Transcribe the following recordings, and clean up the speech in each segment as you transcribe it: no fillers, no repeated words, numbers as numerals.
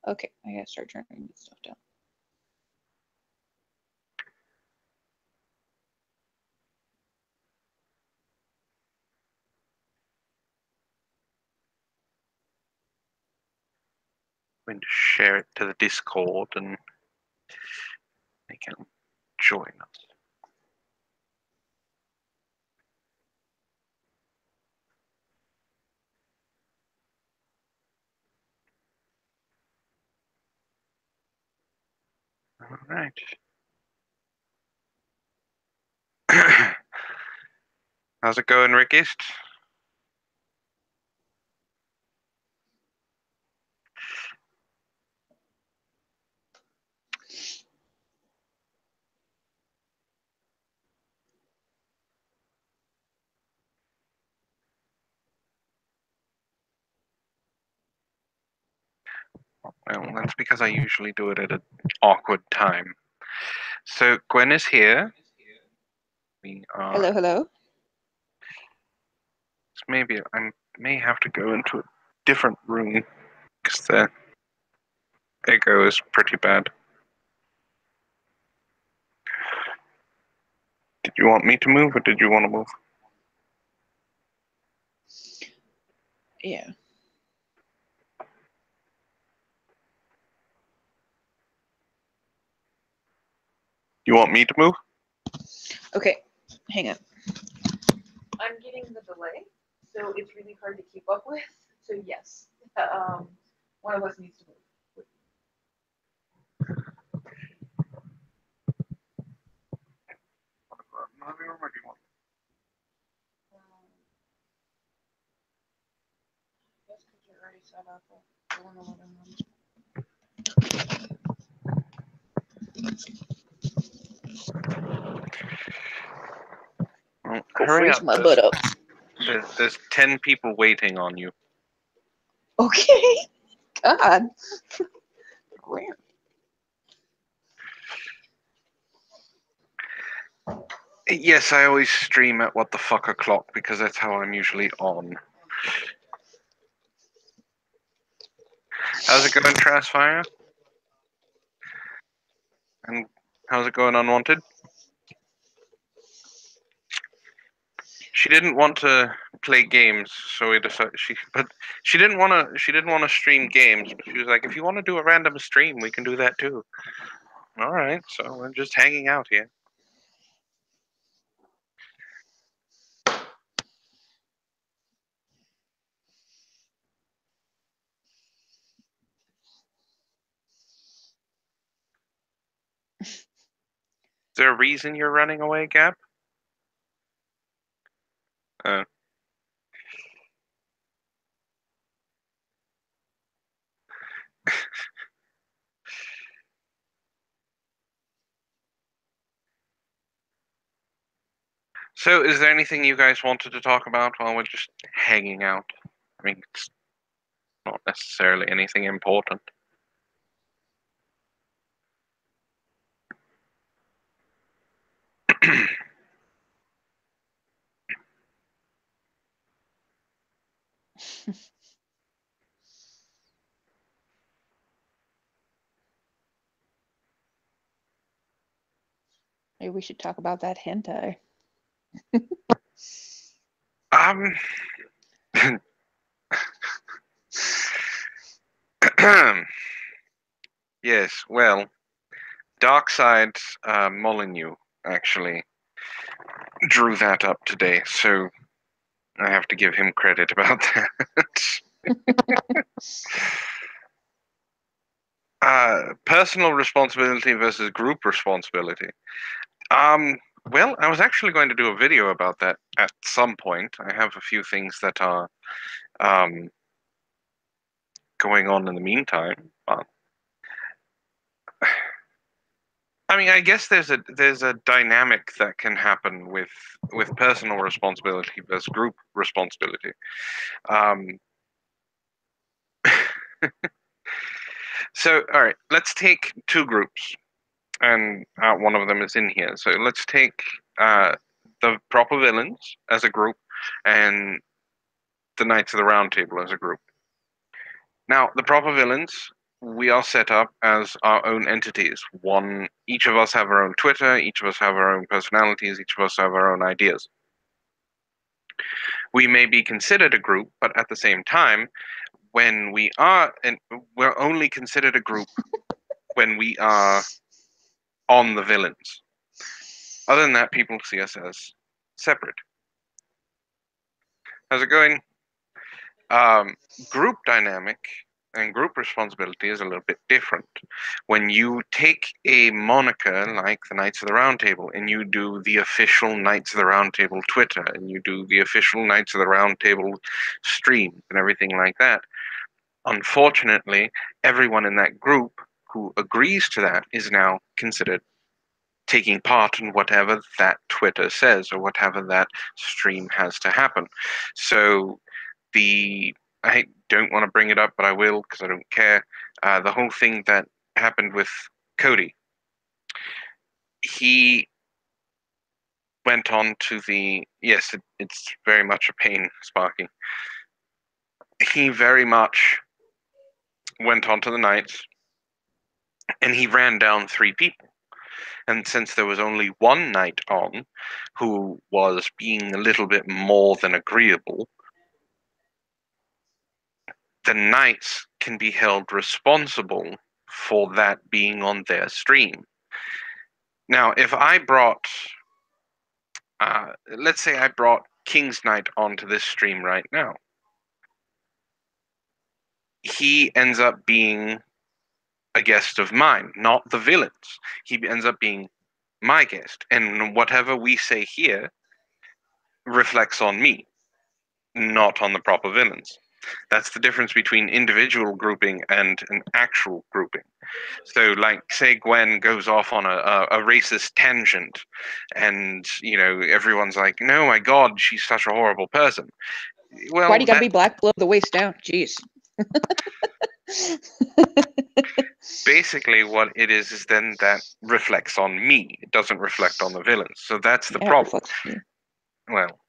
Okay, I gotta start turning this stuff down. I'm going to share it to the Discord and they can join us. All right. How's it going, Rickist? Well, that's because I usually do it at an awkward time. So Gwen is here. We are. Hello, hello. Maybe I may have to go into a different room because the echo is pretty bad. Did you want me to move, or did you want to move? Yeah. You want me to move? Okay, hang on. I'm getting the delay, so it's really hard to keep up with. So yes, one of us needs to move. That's because you're already set up. I don't know what I'm on. Well, Go hurry freeze up. my butt up. There's 10 people waiting on you. Okay. God. Where? Yes, I always stream at what the fuck o'clock because that's how I'm usually on. How's it going, Trashfire? And how's it going, Unwanted? She didn't want to play games, so we decided she didn't want to stream games. But she was like, if you want to do a random stream, we can do that too. All right, so we're just hanging out here. Is there a reason you're running away, Gab? So, is there anything you guys wanted to talk about while we're just hanging out? I mean, it's not necessarily anything important. Maybe we should talk about that hentai. Yes, well, Darkside Molyneux actually drew that up today, so I have to give him credit about that. Personal responsibility versus group responsibility. Well, I was actually going to do a video about that at some point. I have a few things that are going on in the meantime. I mean, I guess there's a dynamic that can happen with personal responsibility versus group responsibility. So, all right, let's take two groups, and one of them is in here. So let's take the Proper Villains as a group, and the Knights of the Round Table as a group. Now, the proper villains, we are set up as our own entities. Each of us have our own Twitter, each of us have our own personalities, each of us have our own ideas. We may be considered a group, but at the same time, when we are, and we're only considered a group when we are on the villains. Other than that, people see us as separate. How's it going? Group dynamic and group responsibility is a little bit different. When you take a moniker like the Knights of the Round Table and you do the official Knights of the Round Table Twitter and you do the official Knights of the Round Table stream and everything like that, unfortunately, everyone in that group who agrees to that is now considered taking part in whatever that Twitter says or whatever that stream has to happen. So I don't want to bring it up, but I will because I don't care. The whole thing that happened with Cody, he went on to it's very much a pain, Sparky. He very much went on to the Knights and he ran down 3 people. And since there was only one knight on who was being a little bit more than agreeable, the knights can be held responsible for that being on their stream. Now, if I brought, let's say I brought King's Knight onto this stream right now, he ends up being a guest of mine, not the villains. He ends up being my guest, and whatever we say here reflects on me, not on the proper villains. That's the difference between individual grouping and an actual grouping. So, like, say Gwen goes off on a racist tangent, and everyone's like, "No, my God, she's such a horrible person." Well, why do you gotta be black below the waist down? Jeez. Basically, what it is then that reflects on me. It doesn't reflect on the villains. So that's the problem. Well,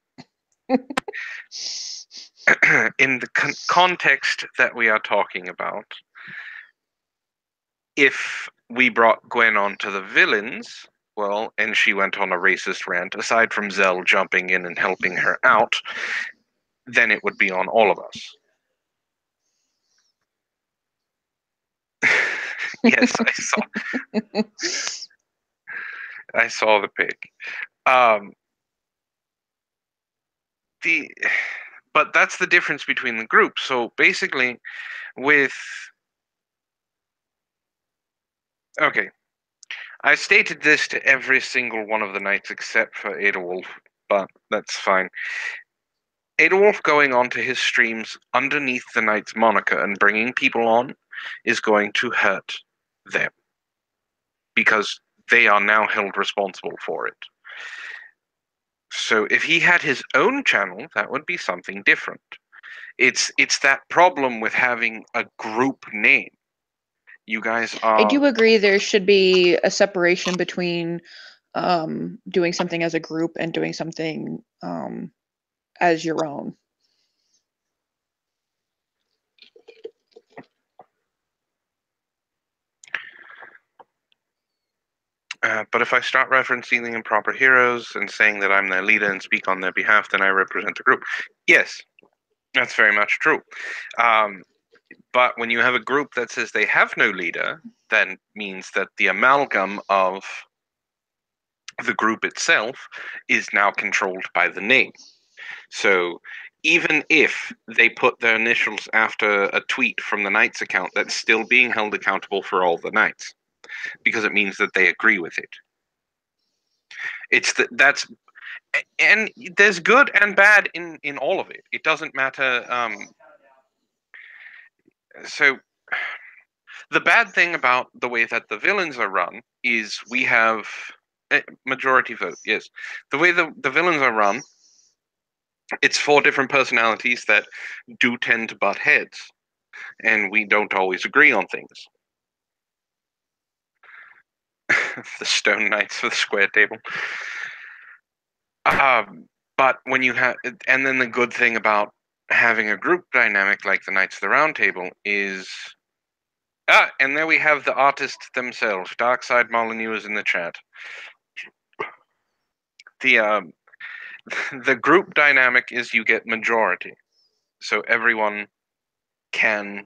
in the context that we are talking about, if we brought Gwen onto the villains, well, and she went on a racist rant, aside from Zell jumping in and helping her out, then it would be on all of us. Yes, I saw the pic. But that's the difference between the groups. So basically, okay, I stated this to every single one of the knights except for Adolf, but that's fine. Adolf going onto his streams underneath the knight's moniker and bringing people on is going to hurt them because they are now held responsible for it. So if he had his own channel, that would be something different. It's that problem with having a group name. You guys are... I do agree there should be a separation between doing something as a group and doing something as your own. But if I start referencing the improper heroes and saying that I'm their leader and speak on their behalf, then I represent the group. Yes, that's very much true. But when you have a group that says they have no leader, then means that the amalgam of the group itself is now controlled by the name. So even if they put their initials after a tweet from the Knights account, that's still being held accountable for all the Knights, because it means that they agree with it. And there's good and bad in all of it. It doesn't matter. So the bad thing about the way that the villains are run is we have majority vote. Yes, the way the villains are run, it's 4 different personalities that do tend to butt heads, and we don't always agree on things. The Stone Knights for the square table. But when you have, and then the good thing about having a group dynamic like the Knights of the Round Table is... and there we have the artists themselves. Darkside Molyneux is in the chat. The the group dynamic is you get majority. So everyone can,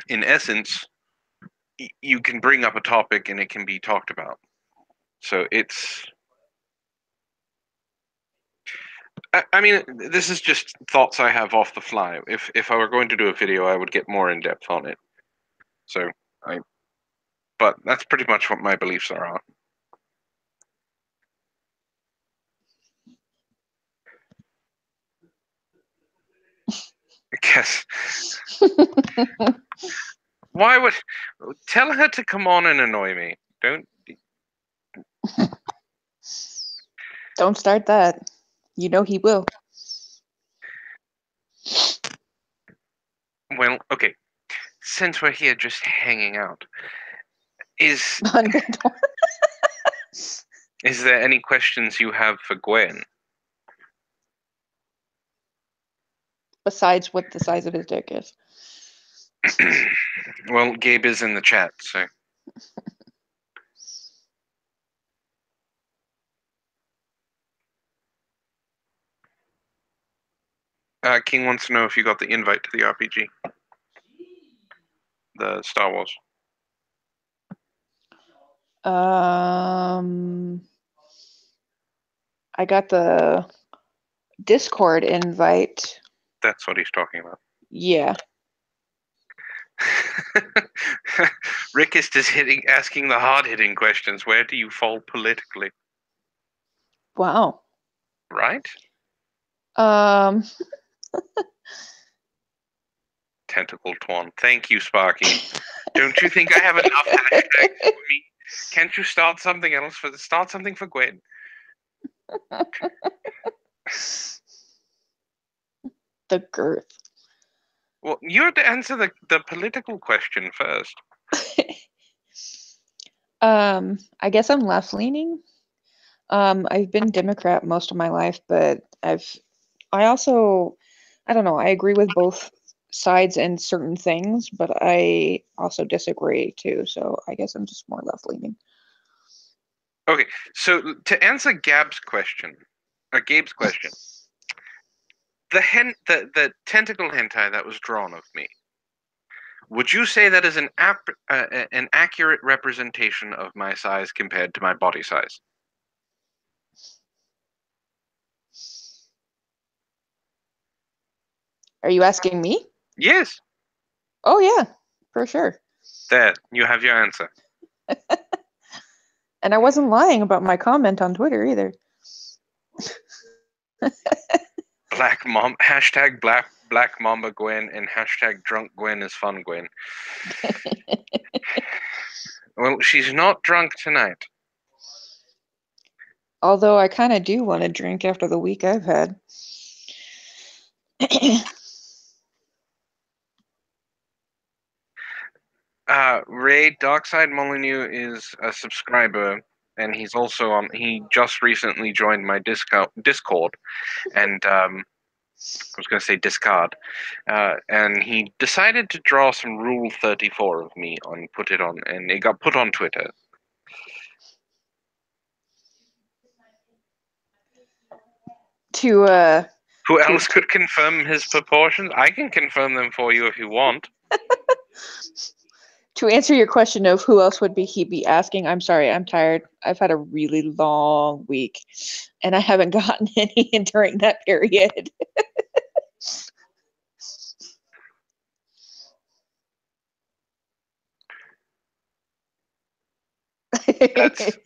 in essence, you can bring up a topic and it can be talked about. So it's... I mean, this is just thoughts I have off the fly. If I were going to do a video, I would get more in depth on it. So but that's pretty much what my beliefs are on. I guess. Why would... Tell her to come on and annoy me? Don't start that. You know he will. Well, okay. Since we're here just hanging out, is there any questions you have for Gwen? Besides what the size of his dick is. Well, Gabe is in the chat, so... King wants to know if you got the invite to the RPG. The Star Wars. I got the Discord invite. That's what he's talking about. Yeah. Rick is just asking the hard-hitting questions. Where do you fall politically? Wow. Right? Tentacle Twan. Thank you, Sparky. Don't you think I have enough hashtags for me? Can't you start something else start something for Gwen? The girth. Well, you have to answer the political question first. I guess I'm left leaning. I've been Democrat most of my life, but I don't know, I agree with both sides in certain things, but I also disagree too. So I guess I'm just more left leaning. Okay, so to answer Gabe's question, the tentacle hentai that was drawn of me, would you say that is an accurate representation of my size compared to my body size? Are you asking me? Yes. Oh yeah, for sure. There, you have your answer. And I wasn't lying about my comment on Twitter either. Hashtag Black Mamba Gwen and hashtag Drunk Gwen is fun Gwen. Well, she's not drunk tonight. Although I kind of do want to drink after the week I've had. Ray Darkside Molyneux is a subscriber, and he's also on. He just recently joined my Discord, and I was going to say discard, and he decided to draw some Rule 34 of me and put it on, and it got put on Twitter. Who else could confirm his proportions? I can confirm them for you if you want. To answer your question of who else would he be asking, I'm sorry, I'm tired. I've had a really long week, and I haven't gotten any during that period.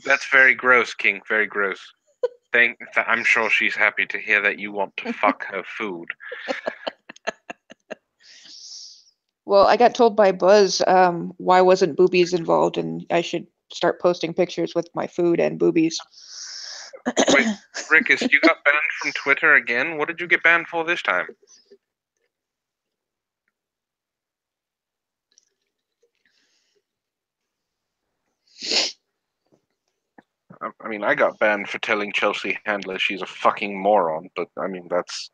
That's very gross, King. Very gross. I'm sure she's happy to hear that you want to fuck her food. Well, I got told by Buzz why wasn't boobies involved, and I should start posting pictures with my food and boobies. Wait, Rickus, you got banned from Twitter again? What did you get banned for this time? I mean, I got banned for telling Chelsea Handler she's a fucking moron, but I mean, that's...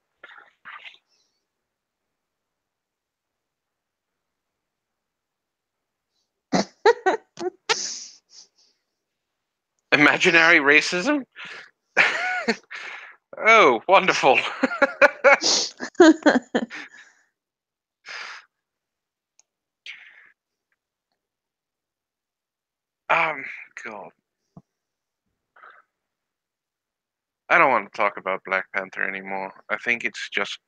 Imaginary racism? Oh, wonderful. God. I don't want to talk about Black Panther anymore. I think it's just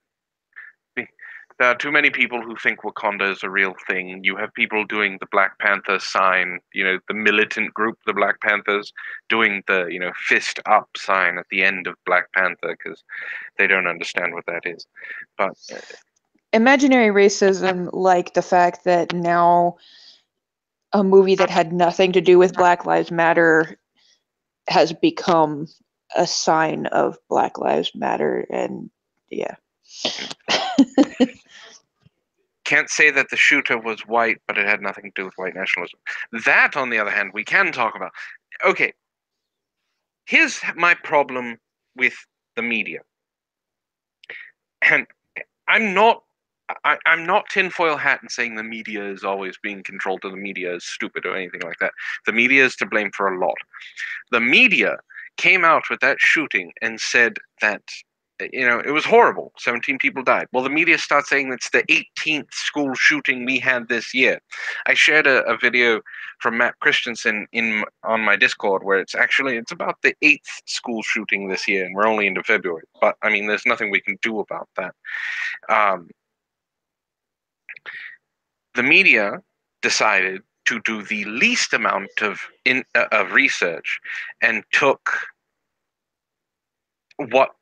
there are too many people who think Wakanda is a real thing. You have people doing the Black Panther sign, the militant group, the Black Panthers, doing the, fist up sign at the end of Black Panther because they don't understand what that is. But imaginary racism, like the fact that now a movie that had nothing to do with Black Lives Matter has become a sign of Black Lives Matter, and yeah. Can't say that the shooter was white, but it had nothing to do with white nationalism. That, on the other hand, we can talk about. Okay, here's my problem with the media, and I'm not. I'm not tinfoil hat and saying the media is always being controlled or the media is stupid or anything like that. The media is to blame for a lot. The media came out with that shooting and said that it was horrible. 17 people died. Well, the media starts saying it's the 18th school shooting we had this year. I shared a video from Matt Christensen on my Discord where it's about the 8th school shooting this year, and we're only into February. But I mean, there's nothing we can do about that. The media decided to do the least amount of research and took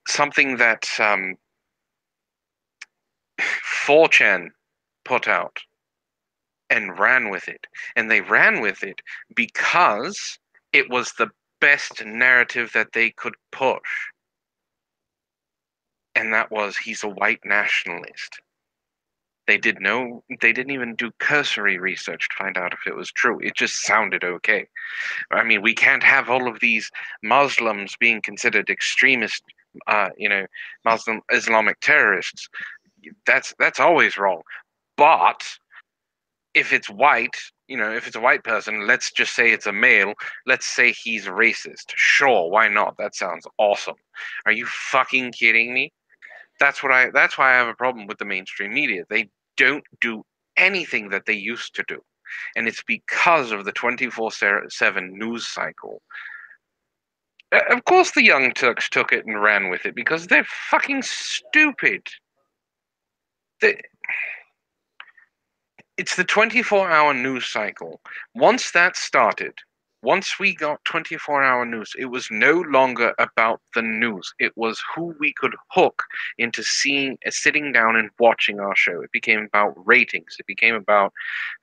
something that 4chan put out and ran with it. And they ran with it because it was the best narrative that they could push. And that was, he's a white nationalist. They didn't even do cursory research to find out if it was true. It just sounded okay. I mean, we can't have all of these Muslims being considered extremist, Muslim Islamic terrorists. That's always wrong. But if it's white, if it's a white person, let's just say it's a male, let's say he's racist. Sure, why not? That sounds awesome. Are you fucking kidding me? That's why I have a problem with the mainstream media. They don't do anything that they used to do. And it's because of the 24/7 news cycle. Of course the Young Turks took it and ran with it because they're fucking stupid. It's the 24-hour news cycle. Once that started, once we got 24-hour news, it was no longer about the news. It was who we could hook into sitting down and watching our show. It became about ratings. It became about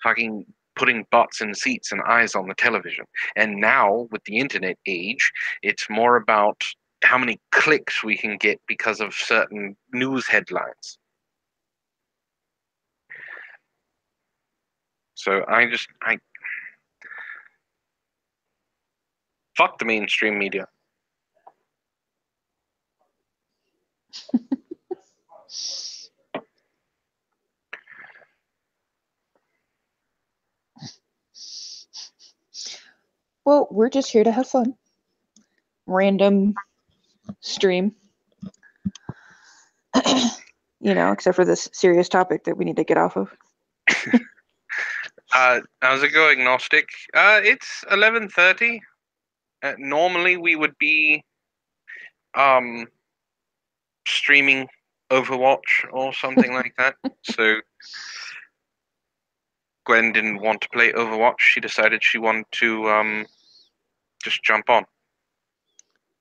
fucking putting butts in seats and eyes on the television. And now, with the internet age, it's more about how many clicks we can get because of certain news headlines. So I fuck the mainstream media. Well, we're just here to have fun. Random stream. Except for this serious topic that we need to get off of. How's it going, Gnostic? It's 11:30. Normally we would be streaming Overwatch or something like that. So Gwen didn't want to play Overwatch. She decided she wanted to just jump on.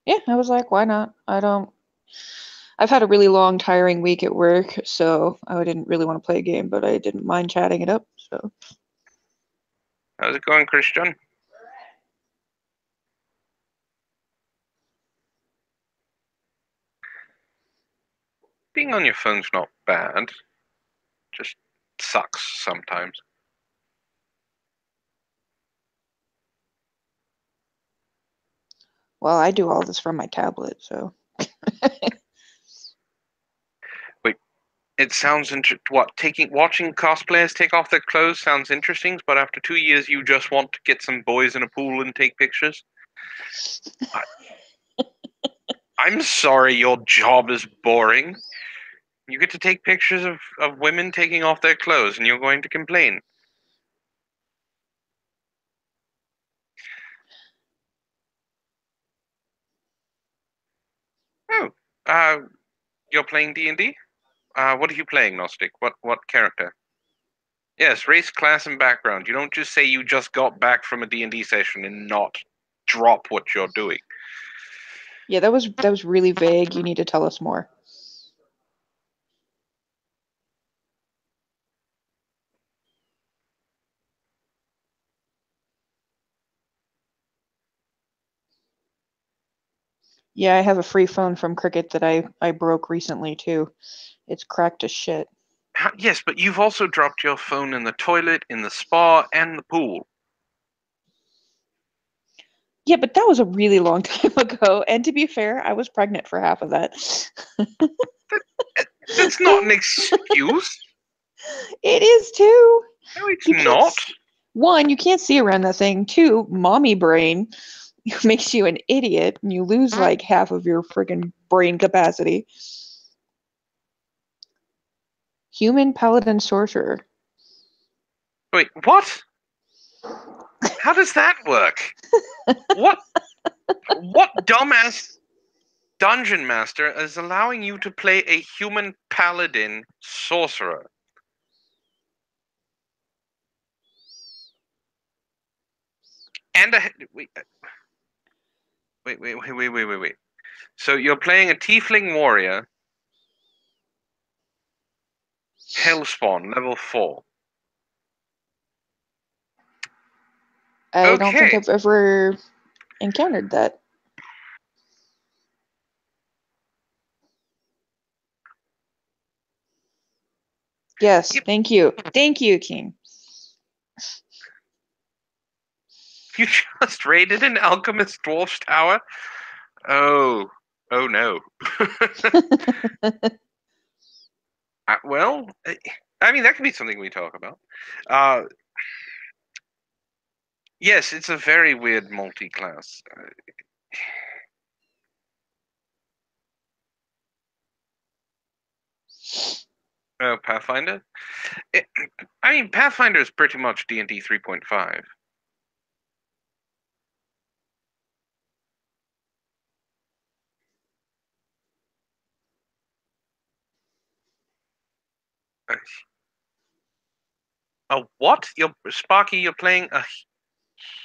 Yeah, I was like, why not? I've had a really long, tiring week at work, so I didn't really want to play a game, but I didn't mind chatting it up, so. How's it going, Christian? Being on your phone's not bad. Just sucks sometimes. Well, I do all this from my tablet, so. Wait, It sounds watching cosplayers take off their clothes sounds interesting, but after 2 years, you just want to get some boys in a pool and take pictures. I'm sorry, your job is boring. You get to take pictures of women taking off their clothes, and you're going to complain. Oh, you're playing D&D? What are you playing, Gnostic? What character? Yes, race, class, and background. You don't just say you just got back from a D&D session and not drop what you're doing. Yeah, that was really vague. You need to tell us more. Yeah, I have a free phone from Cricket that I broke recently too. It's cracked as shit. Yes, but you've also dropped your phone in the toilet, in the spa, and the pool. Yeah, but that was a really long time ago. And to be fair, I was pregnant for half of that. That's not an excuse. It is too. No, it's You can't. not. One, you can't see around that thing. Two, mommy brain makes you an idiot, and you lose like half of your friggin' brain capacity. Human paladin sorcerer. Wait, what? How does that work? What dumbass dungeon master is allowing you to play a human paladin sorcerer? And wait. So you're playing a tiefling warrior, Hellspawn, level 4. I don't think Okay. I've ever encountered that. Yes, Yep. thank you. Thank you, King. You just raided an alchemist dwarf's tower? Oh no. Well, I mean, that could be something we talk about. Yes, it's a very weird multi-class. Pathfinder? I mean, Pathfinder is pretty much D&D 3.5. A what? Sparky, you're playing a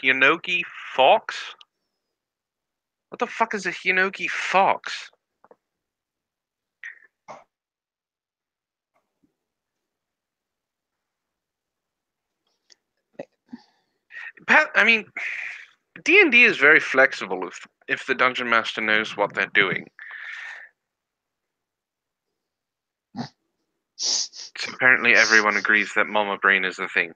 Hinoki Fox? What the fuck is a Hinoki Fox? I mean, D&D is very flexible if the dungeon master knows what they're doing. So apparently everyone agrees that Mama Brain is a thing.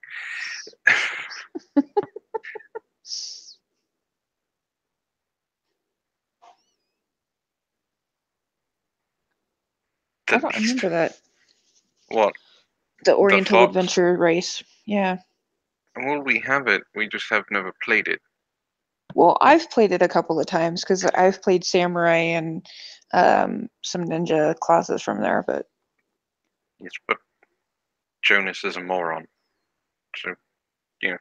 I don't remember that. What? The The Oriental Fox? Adventure race. Yeah. Well, we have it. We just have never played it. Well, I've played it a couple of times because I've played Samurai and some ninja classes from there, but Yes, but Jonas is a moron. So, yeah.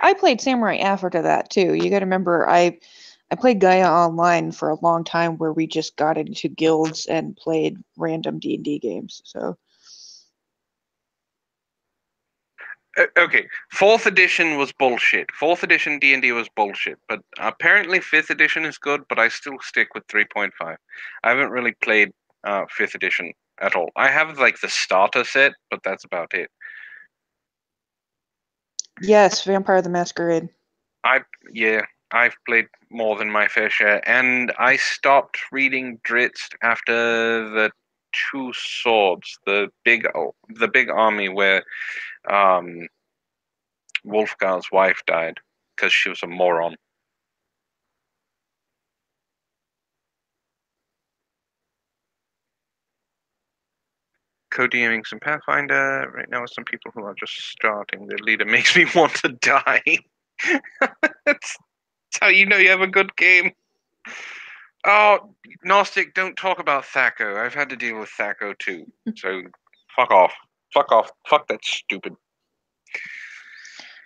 I played Samurai after that too. You got to remember, I played Gaia Online for a long time, where we just got into guilds and played random D&D games. So Okay, 4th edition was bullshit. 4th edition D&D was bullshit, but apparently 5th edition is good, but I still stick with 3.5. I haven't really played 5th edition at all. I have like the starter set, but that's about it. yes, Vampire the Masquerade. I've played more than my fair share, and I stopped reading Drizzt after the Two Swords, the big army where um, Wolfgar's wife died because she was a moron. co-DMing some Pathfinder right now with some people who are just starting. The leader makes me want to die. That's how you know you have a good game. Oh, Gnostic, don't talk about Thaco. I've had to deal with Thaco too. So, fuck off. Fuck off. Fuck that stupid.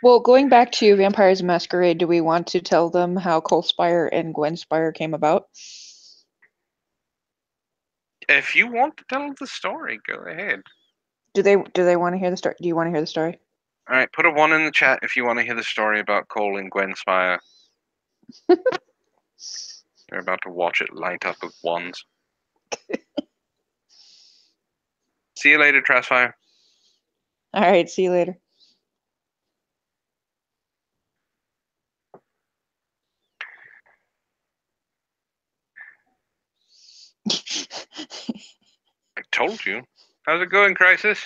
Well, going back to Vampires Masquerade, do we want to tell them how Coldspire and Gwenspire came about? If you want to tell the story, go ahead. Do they want to hear the story? Do you want to hear the story? All right, put a 1 in the chat if you want to hear the story about Cole and Gwenspire. You're about to watch it light up with ones. See you later, Trashfire. All right, see you later. I told you. How's it going, Crisis?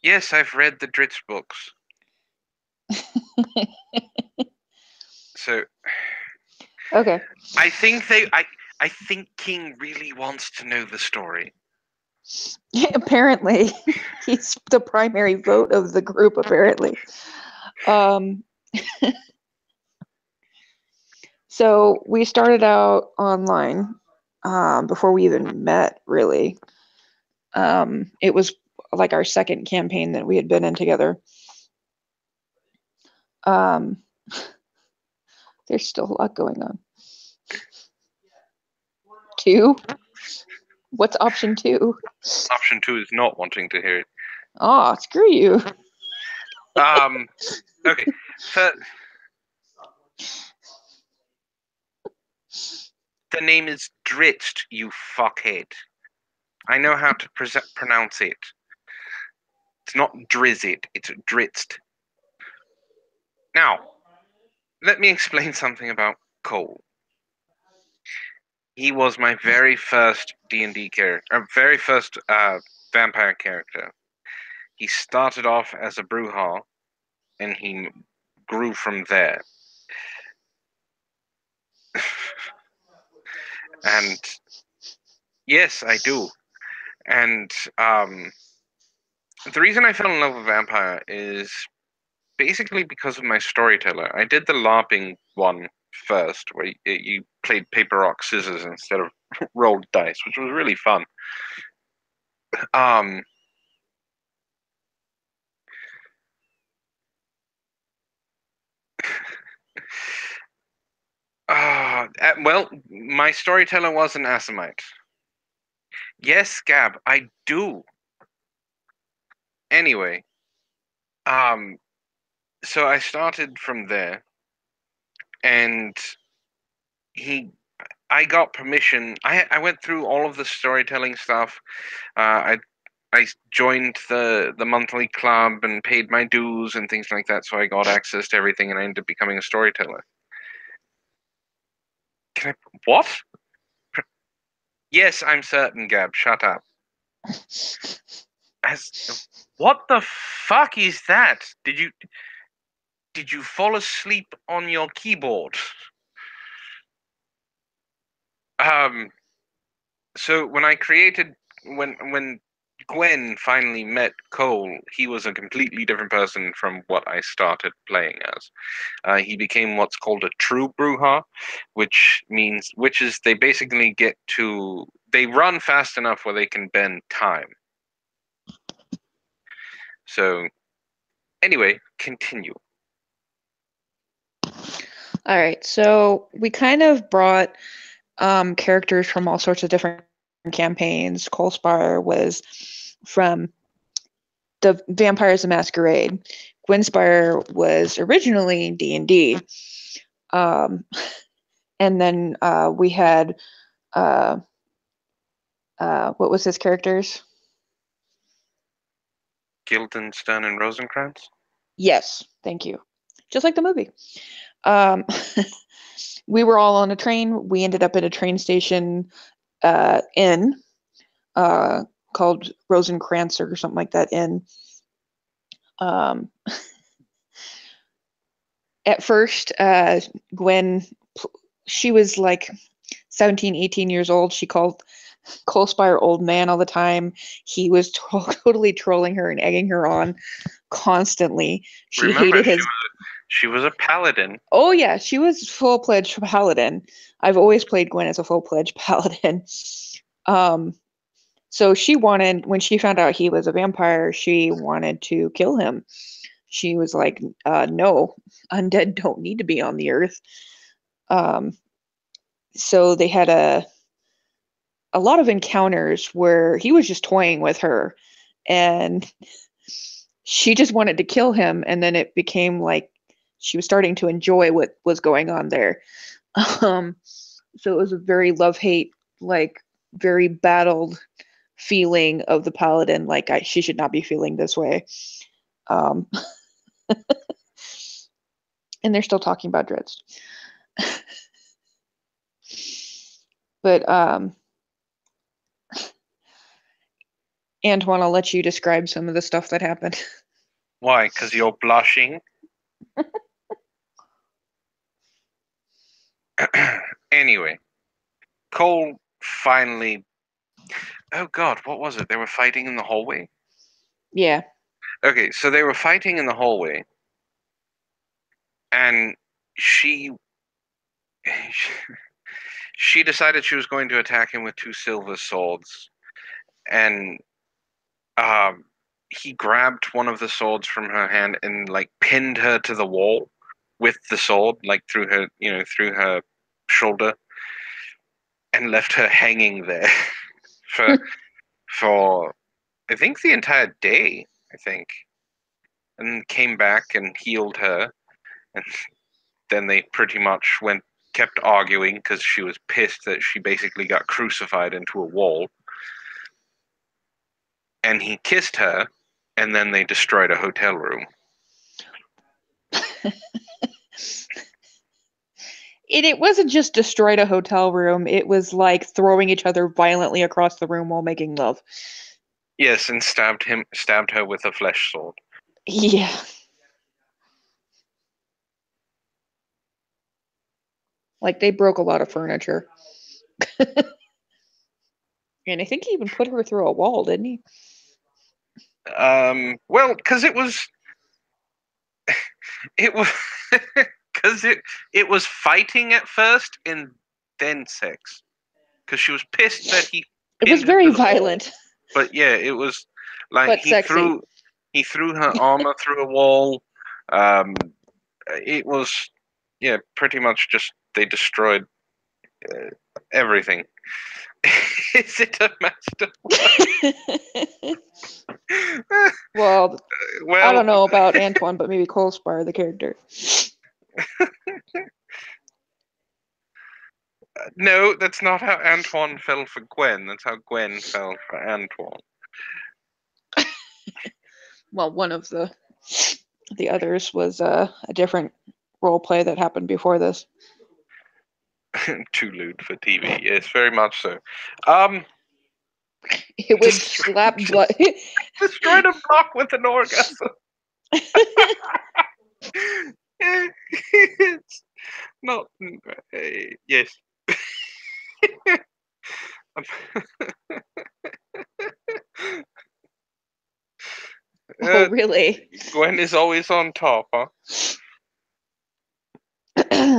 Yes, I've read the Dritz books. So, Okay. I think I think King really wants to know the story. Apparently, he's the primary vote of the group. Apparently, so we started out online before we even met. Really, it was like our second campaign that we had been in together. There's still a lot going on. 2? What's option 2? Option 2 is not wanting to hear it. Oh, screw you. Okay. The name is Dritzt, you fuckhead. I know how to pronounce it. It's not Drizzit, it's Dritzt. Now, let me explain something about Cole. He was my very first D&D character, very first vampire character. He started off as a Brujah, and he grew from there. And yes, I do. And the reason I fell in love with vampire is basically because of my storyteller. I did the LARPing one first, where you played paper, rock, scissors instead of rolled dice, which was really fun. Well, my storyteller was an Assamite. Yes, Gab, I do. Anyway, so I started from there, and I got permission. I went through all of the storytelling stuff. I joined the monthly club and paid my dues and things like that, so I got access to everything, and I ended up becoming a storyteller. What? Yes, I'm certain, Gab. Shut up. What the fuck is that? Did you fall asleep on your keyboard? So when Gwen finally met Cole, he was a completely different person from what I started playing as. He became what's called a true Brujah, which is they basically they run fast enough where they can bend time. So, anyway, continue. All right, so we kind of brought characters from all sorts of different campaigns. Coldspire was from the Vampires the Masquerade. Gwenspire was originally D&D. And then we had what was his characters? Guildenstern and Rosencrantz? Yes, thank you. Just like the movie. We were all on a train. We ended up at a train station inn called Rosencrantz or something like that inn. At first, Gwen, she was like 17, 18 years old. She called Cole Spire old man all the time. He was totally trolling her and egging her on constantly. She Remember, hated his. she was a paladin. Oh yeah, she was full-pledged paladin. I've always played Gwen as a full-pledged paladin. Um, so she wanted, when she found out he was a vampire, she wanted to kill him. She was like, no, undead don't need to be on the earth. Um, so they had a lot of encounters where he was just toying with her, and she just wanted to kill him, and then it became like she was starting to enjoy what was going on there. Um, so it was a very love-hate, like very battled feeling of the paladin, like she should not be feeling this way. Um, and they're still talking about Dredge. But Antwon, I'll let you describe some of the stuff that happened. Why? Because you're blushing? Anyway, Cole finally... Oh god, what was it? They were fighting in the hallway? Yeah. Okay, so they were fighting in the hallway, and she decided she was going to attack him with 2 silver swords, and he grabbed one of the swords from her hand and like pinned her to the wall with the sword, like through her shoulder, and left her hanging there for for I think the entire day. I think, and came back and healed her, and then they pretty much kept arguing because she was pissed that she basically got crucified into a wall. And he kissed her, and then they destroyed a hotel room. It wasn't just destroyed a hotel room, it was like throwing each other violently across the room while making love. Yes, and stabbed her with a flesh sword. Yeah. Like they broke a lot of furniture. And I think he even put her through a wall, didn't he? Well, because it was because it was fighting at first and then sex. Because she was pissed that he. It was very violent. Wall. But yeah, it was like but sexy. He threw her armor through a wall. It was pretty much just they destroyed everything. Is it a masterwork? well, I don't know about Antwon, but maybe Cole Spire, the character. No, that's not how Antwon fell for Gwen. That's how Gwen fell for Antwon. Well, one of the others was a different role play that happened before this. Too lewd for TV. Yes, very much so. It would slap blood. Destroyed a block with an orgasm. It's not. Yes. Oh, really? Gwen is always on top, huh?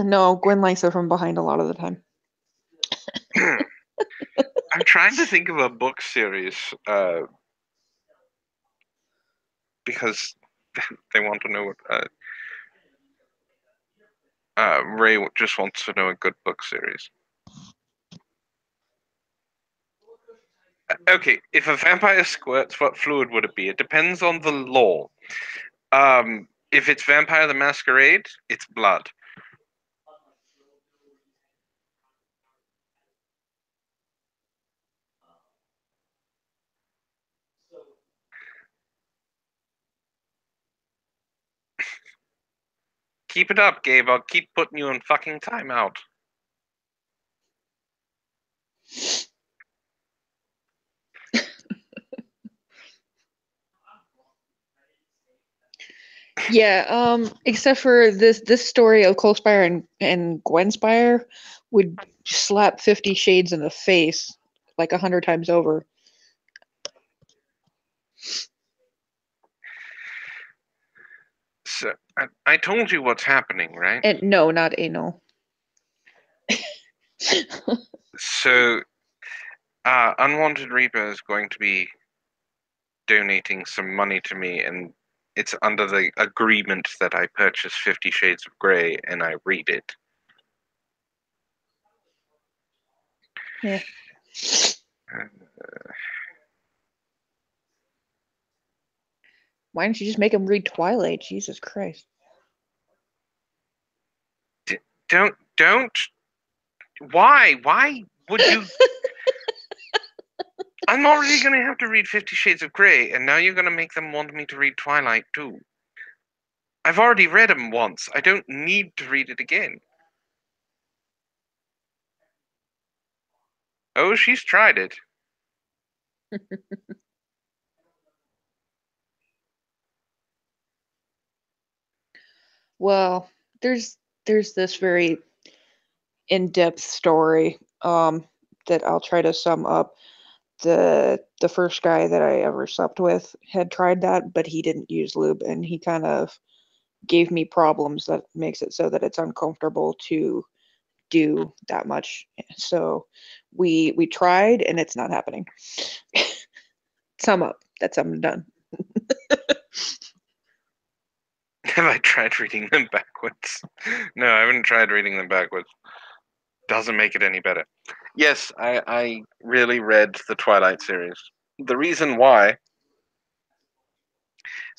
No, Gwen likes her from behind a lot of the time. I'm trying to think of a book series because they want to know what Ray just wants to know a good book series. Okay, if a vampire squirts, what fluid would it be? It depends on the law. If it's Vampire the Masquerade, it's blood. Keep it up, Gabe. I'll keep putting you in fucking timeout. Yeah, except for this story of Cole Spire and Gwen Spire would slap 50 Shades in the face like 100 times over. So I told you what's happening, right? And no, not anal. So, Unwanted Reaper is going to be donating some money to me, and it's under the agreement that I purchase 50 Shades of Grey and I read it. Yeah. Why don't you just make him read Twilight? Jesus Christ. Don't. Why? Why would you? I'm already going to have to read 50 Shades of Grey, and now you're going to make them want me to read Twilight too. I've already read them once. I don't need to read it again. Oh, she's tried it. Well, there's this very in-depth story that I'll try to sum up. The first guy that I ever slept with had tried that, but he didn't use lube, and he kind of gave me problems that makes it so that it's uncomfortable to do that much. So we tried, and it's not happening. Sum up. That's I'm done. Have I tried reading them backwards? No, I haven't tried reading them backwards. Doesn't make it any better. Yes, I really read the Twilight series. The reason why is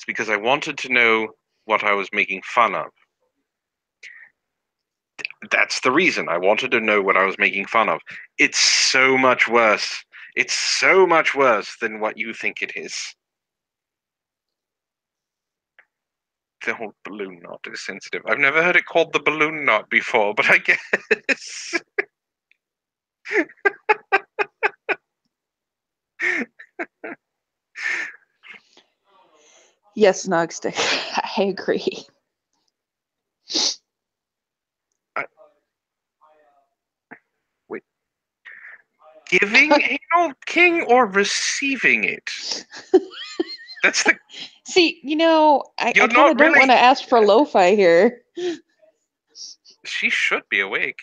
because I wanted to know what I was making fun of. That's the reason. I wanted to know what I was making fun of. It's so much worse. It's so much worse than what you think it is. The whole balloon knot is sensitive. I've never heard it called the balloon knot before, but I guess. Yes, Nugstick. I agree. Wait. Giving anal king or receiving it? That's the. See, I You're kind of not don't really. want to ask for lo-fi here. She should be awake.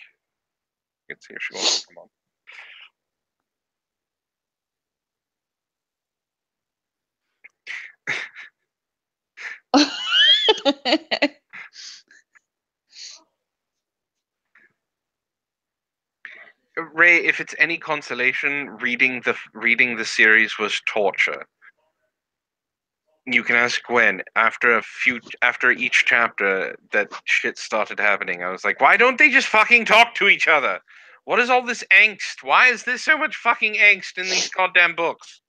Let's see if she wants to come on. Ray, if it's any consolation, reading the series was torture. You can ask Gwen. After each chapter that shit started happening, I was like, why don't they just fucking talk to each other? What is all this angst? Why is there so much fucking angst in these goddamn books?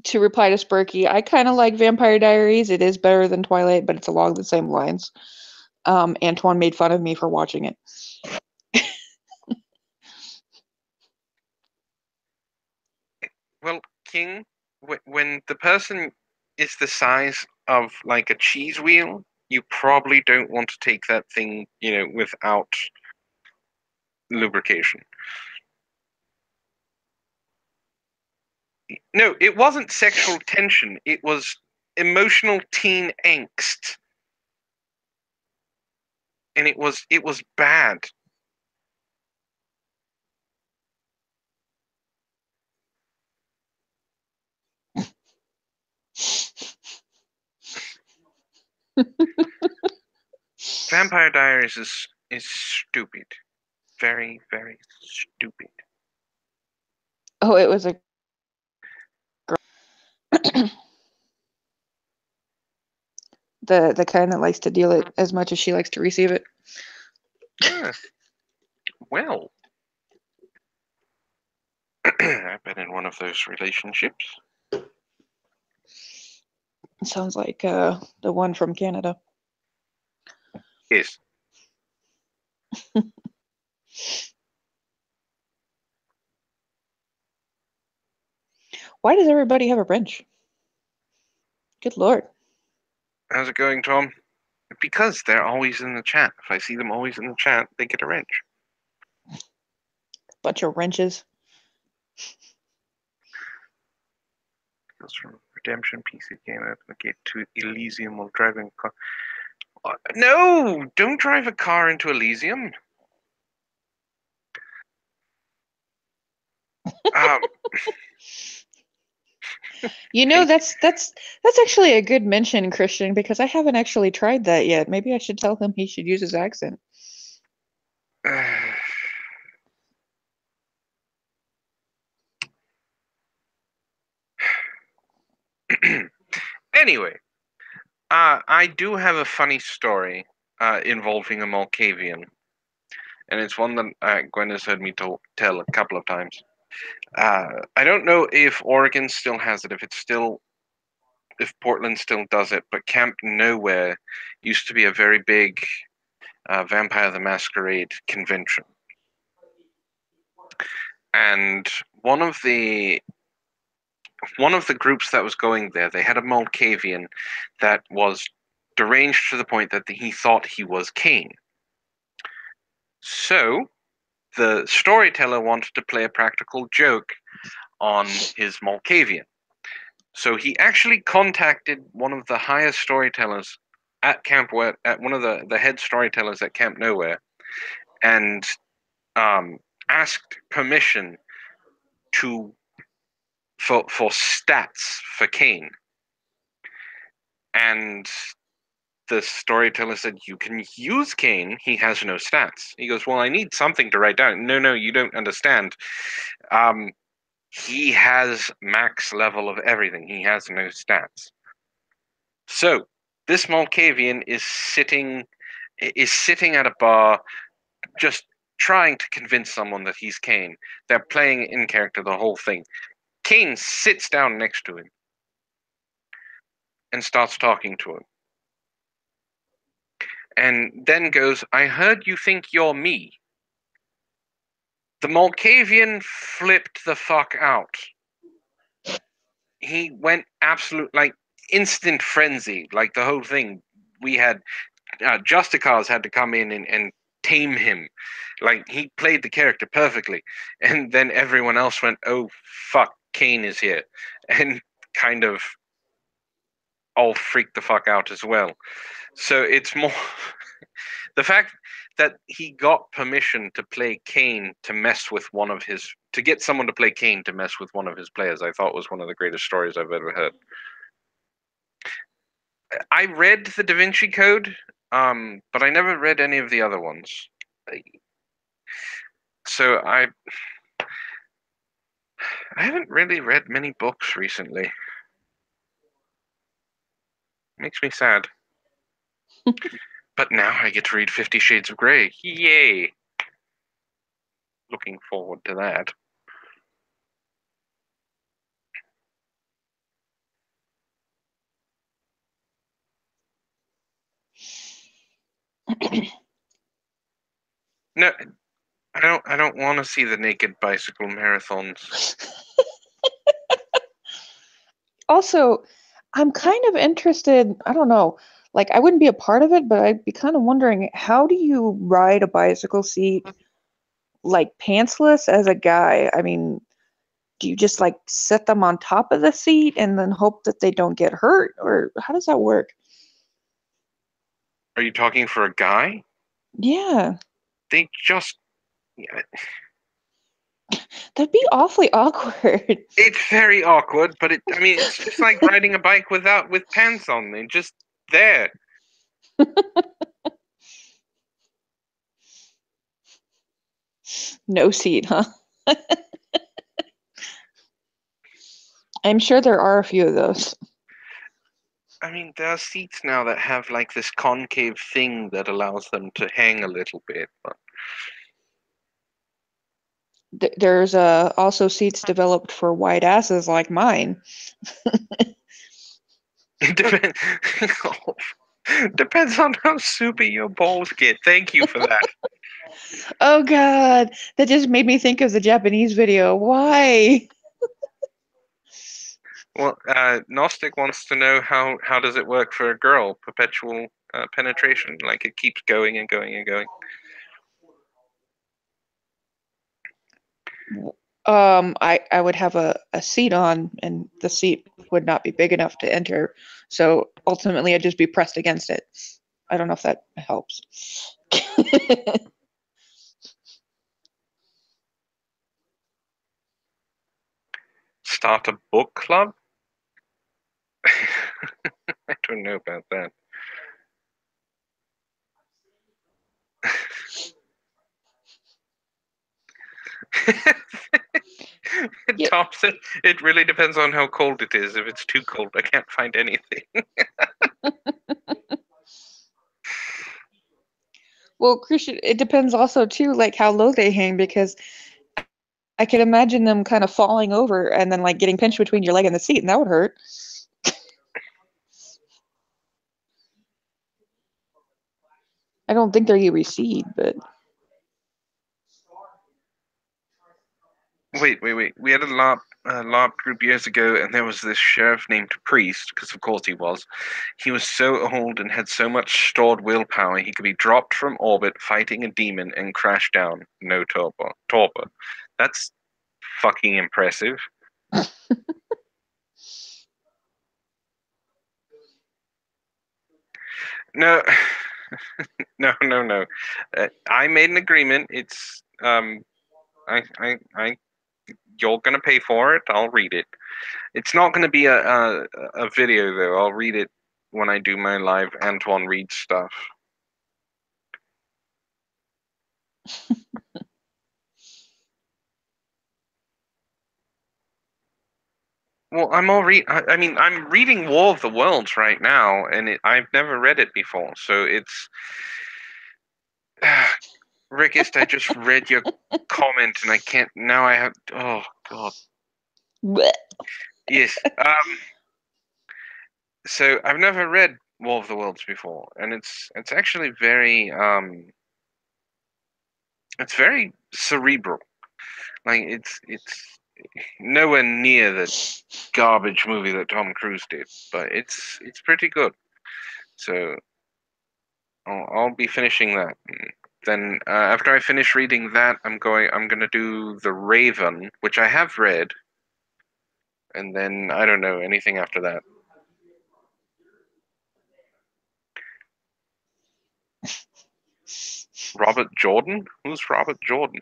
To reply to Spurky, I kind of like Vampire Diaries. It is better than Twilight, but it's along the same lines. Antwon made fun of me for watching it. Well, King, when the person is the size of like a cheese wheel, you probably don't want to take that thing, without lubrication. No, it wasn't sexual tension. It was emotional teen angst. And it was bad. Vampire Diaries is stupid. Very, very stupid. Oh, it was a the kind that likes to deal it as much as she likes to receive it. Well, I've been in one of those relationships. It sounds like the one from Canada. Yes. Why does everybody have a wrench? Good lord. How's it going, Tom? Because they're always in the chat. If I see them always in the chat, they get a wrench. Bunch of wrenches. That's from Redemption PC game. Open the gate to Elysium while driving a car. No! Don't drive a car into Elysium. Um, You know, that's actually a good mention, Christian, because I haven't actually tried that yet. Maybe I should tell him he should use his accent. Anyway, I do have a funny story involving a Malkavian, and it's one that Gwen has heard me tell a couple of times. I don't know if Oregon still has it, if Portland still does it, but Camp Nowhere used to be a very big Vampire the Masquerade convention, and one of the groups that was going there, they had a Malkavian that was deranged to the point that he thought he was Cain. So the storyteller wanted to play a practical joke on his Malkavian. So he actually contacted one of the highest storytellers at at one of the head storytellers at Camp Nowhere, and asked permission to for stats for Cain. And the storyteller said, "You can use Cain. He has no stats." He goes, "Well, I need something to write down." No, you don't understand. He has max level of everything. He has no stats. So this Malkavian is sitting at a bar, just trying to convince someone that he's Cain. They're playing in character the whole thing. Cain sits down next to him and starts talking to him. And then goes, "I heard you think you're me." The Malkavian flipped the fuck out. He went absolute, like, instant frenzy, like the whole thing. We had Justicars had to come in and tame him. Like, he played the character perfectly. And then everyone else went, "Oh, fuck, Cain is here." And kind of all freaked the fuck out as well. So it's more the fact that he got permission to play Cain to get someone to play Cain to mess with one of his players, I thought was one of the greatest stories I've ever heard. I read the Da Vinci Code, but I never read any of the other ones. So I haven't really read many books recently. Makes me sad. But now I get to read 50 Shades of Grey. Yay! Looking forward to that. No, I don't want to see the naked bicycle marathons. Also, I'm kind of interested, I don't know, like I wouldn't be a part of it, but I'd be kind of wondering, how do you ride a bicycle seat like pantsless as a guy? I mean, do you just like set them on top of the seat and then hope that they don't get hurt, or how does that work? Are you talking for a guy? Yeah, They just. Yeah, that'd be awfully awkward. it's very awkward, but it's just like riding a bike with pants on. They're just there. No seat, huh? I'm sure there are a few of those. I mean, there are seats now that have like this concave thing that allows them to hang a little bit, but There's also seats developed for white asses like mine. it depends. Depends on how soupy your balls get. Thank you for that. Oh God, that just made me think of the Japanese video. Why? Well, Gnostic wants to know how does it work for a girl? Perpetual penetration, like it keeps going and going and going. I would have a seat on, and the seat would not be big enough to enter. So ultimately, I'd just be pressed against it. I don't know if that helps. Start a book club? I don't know about that. Yeah. Thompson, it really depends on how cold it is. If it's too cold, I can't find anything. Well, Christian, it depends also too, like how low they hang, because I could imagine them kind of falling over and then like getting pinched between your leg and the seat, and that would hurt. I don't think they recede, but Wait. We had a LARP group years ago, and there was this sheriff named Priest, because of course he was. He was so old and had so much stored willpower, he could be dropped from orbit fighting a demon and crash down. No torpor. That's fucking impressive. No, no. I made an agreement. It's I you're gonna pay for it. I'll read it. It's not gonna be a video though. I'll read it when I do my live Antwon reads stuff. Well, I mean, I'm reading War of the Worlds right now, and I've never read it before, so it's. Rickist, I just read your comment, and I can't now. I have. Oh God. bleh. Yes. So I've never read War of the Worlds before, and it's actually it's very cerebral. Like it's nowhere near the garbage movie that Tom Cruise did, but it's pretty good. So I'll be finishing that. Then after I finish reading that, I'm gonna do The Raven, which I have read, and then I don't know anything after that. Robert Jordan? Who's Robert Jordan?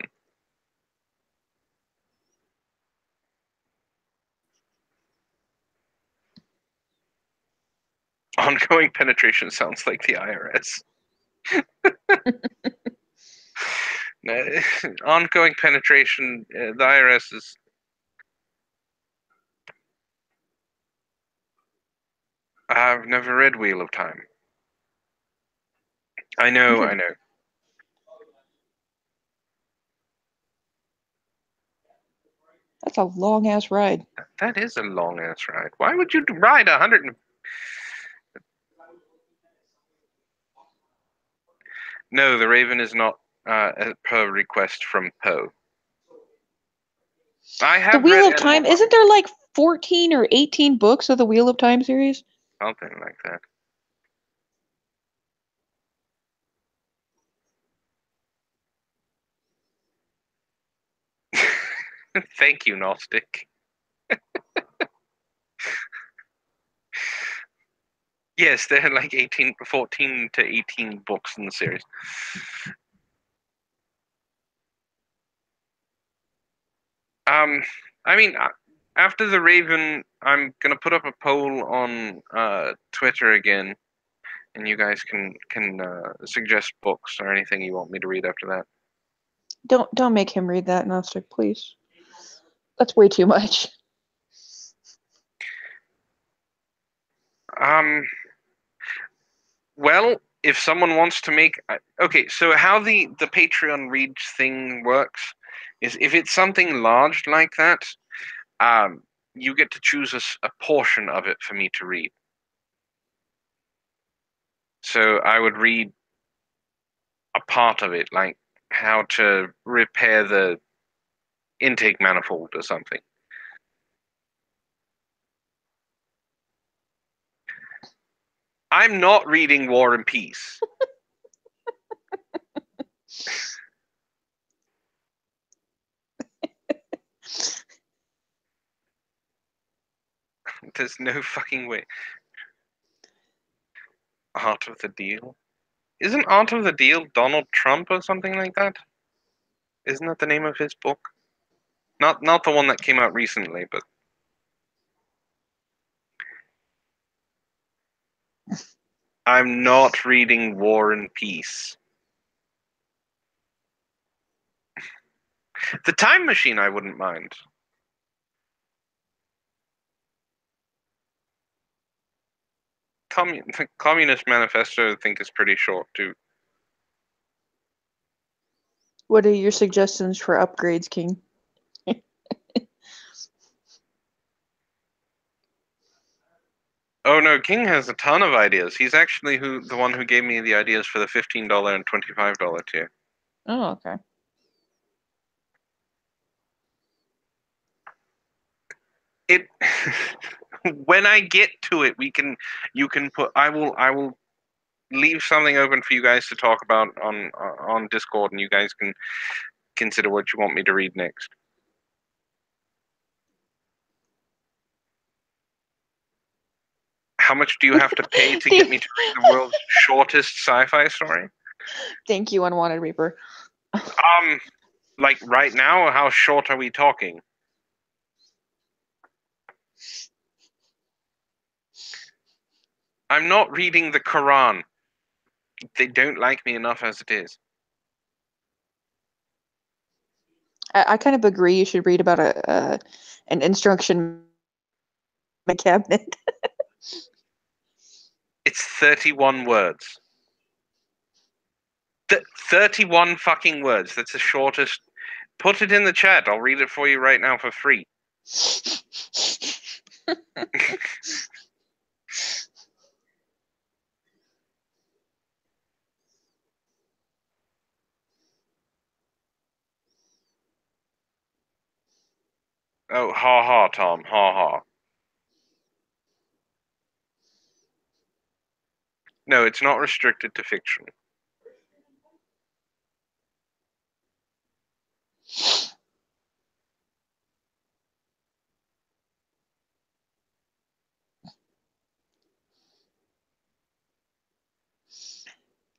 Ongoing penetration sounds like the IRS. Ongoing penetration, the IRS is. I've never read Wheel of Time. I know. That's a long ass ride. That is a long ass ride. Why would you ride 100? No, The Raven is not per request from Poe. I The have Wheel read of Animal Time, Farm. isn't there like 14 or 18 books of the Wheel of Time series? Something like that. Thank you, Gnostic. Yes, there are like 14 to 18 books in the series. I mean, after The Raven, I'm gonna put up a poll on Twitter again, and you guys can suggest books or anything you want me to read after that. Don't make him read that, Gnostic, please. That's way too much. Well, if someone wants to make okay, so how the Patreon reads thing works is if it's something large like that, you get to choose a portion of it for me to read. So I would read a part of it, like how to repair the intake manifold or something. I'm not reading War and Peace. There's no fucking way. Art of the Deal? Isn't Art of the Deal Donald Trump or something like that? Isn't that the name of his book? Not the one that came out recently, but I'm not reading War and Peace. The Time Machine I wouldn't mind. The Communist Manifesto I think is pretty short too. What are your suggestions for upgrades, King? Oh no, King has a ton of ideas. He's actually the one who gave me the ideas for the $15 and $25 tier. Oh, okay. It when I get to it, you can put. I will leave something open for you guys to talk about on Discord, and you guys can consider what you want me to read next. How much do you have to pay to get me to read the world's shortest sci-fi story? Thank you, Unwanted Reaper. Like right now, how short are we talking? I'm not reading the Quran. They don't like me enough as it is. I kind of agree. You should read about an instruction cabinet. It's 31 words. 31 fucking words. That's the shortest. Put it in the chat. I'll read it for you right now for free. Oh, ha ha, Tom. Ha ha. No, it's not restricted to fiction.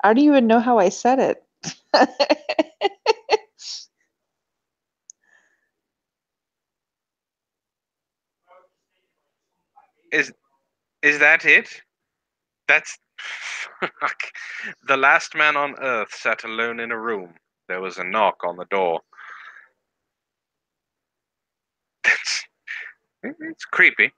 I don't even know how I said it. Is that it? That's fuck. The last man on earth sat alone in a room. There was a knock on the door. It's creepy.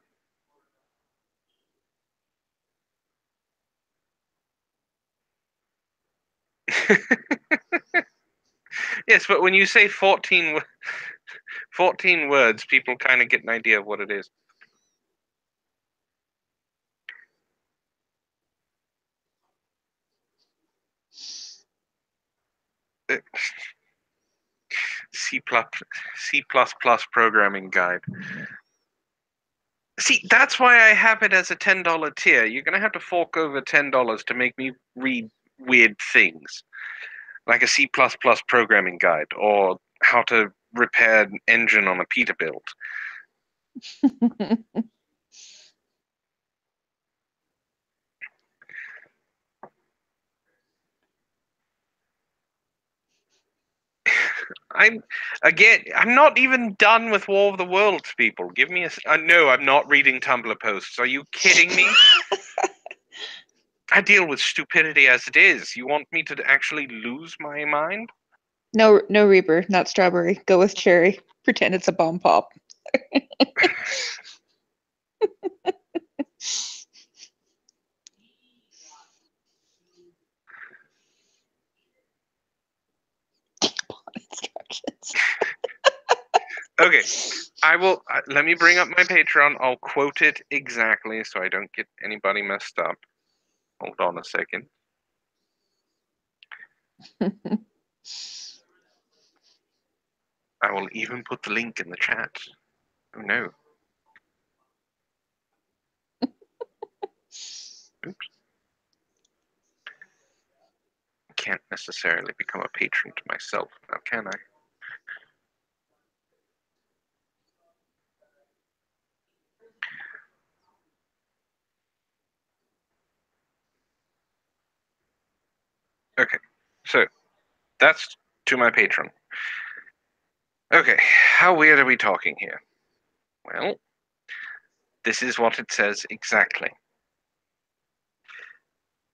Yes, but when you say 14 words, people kind of get an idea of what it is. C++ programming guide. See, that's why I have it as a $10 tier. You're going to have to fork over $10 to make me read weird things. Like a C++ programming guide, or how to repair an engine on a Peterbilt. I'm not even done with War of the Worlds, people. Give me a no. I'm not reading Tumblr posts. Are you kidding me? I deal with stupidity as it is. You want me to actually lose my mind? No, no Reaper, not strawberry. Go with cherry. Pretend it's a bomb pop. Instructions. Okay, I will. Let me bring up my Patreon. I'll quote it exactly so I don't get anybody messed up. Hold on a second. I will even put the link in the chat. Oh no. Oops. I can't necessarily become a patron to myself now, can I? That's to my patron. Okay, how weird are we talking here? Well, this is what it says exactly.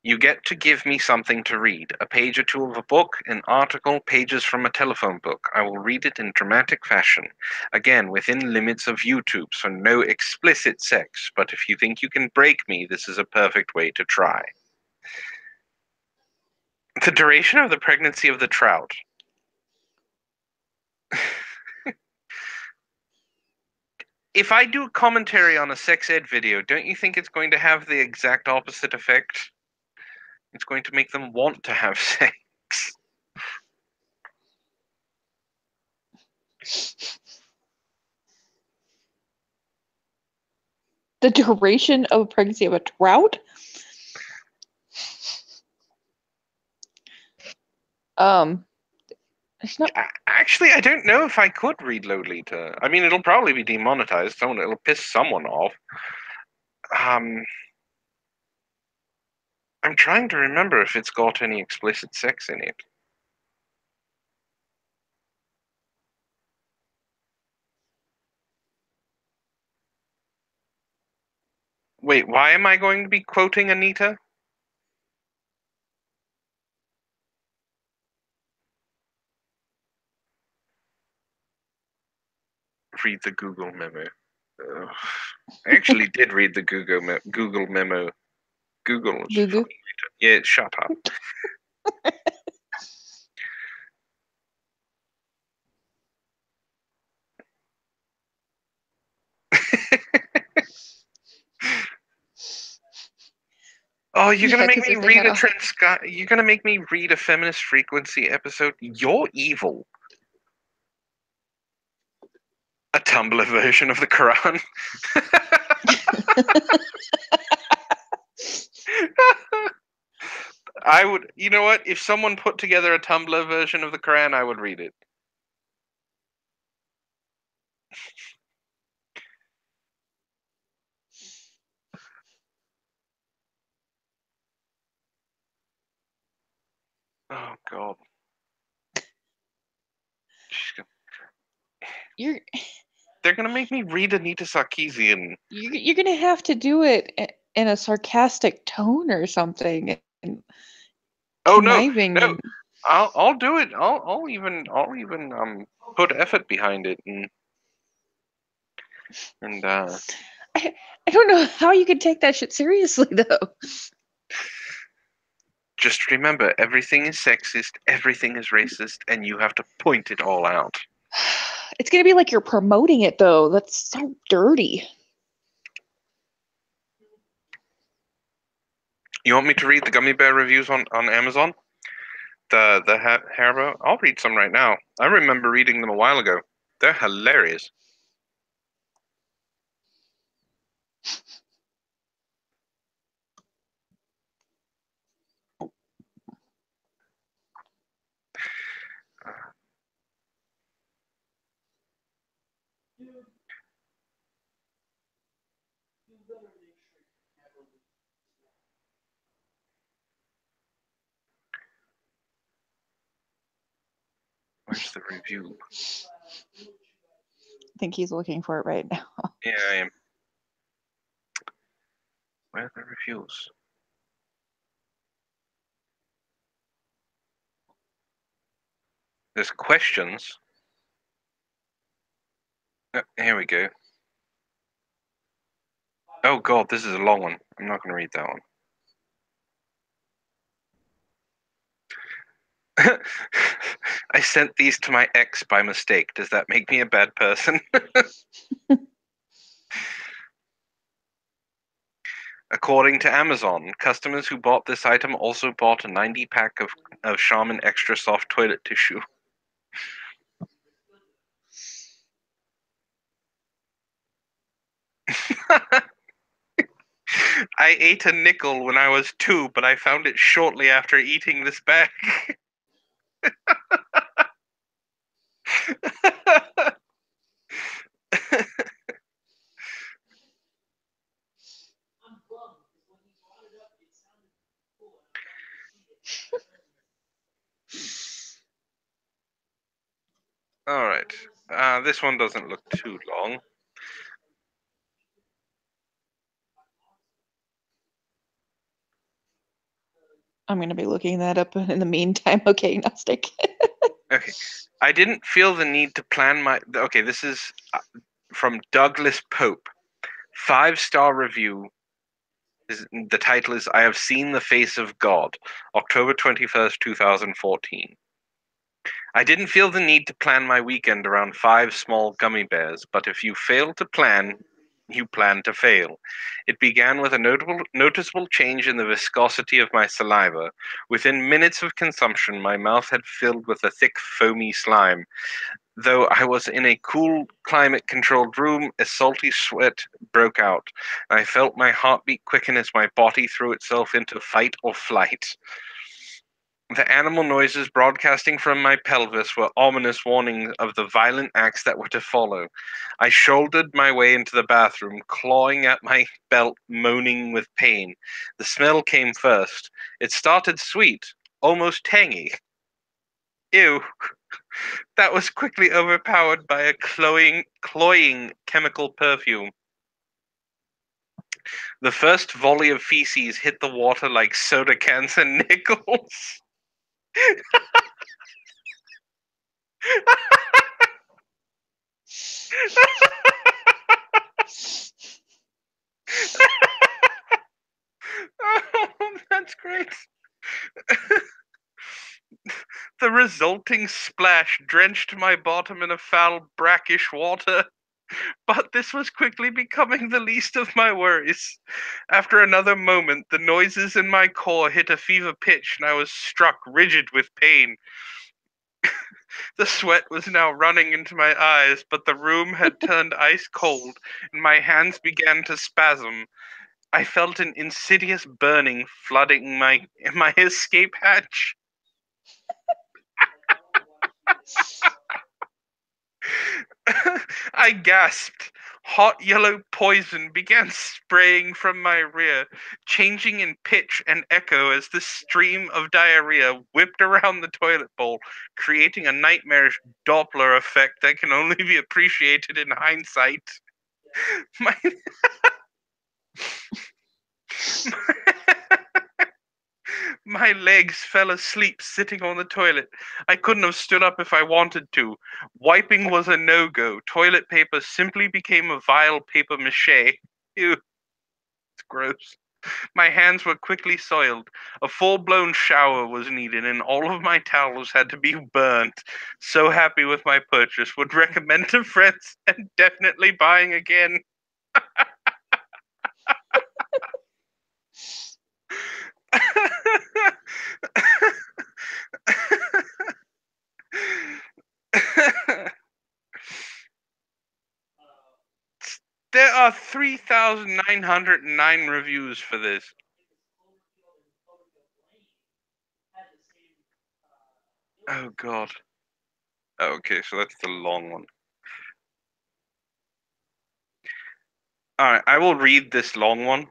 You get to give me something to read, a page or two of a book, an article, pages from a telephone book. I will read it in dramatic fashion. Again, within limits of YouTube, so no explicit sex, but if you think you can break me, this is a perfect way to try. The duration of the pregnancy of the trout. If I do a commentary on a sex ed video, don't you think it's going to have the exact opposite effect? It's going to make them want to have sex. The duration of a pregnancy of a trout? It's not. Actually, I don't know if I could read Lolita. I mean, it'll probably be demonetized. It'll piss someone off. I'm trying to remember if it's got any explicit sex in it. Wait, why am I going to be quoting Anita? Read the Google memo. Ugh. I actually did read the Google memo. Google. Goo. Yeah, shut up. Oh, you're gonna make me read you're gonna make me read a feminist frequency episode? You're evil. A Tumblr version of the Quran. I would, you know what? If someone put together a Tumblr version of the Quran, I would read it. Oh God. They're gonna make me read Anita Sarkeesian. You're gonna have to do it in a sarcastic tone or something, and Oh conniving. no! I'll do it. I'll even put effort behind it and I don't know how you could take that shit seriously though. Just remember, everything is sexist, everything is racist, and you have to point it all out. It's gonna be like you're promoting it though. That's so dirty. You want me to read the gummy bear reviews on Amazon? The Haribo? I'll read some right now. I remember reading them a while ago. They're hilarious. Where's the review? I think he's looking for it right now. Yeah, I am. Where are the reviews? There's questions. Oh, here we go. Oh God, this is a long one. I'm not going to read that one. I sent these to my ex by mistake. Does that make me a bad person? According to Amazon, customers who bought this item also bought a 90-pack of Charmin Extra Soft toilet tissue. I ate a nickel when I was 2, but I found it shortly after eating this bag. All right. This one doesn't look too long. I'm going to be looking that up in the meantime. Okay, Gnostic. Okay. I didn't feel the need to plan my. Okay, this is from Douglas Pope. 5-star review. The title is I Have Seen the Face of God, October 21st, 2014. I didn't feel the need to plan my weekend around 5 small gummy bears, but if you fail to plan, you plan to fail. It began with a noticeable change in the viscosity of my saliva. Within minutes of consumption, my mouth had filled with a thick, foamy slime. Though I was in a cool, climate-controlled room, a salty sweat broke out. I felt my heartbeat quicken as my body threw itself into fight or flight. The animal noises broadcasting from my pelvis were ominous warnings of the violent acts that were to follow. I shouldered my way into the bathroom, clawing at my belt, moaning with pain. The smell came first. It started sweet, almost tangy. Ew. That was quickly overpowered by a cloying chemical perfume. The first volley of feces hit the water like soda cans and nickels. Oh, that's great. The resulting splash drenched my bottom in a foul, brackish water. But this was quickly becoming the least of my worries. After another moment, the noises in my core hit a fever pitch, and I was struck rigid with pain. The sweat was now running into my eyes, but the room had turned ice cold, and my hands began to spasm. I felt an insidious burning flooding my escape hatch. I gasped. Hot yellow poison began spraying from my rear, changing in pitch and echo as the stream of diarrhea whipped around the toilet bowl, creating a nightmarish Doppler effect that can only be appreciated in hindsight. My, my legs fell asleep sitting on the toilet. I couldn't have stood up if I wanted to. Wiping was a no-go. Toilet paper simply became a vile paper mache. Ew, it's gross. My hands were quickly soiled. A full-blown shower was needed, and all of my towels had to be burnt. So happy with my purchase. Would recommend to friends and definitely buying again. There are 3,909 reviews for this. Oh, God. Oh, okay, so that's the long one. Alright, I will read this long one.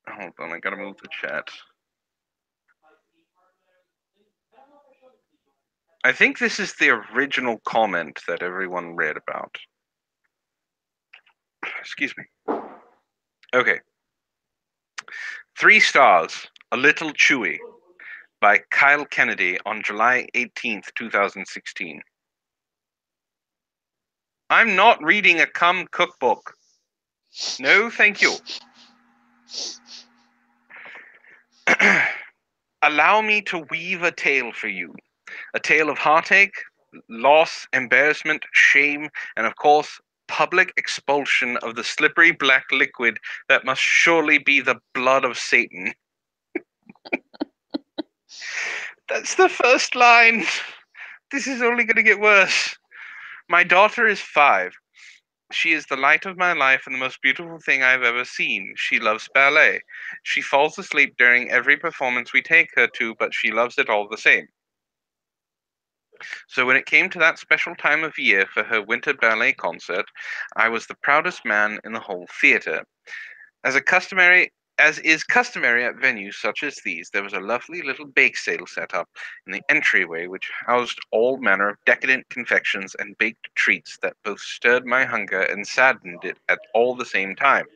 Hold on, I gotta move the chat. I think this is the original comment that everyone read about. Excuse me. Okay. 3 stars, A Little Chewy, by Kyle Kennedy on July 18th, 2016. I'm not reading a cum cookbook. No, thank you. Allow me to weave a tale for you. A tale of heartache, loss, embarrassment, shame, and of course, public expulsion of the slippery black liquid that must surely be the blood of Satan. That's the first line. This is only going to get worse. My daughter is 5. She is the light of my life and the most beautiful thing I've ever seen. She loves ballet. She falls asleep during every performance we take her to, but she loves it all the same. So when it came to that special time of year for her winter ballet concert, I was the proudest man in the whole theater. As is customary at venues such as these, there was a lovely little bake sale set up in the entryway, which housed all manner of decadent confections and baked treats that both stirred my hunger and saddened it at all the same time.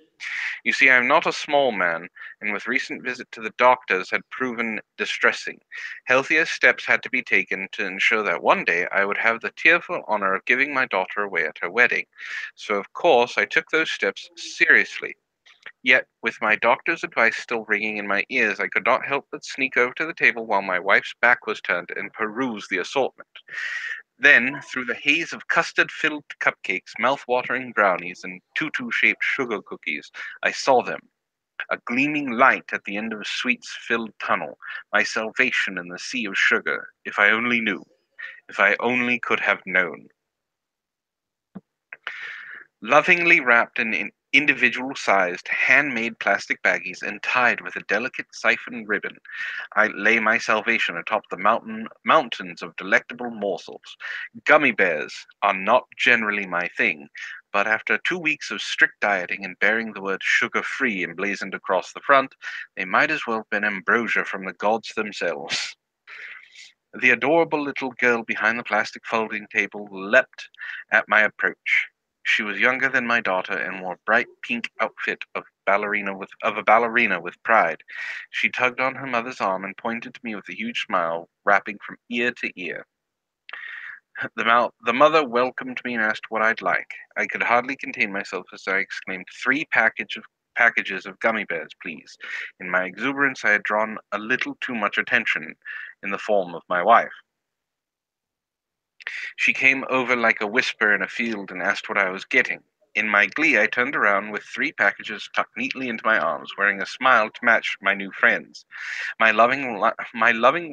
You see, I am not a small man, and with recent visit to the doctors had proven distressing. Healthier steps had to be taken to ensure that one day I would have the tearful honor of giving my daughter away at her wedding. So, of course, I took those steps seriously. Yet, with my doctor's advice still ringing in my ears, I could not help but sneak over to the table while my wife's back was turned and peruse the assortment. Then, through the haze of custard-filled cupcakes, mouth-watering brownies, and tutu-shaped sugar cookies, I saw them, a gleaming light at the end of a sweets-filled tunnel, my salvation in the sea of sugar. If I only knew, if I only could have known. Lovingly wrapped in individual-sized, handmade plastic baggies and tied with a delicate siphon ribbon, I lay my salvation atop the mountains of delectable morsels. Gummy bears are not generally my thing, but after 2 weeks of strict dieting and bearing the word sugar-free emblazoned across the front, they might as well have been ambrosia from the gods themselves. The adorable little girl behind the plastic folding table leapt at my approach. She was younger than my daughter and wore a bright pink outfit of a ballerina with pride. She tugged on her mother's arm and pointed to me with a huge smile, wrapping from ear to ear. The mother welcomed me and asked what I'd like. I could hardly contain myself as I exclaimed, packages of gummy bears, please. In my exuberance, I had drawn a little too much attention in the form of my wife. She came over like a whisper in a field and asked what I was getting. In my glee, I turned around with 3 packages tucked neatly into my arms, wearing a smile to match my new friends. My loving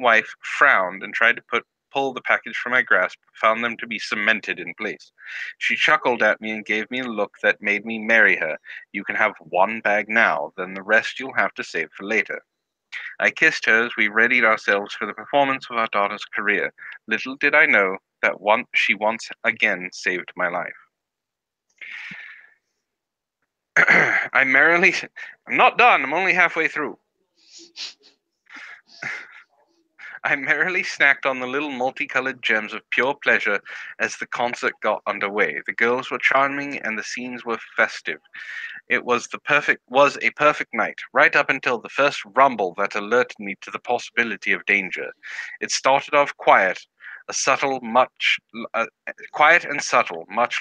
wife frowned and tried to pull the package from my grasp, found them to be cemented in place. She chuckled at me and gave me a look that made me marry her. You can have 1 bag now, then the rest you'll have to save for later. I kissed her as we readied ourselves for the performance of our daughter's career. Little did I know that she once again saved my life. I'm not done, I'm only halfway through. I merrily snacked on the little multicolored gems of pure pleasure as the concert got underway. The girls were charming and the scenes were festive. It was a perfect night, right up until the first rumble that alerted me to the possibility of danger. It started off quiet and subtle, much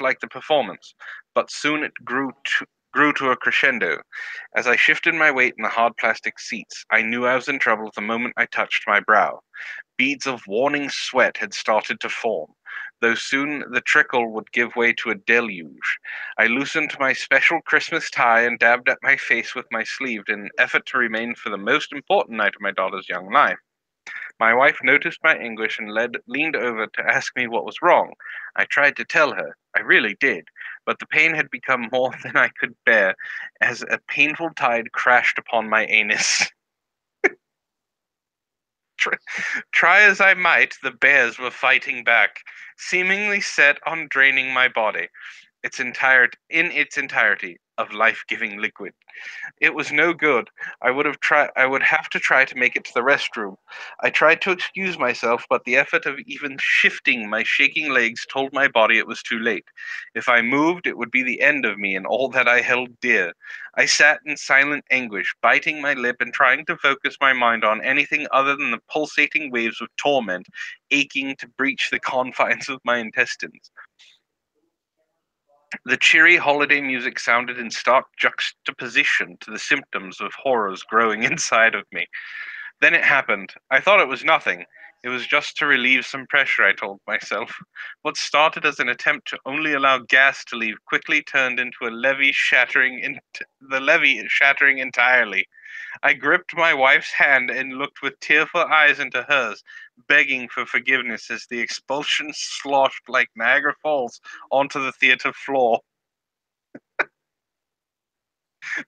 like the performance, but soon it grew to a crescendo. As I shifted my weight in the hard plastic seats, I knew I was in trouble the moment I touched my brow. Beads of warning sweat had started to form, though soon the trickle would give way to a deluge. I loosened my special Christmas tie and dabbed at my face with my sleeve in an effort to remain for the most important night of my daughter's young life. My wife noticed my anguish and leaned over to ask me what was wrong. I tried to tell her, I really did, but the pain had become more than I could bear as a painful tide crashed upon my anus. Try as I might, the bears were fighting back, seemingly set on draining my body, in its entirety, of life-giving liquid. It was no good. I would have to try to make it to the restroom. I tried to excuse myself, but the effort of even shifting my shaking legs told my body it was too late. If I moved, it would be the end of me and all that I held dear. I sat in silent anguish, biting my lip and trying to focus my mind on anything other than the pulsating waves of torment aching to breach the confines of my intestines. The cheery holiday music sounded in stark juxtaposition to the symptoms of horrors growing inside of me. Then it happened. I thought it was nothing. It was just to relieve some pressure, I told myself. What started as an attempt to only allow gas to leave quickly turned into the levee shattering entirely. I gripped my wife's hand and looked with tearful eyes into hers, begging for forgiveness as the expulsion sloshed like Niagara Falls onto the theater floor.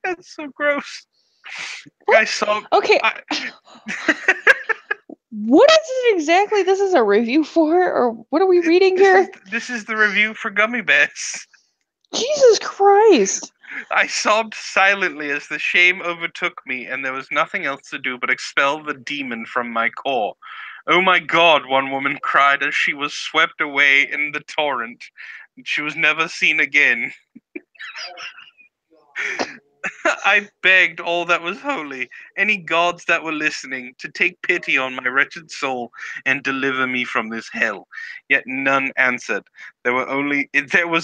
That's so gross. What? I saw. Okay. What is it exactly this is a review for, or what are we reading here? This is the review for Gummy Bears. Jesus Christ. I sobbed silently as the shame overtook me, and there was nothing else to do but expel the demon from my core. Oh my God, one woman cried as she was swept away in the torrent. She was never seen again. I begged all that was holy, any gods that were listening, to take pity on my wretched soul and deliver me from this hell. Yet none answered. There was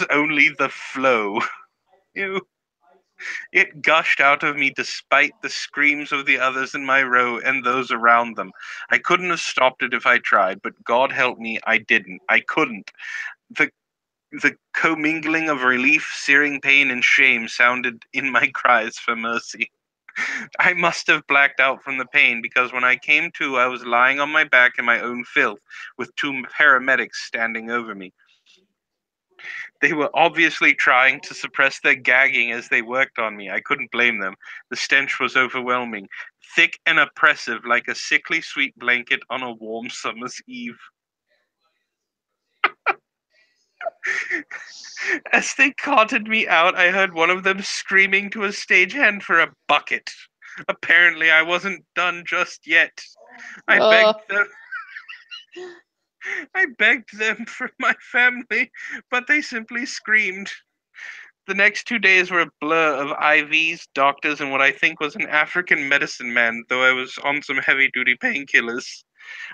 only the flow. Ew. It gushed out of me despite the screams of the others in my row and those around them. I couldn't have stopped it if I tried, but God help me, I didn't. I couldn't. The the commingling of relief, searing pain, and shame sounded in my cries for mercy. I must have blacked out from the pain because when I came to, I was lying on my back in my own filth with two paramedics standing over me. They were obviously trying to suppress their gagging as they worked on me. I couldn't blame them. The stench was overwhelming, thick and oppressive like a sickly sweet blanket on a warm summer's eve. As they carted me out, I heard one of them screaming to a stagehand for a bucket. Apparently, I wasn't done just yet. I begged them. I begged them for my family, but they simply screamed. The next 2 days were a blur of IVs, doctors, and what I think was an African medicine man, though I was on some heavy duty painkillers.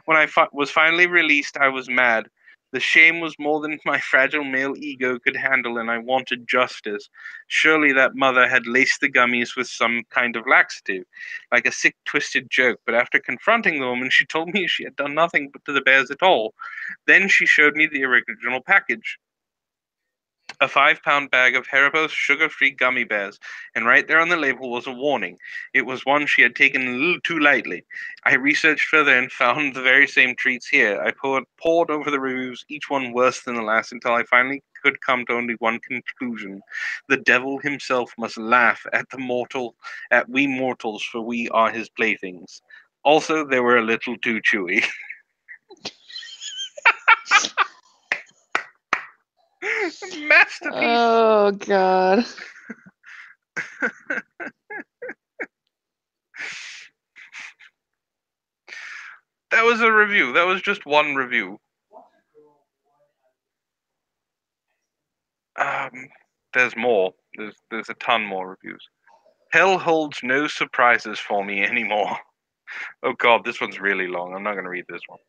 When I was finally released, I was mad. The shame was more than my fragile male ego could handle, and I wanted justice. Surely that mother had laced the gummies with some kind of laxative, like a sick, twisted joke. But after confronting the woman, she told me she had done nothing to the bears at all. Then she showed me the original package. A 5-pound bag of Haribo's sugar-free gummy bears, and right there on the label was a warning. It was one she had taken a little too lightly. I researched further and found the very same treats here. I pored over the reviews, each one worse than the last, until I finally could come to only one conclusion. The devil himself must laugh at we mortals, for we are his playthings. Also, they were a little too chewy. Masterpiece. Oh God. That was a review. That was just one review. There's more. There's a ton more reviews. Hell holds no surprises for me anymore. Oh God, this one's really long. I'm not going to read this one.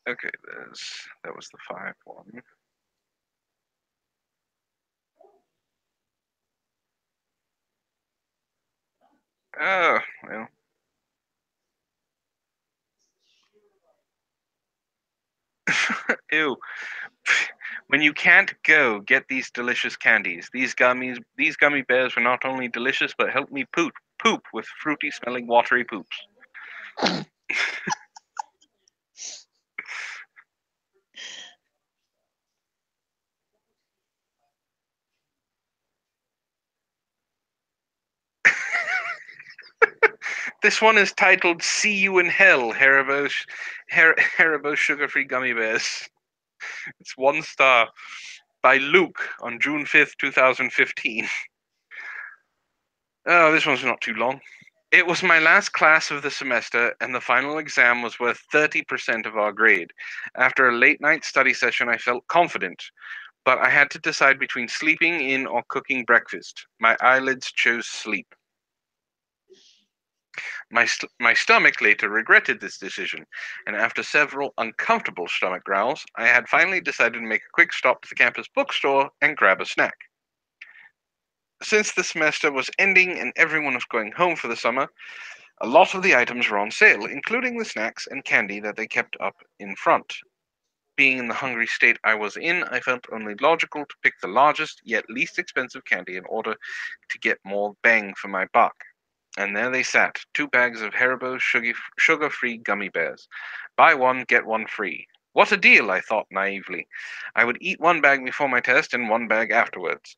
Okay, that was the 5 one. Oh, well. Ew. When you can't go, get these delicious candies. These gummy bears were not only delicious, but helped me poop with fruity smelling watery poops. This one is titled "See You in Hell." Haribo sugar-free gummy bears. It's 1 star by Luke on June 5th, 2015. Oh, this one's not too long. It was my last class of the semester, and the final exam was worth 30% of our grade. After a late night study session, I felt confident, but I had to decide between sleeping in or cooking breakfast. My eyelids chose sleep. My stomach later regretted this decision, and after several uncomfortable stomach growls, I had finally decided to make a quick stop to the campus bookstore and grab a snack. Since the semester was ending and everyone was going home for the summer, a lot of the items were on sale, including the snacks and candy that they kept up in front. Being in the hungry state I was in, I felt only logical to pick the largest yet least expensive candy in order to get more bang for my buck. And there they sat, 2 bags of Haribo sugar-free gummy bears. Buy one, get one free. What a deal, I thought naively. I would eat 1 bag before my test and 1 bag afterwards.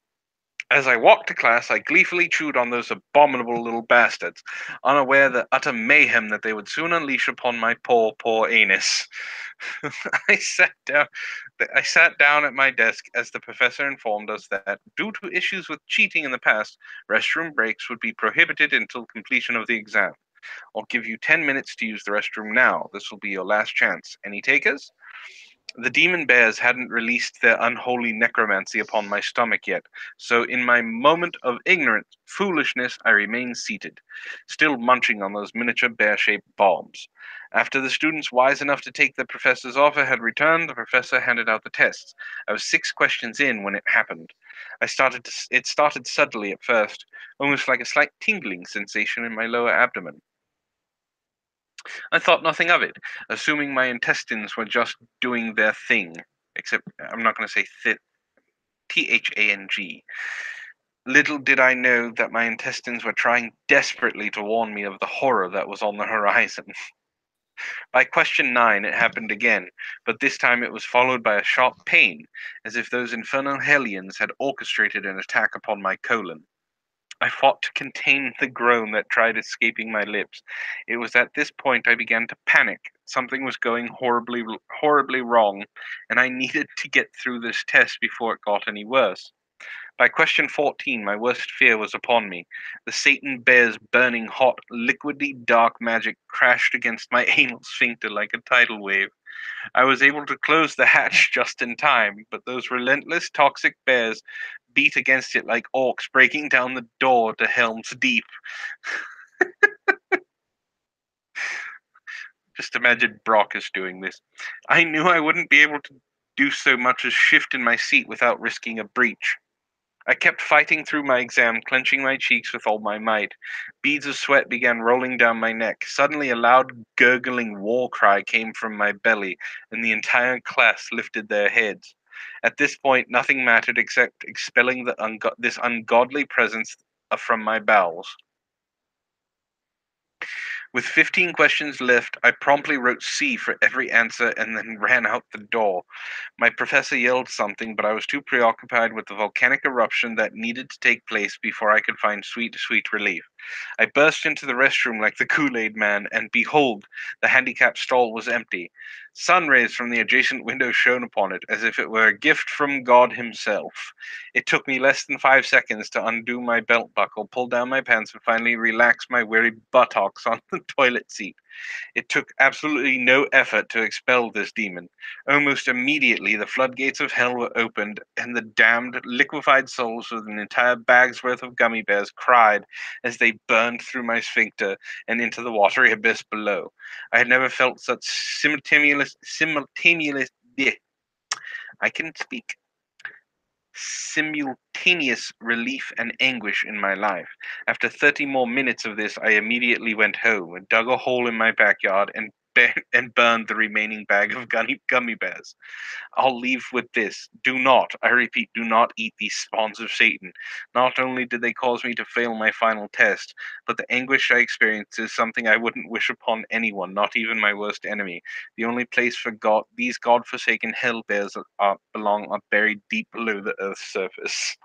As I walked to class, I gleefully chewed on those abominable little bastards, unaware the utter mayhem that they would soon unleash upon my poor anus. I sat down. I sat down at my desk as the professor informed us that, due to issues with cheating in the past, restroom breaks would be prohibited until completion of the exam. I'll give you 10 minutes to use the restroom now. This will be your last chance. Any takers? The demon bears hadn't released their unholy necromancy upon my stomach yet, so in my moment of ignorant foolishness I remained seated, still munching on those miniature bear-shaped bombs. After the students wise enough to take the professor's offer had returned, the professor handed out the tests. I was 6 questions in when it happened. It started subtly at first, almost like a slight tingling sensation in my lower abdomen. I thought nothing of it, assuming my intestines were just doing their thing. Except I'm not going to say THANG. Little did I know that my intestines were trying desperately to warn me of the horror that was on the horizon. By question 9, it happened again, but this time it was followed by a sharp pain, as if those infernal hellions had orchestrated an attack upon my colon. I fought to contain the groan that tried escaping my lips. It was at this point I began to panic. Something was going horribly wrong, and I needed to get through this test before it got any worse. By question 14, my worst fear was upon me. The Satan bear's burning hot, liquidy dark magic crashed against my anal sphincter like a tidal wave. I was able to close the hatch just in time, but those relentless toxic bears beat against it like orcs breaking down the door to Helm's Deep. Just imagine Brockus doing this. I knew I wouldn't be able to do so much as shift in my seat without risking a breach. I kept fighting through my exam, clenching my cheeks with all my might. Beads of sweat began rolling down my neck. Suddenly, a loud, gurgling war cry came from my belly, and the entire class lifted their heads. At this point, nothing mattered except expelling this ungodly presence from my bowels. With 15 questions left, I promptly wrote C for every answer and then ran out the door. My professor yelled something, but I was too preoccupied with the volcanic eruption that needed to take place before I could find sweet relief. I burst into the restroom like the Kool-Aid man, and behold, the handicapped stall was empty. Sun rays from the adjacent window shone upon it, as if it were a gift from God himself. It took me less than 5 seconds to undo my belt buckle, pull down my pants, and finally relax my weary buttocks on the toilet seat. It took absolutely no effort to expel this demon. Almost immediately, the floodgates of hell were opened, and the damned, liquefied souls with an entire bag's worth of gummy bears cried as they burned through my sphincter and into the watery abyss below. I had never felt such I can speak simultaneous relief and anguish in my life. After 30 more minutes of this, I immediately went home and dug a hole in my backyard and burned the remaining bag of gummy bears. I'll leave with this. Do not, I repeat, do not eat these spawns of Satan. Not only did they cause me to fail my final test, but the anguish I experienced is something I wouldn't wish upon anyone, not even my worst enemy. The only place for these God-forsaken hell bears belong are buried deep below the Earth's surface.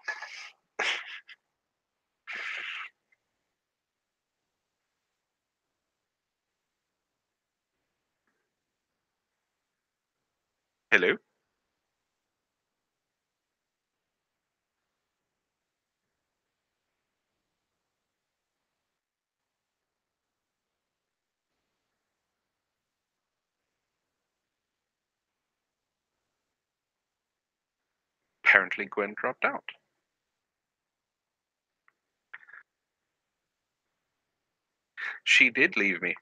Hello? Apparently Gwen dropped out. She did leave me.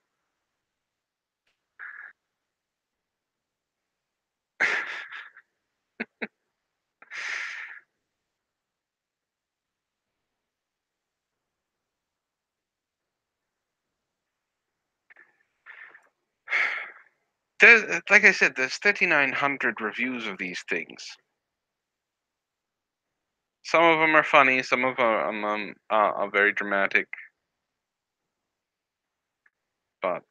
Like I said, there's 3,900 reviews of these things. Some of them are funny, some of them are very dramatic, but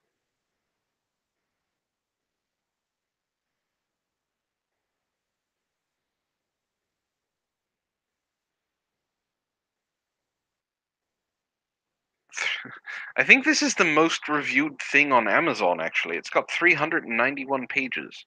I think this is the most reviewed thing on Amazon, actually. It's got 391 pages.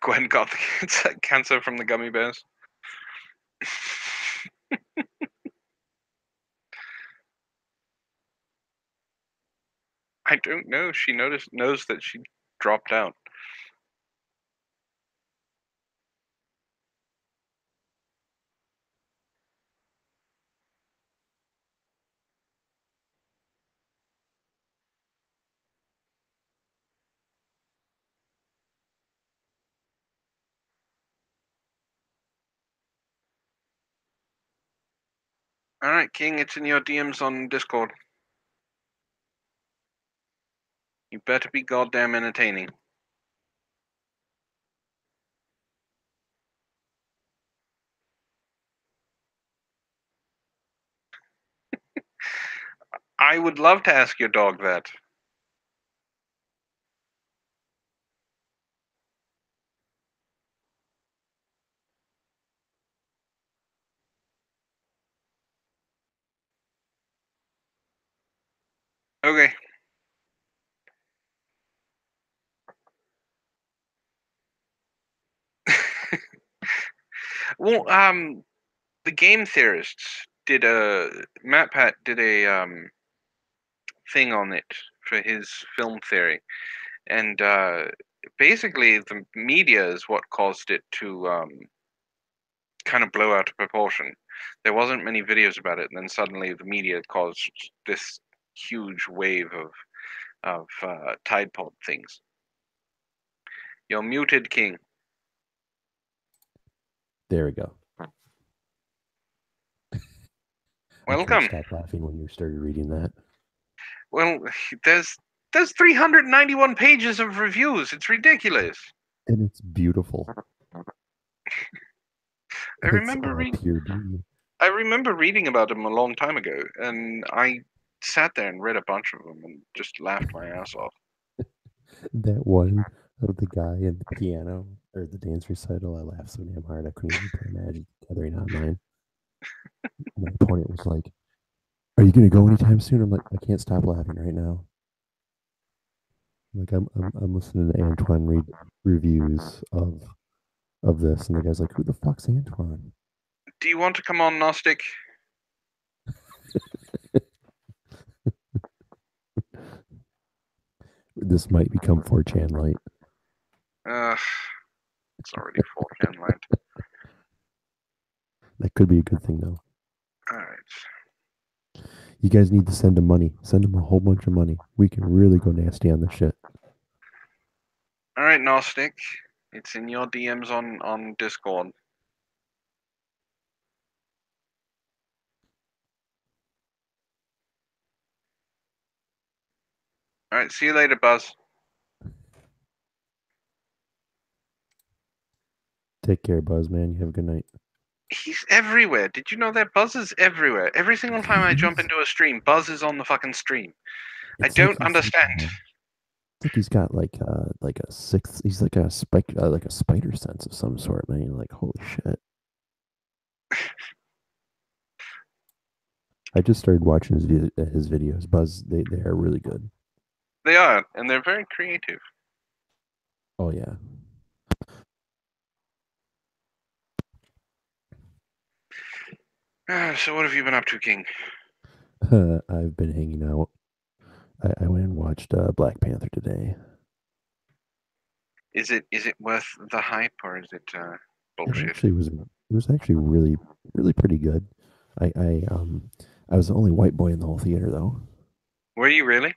Gwen got the cancer from the gummy bears. I don't know. She knows that she dropped out. All right, King, it's in your DMs on Discord. You better be goddamn entertaining. I would love to ask your dog that. Okay. Well, the game theorists did MatPat did a thing on it for his film theory, and basically the media is what caused it to kind of blow out of proportion. There wasn't many videos about it, and then suddenly the media caused this huge wave of Tide Pod things. You're muted, King. There we go. Welcome. I couldn't stop laughing when you started reading that. Well, there's 391 pages of reviews. It's ridiculous. And it's beautiful. I remember reading about them a long time ago, and I sat there and read a bunch of them and just laughed my ass off. That one of the guy in the piano or the dance recital, I laughed so damn hard I couldn't even play Magic the Gathering online. My opponent was like, "Are you gonna go anytime soon?" I'm like, "I can't stop laughing right now." Like I'm listening to Antwon read reviews of this, and the guy's like, "Who the fuck's Antwon?" Do you want to come on, Gnostic? This might become 4chan light. It's already 4chan light. That could be a good thing, though. All right. You guys need to send him money. Send him a whole bunch of money. We can really go nasty on this shit. All right, Gnostic. It's in your DMs on Discord. All right, see you later, Buzz. Take care, Buzz, man. You have a good night. He's everywhere. Did you know that Buzz is everywhere? Every single time I jump into a stream, Buzz is on the fucking stream. I don't understand. I think he's got like a sixth. He's like a spider sense of some sort, man. You're like, holy shit. I just started watching his videos. Buzz, they are really good. They are, and they're very creative. Oh yeah. So what have you been up to, King? I've been hanging out. I went and watched Black Panther today. Is it worth the hype, or is it bullshit? It was actually really pretty good. I was the only white boy in the whole theater though. Were you really?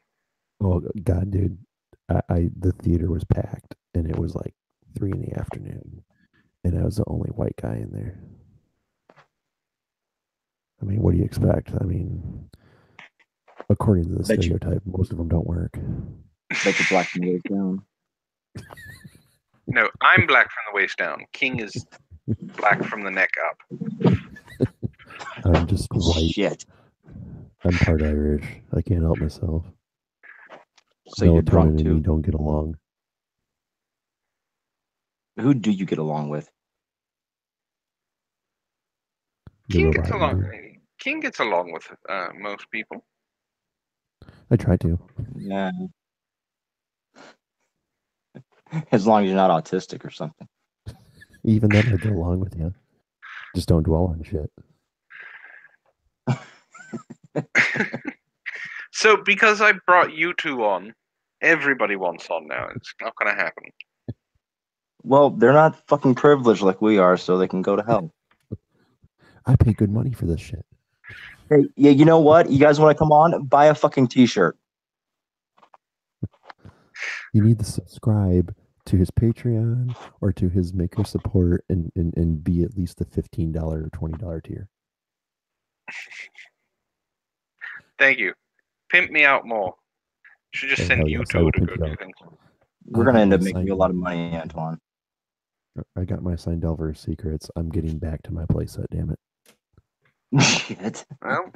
Oh God, dude! The theater was packed, and it was like 3 PM, and I was the only white guy in there. I mean, what do you expect? I mean, according to the stereotype, most of them don't work. Bet you black from the waist down. No, I'm black from the waist down. King is black from the neck up. I'm just white. Shit. I'm part Irish. I can't help myself. So you're drunk and too. me don't get along. Who do you get along with? King gets along with most people. I try to. Yeah. As long as you're not autistic or something. Even then, I'd go along with you. Just don't dwell on shit. So because I brought you two on, everybody wants on now. It's not going to happen. Well, they're not fucking privileged like we are, so they can go to hell. I pay good money for this shit. Hey, yeah, you know what? You guys want to come on? Buy a fucking t-shirt. You need to subscribe to his Patreon or to his Maker support and be at least the $15 or $20 tier. Thank you. Pimp me out more. Should just Oh, send hell you yes, I two will to pimp go you do out. things. We're I gonna got end my up making a lot of money, Antwon. I got my Seindelver secrets. I'm getting back to my playset, damn it. Shit. Well,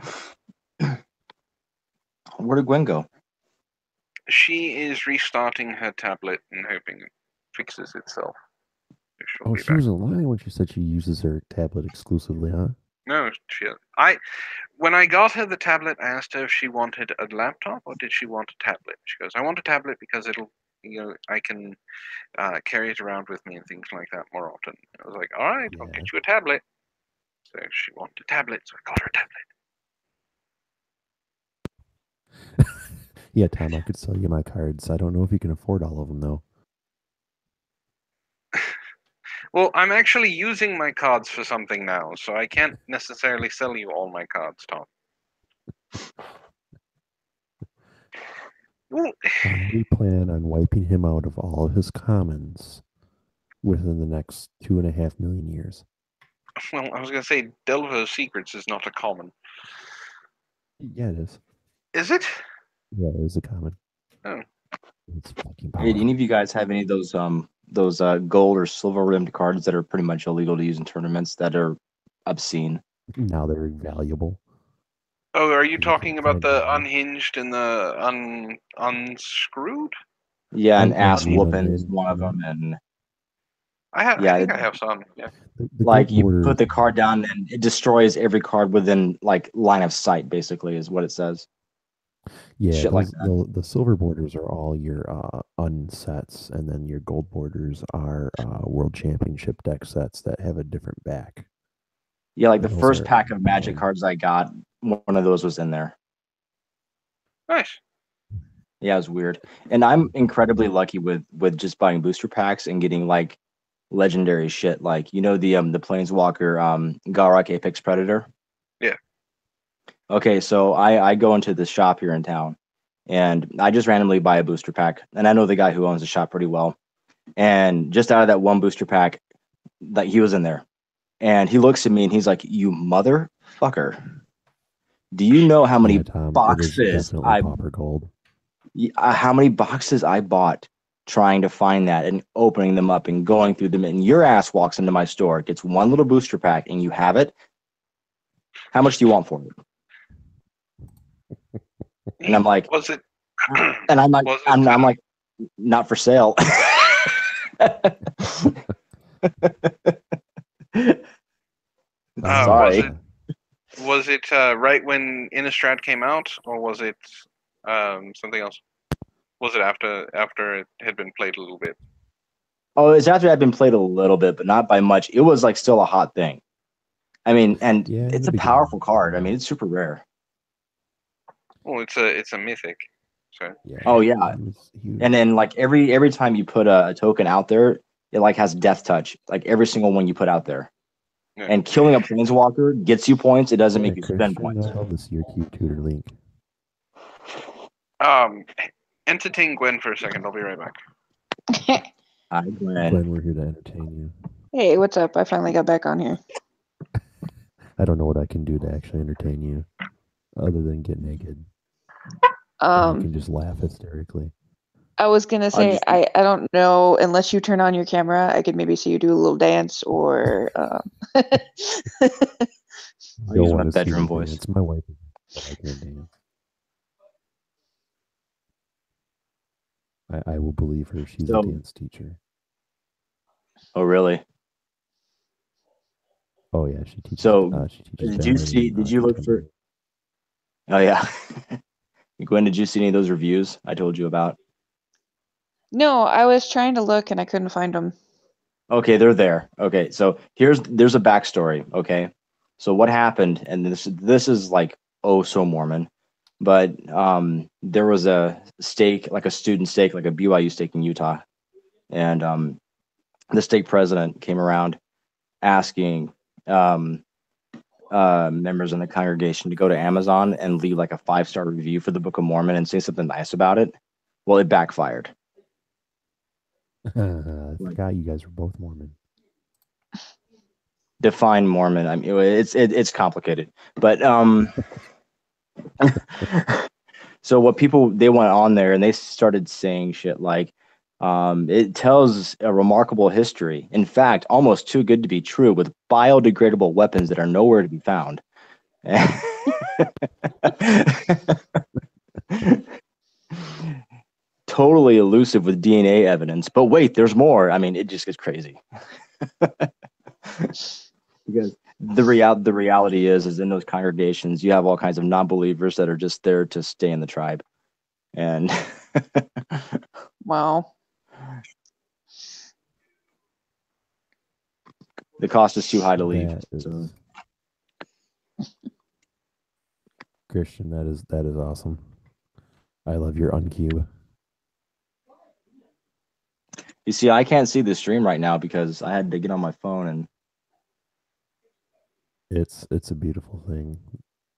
Where did Gwen go? she is restarting her tablet and hoping it fixes itself. She'll Oh, be she back. wasn't lying when she said she uses her tablet exclusively, huh? No, when I got her the tablet, I asked her if she wanted a laptop or did she want a tablet. She goes, "I want a tablet because I can carry it around with me and things like that more often." I was like, "All right, I'll Yeah. get you a tablet." So she wanted a tablet, so I got her a tablet. Yeah, Tom, I could sell you my cards. I don't know if you can afford all of them, though. Well, I'm actually using my cards for something now, so I can't necessarily sell you all my cards, Tom. Well, We plan on wiping him out of all his commons within the next 2.5 million years. well, I was going to say Delvo's Secrets is not a common. Yeah, it is. Is it? Yeah, it is a common. Oh. It's fucking Hey, powerful. do any of you guys have any of those gold or silver rimmed cards that are pretty much illegal to use in tournaments that are obscene? Now they're valuable. Oh, are you You talking can't about find the them. unhinged and the unscrewed? Yeah, and ass Unhinged, whooping is unhinged, one of yeah. them, and I Yeah, think I have some. Yeah. The like gold you border, put the card down and it destroys every card within like line of sight. Basically, is what it says. yeah, Shit like those the silver borders are all your unsets, and then your gold borders are world championship deck sets that have a different back. Yeah, like the Those first are pack of Magic fun. cards I got, one of those was in there. Nice. Yeah, it was weird. And I'm incredibly lucky with just buying booster packs and getting like legendary shit. Like the Planeswalker Galrak Apex Predator. Yeah. Okay, so I go into the shop here in town, and I just randomly buy a booster pack, and I know the guy who owns the shop pretty well. And just out of that one booster pack, like he was in there, and he looks at me and he's like, "You motherfucker! Do you know how many Yeah, Tom, it is boxes definitely pauper gold. how many boxes I bought trying to find that and opening them up and going through them, and your ass walks into my store, gets one little booster pack, and you have it? How much do you want for it?" And I'm like, Was it? and I'm like, Was it, I'm like, not for sale. Sorry. Was it right when Innistrad came out, or was it something else? Was it after it had been played a little bit? Oh, it's after I'd been played a little bit, but not by much. It was like still a hot thing. I mean, and Yeah, it's a powerful card. I mean, it's super rare. Well, it's a mythic. So. Yeah. Oh yeah. And then like every time you put a token out there, it like has death touch. Like every single one you put out there. Yeah. And killing a planeswalker gets you points. It doesn't make you spend points. This year cute tutor link. Entertain Gwen for a second. I'll be right back. Hi, Gwen. Gwen, we're here to entertain you. Hey, what's up? I finally got back on here. I don't know what I can do to actually entertain you, other than get naked. You can just laugh hysterically. I was gonna say I don't know, unless you turn on your camera, I could maybe see you do a little dance or. I'll use my bedroom voice. It's my wife. I can't dance. I will believe her. She's a dance teacher. Oh, really? Oh yeah, she teaches. So she teaches did you look for? Oh yeah, Gwen, did you see any of those reviews I told you about? No, I was trying to look and I couldn't find them. Okay, they're there. Okay, so there's a backstory. Okay, so what happened, and this is like oh so Mormon, but there was a stake, like a student stake, like a BYU stake in Utah, and the stake president came around asking members in the congregation to go to Amazon and leave like a 5-star review for the Book of Mormon and say something nice about it. Well, it backfired. I forgot you guys were both Mormon. Define Mormon. I mean, it's complicated, but so what people they went on there and they started saying shit like, it tells a remarkable history. In fact, almost too good to be true, with biodegradable weapons that are nowhere to be found. Totally elusive with DNA evidence. But wait, there's more. I mean, it just gets crazy. Because the reality is in those congregations, you have all kinds of non-believers that are just there to stay in the tribe. And Wow. the cost is too high to leave. So. Christian, that is awesome. I love your uncube. You see, I can't see the stream right now because I had to get on my phone and it's a beautiful thing.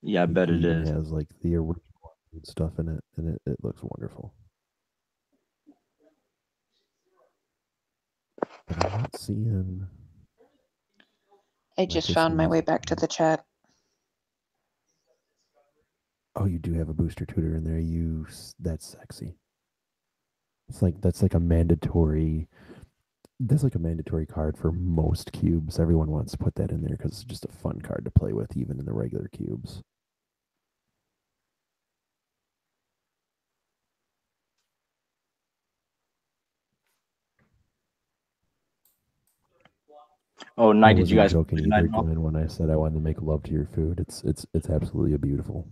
Yeah, I bet it even is. has like the original stuff in it, and it looks wonderful. But I'm not seeing. I just found my way back to the chat. Oh, you do have a booster tutor in there. That's sexy. That's like a mandatory. That's like a mandatory card for most cubes. Everyone wants to put that in there because it's just a fun card to play with, even in the regular cubes. Oh, Night, did you guys joking either, Glenn, when I said I wanted to make love to your food? It's absolutely beautiful.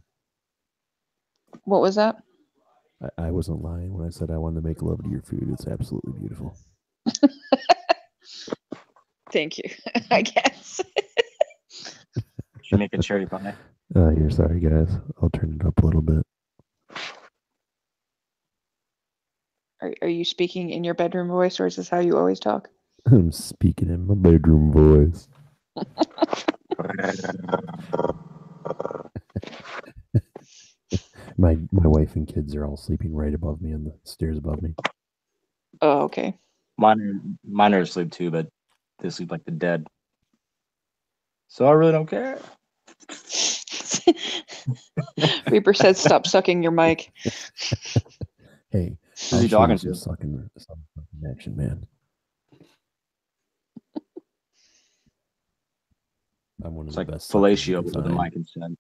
What was that? I wasn't lying when I said I wanted to make love to your food. It's absolutely beautiful. Thank you. I guess. Should you make a cherry pie? You're sorry, guys. I'll turn it up a little bit. Are you speaking in your bedroom voice, or is this how you always talk? I'm speaking in my bedroom voice. My wife and kids are all sleeping right above me on the stairs above me. Oh, okay. Mine are asleep too, but they sleep like the dead. So I really don't care. Reaper said, "Stop sucking your mic." Hey, who's he talking to? Sucking action, man. I'm one of the best. Fellatio with the mic instead.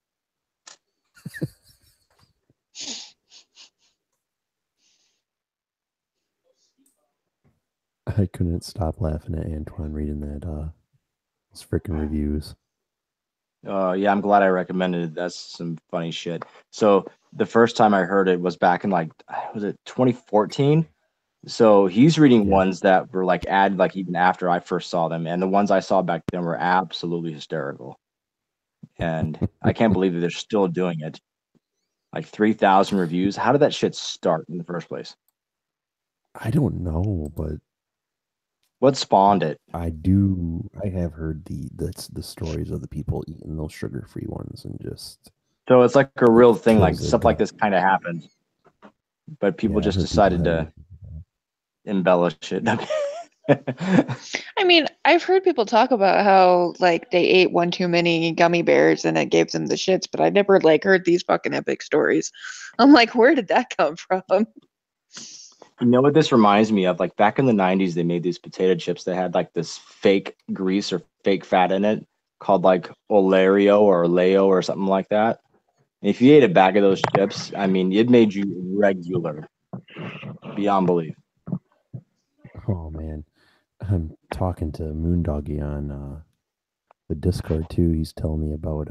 I couldn't stop laughing at Antwon reading that those freaking reviews. Yeah, I'm glad I recommended it. That's some funny shit. So the first time I heard it was back in was it 2014? So he's reading ones that were added even after I first saw them, and the ones I saw back then were absolutely hysterical. And I can't believe that they're still doing it. 3,000 reviews. How did that shit start in the first place? I don't know, but what spawned it? I have heard the stories of the people eating those sugar-free ones and just. So it's like a real thing. Stuff like this kind of happens, but people just decided to embellish it. I mean, I've heard people talk about how they ate one too many gummy bears and it gave them the shits, but I never heard these fucking epic stories. I'm like, where did that come from? You know what this reminds me of? Back in the 90s, they made these potato chips that had this fake grease or fake fat in it called Olerio or Leo or something like that. And if you ate a bag of those chips, I mean, it made you regular beyond belief. Oh man, I'm talking to Moondoggy on the Discord too. He's telling me about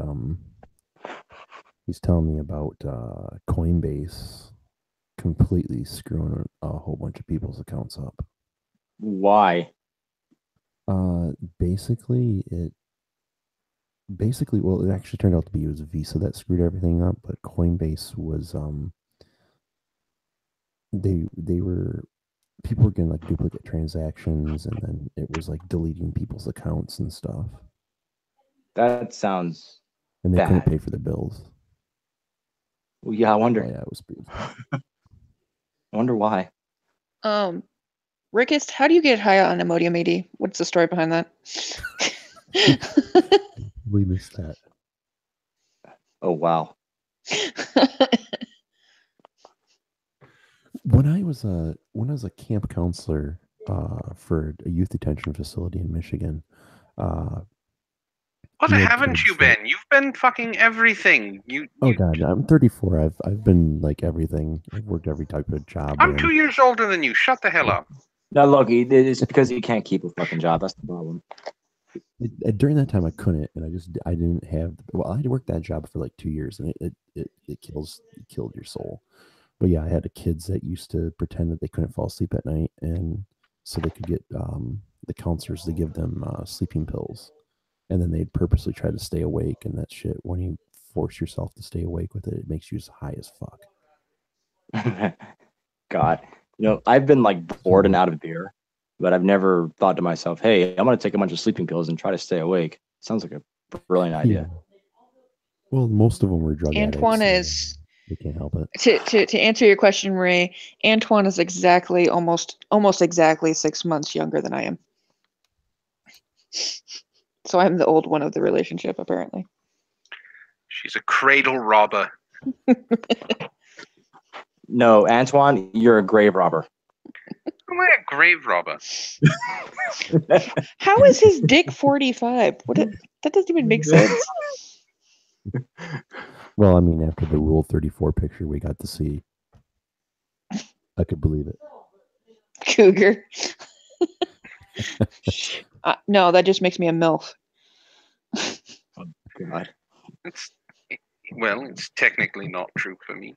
Coinbase completely screwing a whole bunch of people's accounts up. Why? basically, well, it actually turned out to be it was Visa that screwed everything up, but Coinbase was they were people were getting like duplicate transactions, and then it was like deleting people's accounts and stuff, That sounds and they couldn't bad. pay for the bills. Well, yeah, I Oh wonder. yeah, it was pretty. I wonder why. Rickist, how do you get high on Imodium AD? What's the story behind that? We missed that. Oh wow. When I was a camp counselor for a youth detention facility in Michigan, What we had haven't you kids that- been? You've been fucking everything. Oh god, I'm 34. I've been like everything. I've worked every type of job. I'm man. 2 years older than you. Shut the hell up. No, look, it's because he can't keep a fucking job. That's the problem. During that time, I couldn't, and I didn't have. Well, I had worked that job for like 2 years, and it killed your soul. But yeah, I had kids that used to pretend that they couldn't fall asleep at night, and so they could get the counselors to give them sleeping pills, and then they'd purposely try to stay awake. And that shit, when you force yourself to stay awake with it, it makes you as high as fuck. God, I've been like bored and out of beer, but I've never thought to myself, "Hey, I'm gonna take a bunch of sleeping pills and try to stay awake." Sounds like a brilliant idea. Yeah. Well, most of them were drug Antwon addicts. is They can't help it. to answer your question, Ray. Antwon is exactly almost exactly 6 months younger than I am. So I'm the old one of the relationship, apparently. She's a cradle robber. No, Antwon, you're a grave robber. Am I a grave robber? How is his dick 45? That doesn't even make sense. Well, I mean, after the Rule 34 picture we got to see, I could believe it. Cougar. No, that just makes me a MILF. God. It's technically not true for me.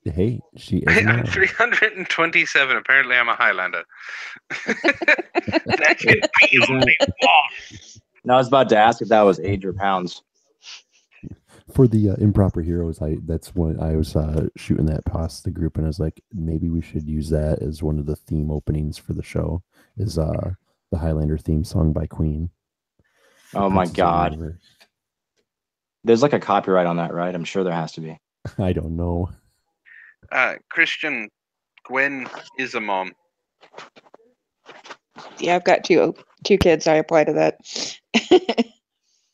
Hey, she is I'm now. 327. Apparently, I'm a Highlander. That could be only one. Now I was about to ask if that was age or pounds. For the improper heroes, that's when I was shooting that past the group, and I was like, maybe we should use that as one of the theme openings for the show. Is the Highlander theme song by Queen? Oh my Princess of the God. Universe. There's like a copyright on that, right? I'm sure there has to be. I don't know. Christian, Gwen is a mom. Yeah, I've got two kids. I apply to that.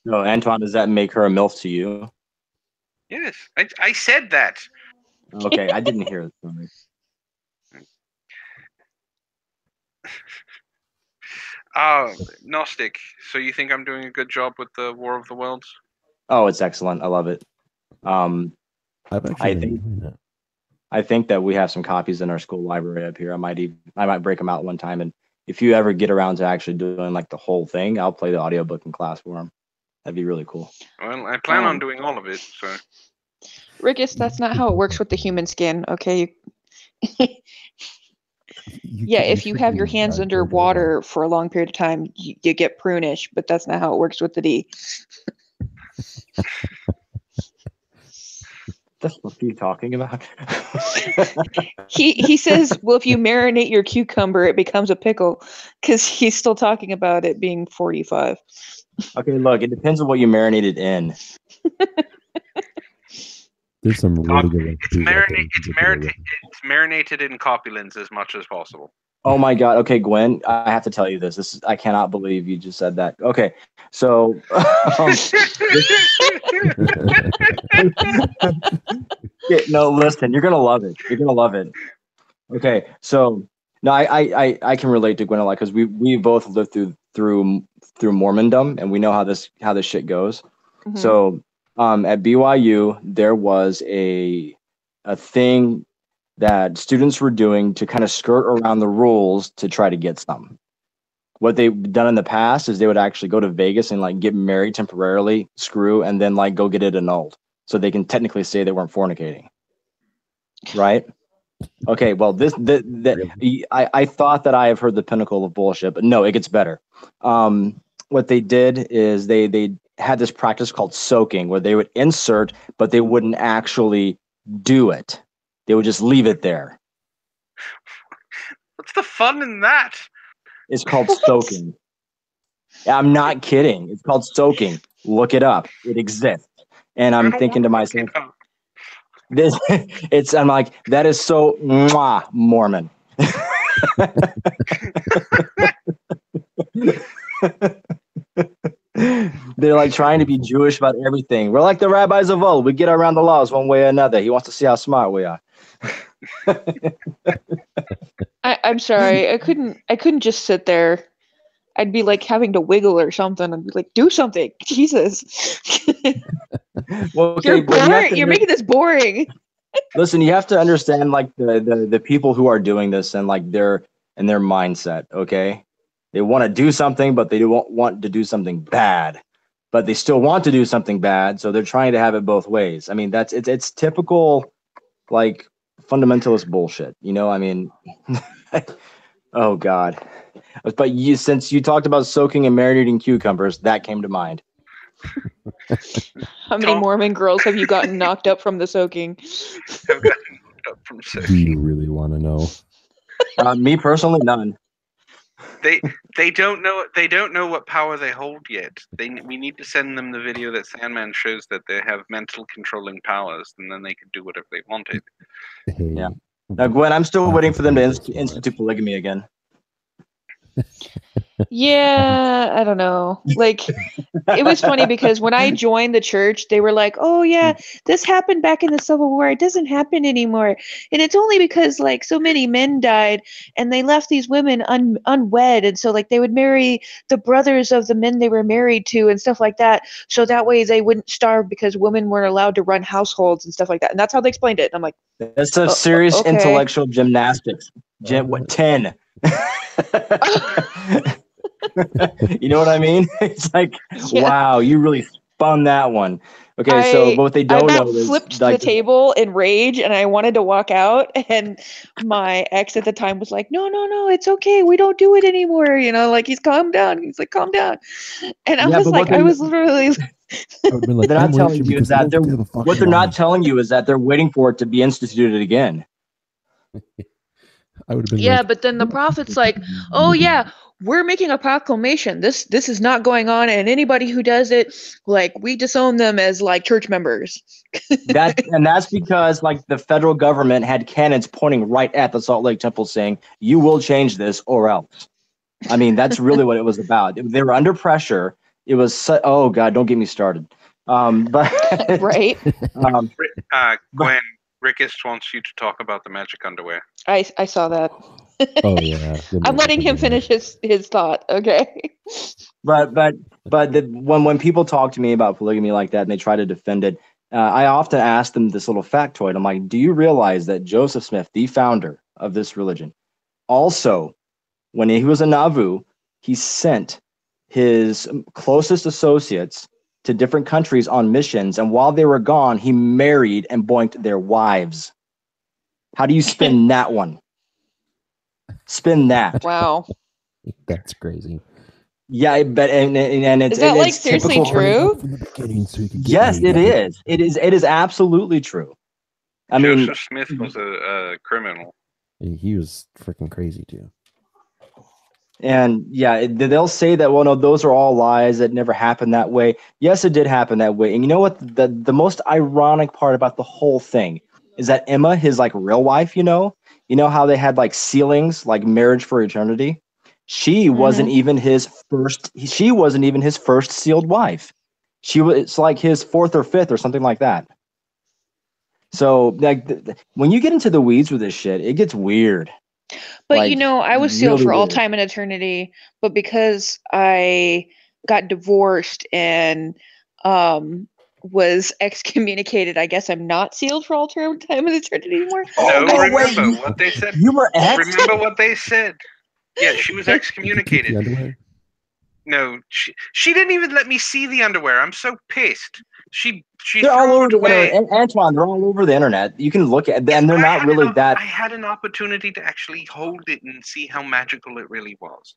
No, Antwon, does that make her a MILF to you? Yes, I said that. Okay, I didn't hear it. Sorry. Gnostic. So you think I'm doing a good job with the War of the Worlds? Oh, it's excellent. I love it. I've actually I been think doing that. I think that we have some copies in our school library up here. I might break them out one time, and if you ever get around to actually doing like the whole thing, I'll play the audiobook in class for them. That'd be really cool. Well, I plan on doing all of it. So, Rickus, that's not how it works with the human skin, okay? Yeah, if you have your hands underwater for a long period of time, you get prunish, but that's not how it works with the D. That's what you're talking about. He says, well, if you marinate your cucumber, it becomes a pickle, because he's still talking about it being 45. Okay, look, it depends on what you marinated in. There's some really good. It's marinated in copulins as much as possible. Oh my God. Okay, Gwen, I have to tell you this. I cannot believe you just said that. Okay, so yeah, no, listen, you're gonna love it. You're gonna love it. Okay, so no, I can relate to Gwen a lot because we both lived through Mormondom, and we know how this shit goes. Mhm. So at BYU there was a thing that students were doing to kind of skirt around the rules to try to get some. What they've done in the past is they would actually go to Vegas and like get married temporarily, screw, and then like go get it annulled, so they can technically say they weren't fornicating. Right? Okay, well, I thought that I have heard the pinnacle of bullshit, but no, it gets better. What they did is they had this practice called soaking, where they would insert, but they wouldn't actually do it. They would just leave it there. What's the fun in that? It's called soaking. I'm not kidding. It's called soaking. Look it up. It exists. And I'm thinking to myself, I'm like, that is so Mormon. They're like trying to be Jewish about everything. We're like the rabbis of old. We get around the laws one way or another. He wants to see how smart we are. I'm sorry. I couldn't just sit there. I'd be like having to wiggle or something. I'd be like, do something. Jesus. Well, okay, You're making this boring. Listen, you have to understand like the people who are doing this and like their mindset, okay? They want to do something, but they don't want to do something bad. But they still want to do something bad, so they're trying to have it both ways. I mean, it's typical like fundamentalist bullshit, you know? I mean, oh God. But since you talked about soaking and marinating cucumbers, that came to mind. How many Mormon girls have you gotten knocked up from the soaking? I've gotten knocked up from soaking. Do you really want to know? Me personally, none. They don't know what power they hold yet. We need to send them the video that Sandman shows that they have mental controlling powers, and then they can do whatever they wanted. Hey, yeah. Now, Gwen, I'm still waiting for them to institute polygamy again. Yeah, I don't know. Like, it was funny because when I joined the church, they were like, "Oh yeah, this happened back in the Civil War. It doesn't happen anymore, and it's only because like so many men died, and they left these women unwed, and so like they would marry the brothers of the men they were married to and stuff like that, so that way they wouldn't starve because women weren't allowed to run households and stuff like that." And that's how they explained it. And I'm like, that's a serious okay. Intellectual gymnastics. 10. You know what I mean? It's like, wow, you really spun that one. Okay, so what they don't know is flipped the table in rage, and I wanted to walk out, and my ex at the time was like, no, it's okay, we don't do it anymore, you know, like he's calm down, and I was like, I was literally like, they're not telling you is that what they're not telling you is that they're waiting for it to be instituted again. I would have been but then the prophet's like, oh yeah, we're making a proclamation. This is not going on, and anybody who does it, like, we disown them as like church members. That's because like the federal government had cannons pointing right at the Salt Lake Temple saying, you will change this or else. I mean, that's really what it was about. They were under pressure. It was oh God, don't get me started. But right. Gwen, Rickus wants you to talk about the magic underwear. I saw that. Oh yeah. I'm letting him finish his thought. Okay. But when people talk to me about polygamy like that and they try to defend it, I often ask them this little factoid. I'm like, do you realize that Joseph Smith, the founder of this religion, also, when he was a Nauvoo, he sent his closest associates to different countries on missions, and while they were gone, he married and boinked their wives. How do you spin that one? Spin that. Wow. That's crazy. Yeah, but and it's is that like it's seriously true? Yes, it is. It is absolutely true. I mean, Joseph Smith was a criminal. He was freaking crazy too. And yeah, they'll say that, well, no, those are all lies. It never happened that way. Yes, it did happen that way. And you know what? The most ironic part about the whole thing is that Emma, his like real wife, you know how they had like sealings, like marriage for eternity. She wasn't even his first. She wasn't even his first sealed wife. It's like his fourth or fifth or something like that. So like when you get into the weeds with this shit, it gets weird. But like, I was sealed really for all time and eternity, but because I got divorced and was excommunicated, I guess I'm not sealed for all time and eternity anymore. No, remember what they said. You were remember what they said. Yeah, she was excommunicated. No, she didn't even let me see the underwear. I'm so pissed. She They're all threw over it the away. internet. And Antwon, they're all over the internet. You can look at them, and they're I not had really that. I had an opportunity to actually hold it and see how magical it really was.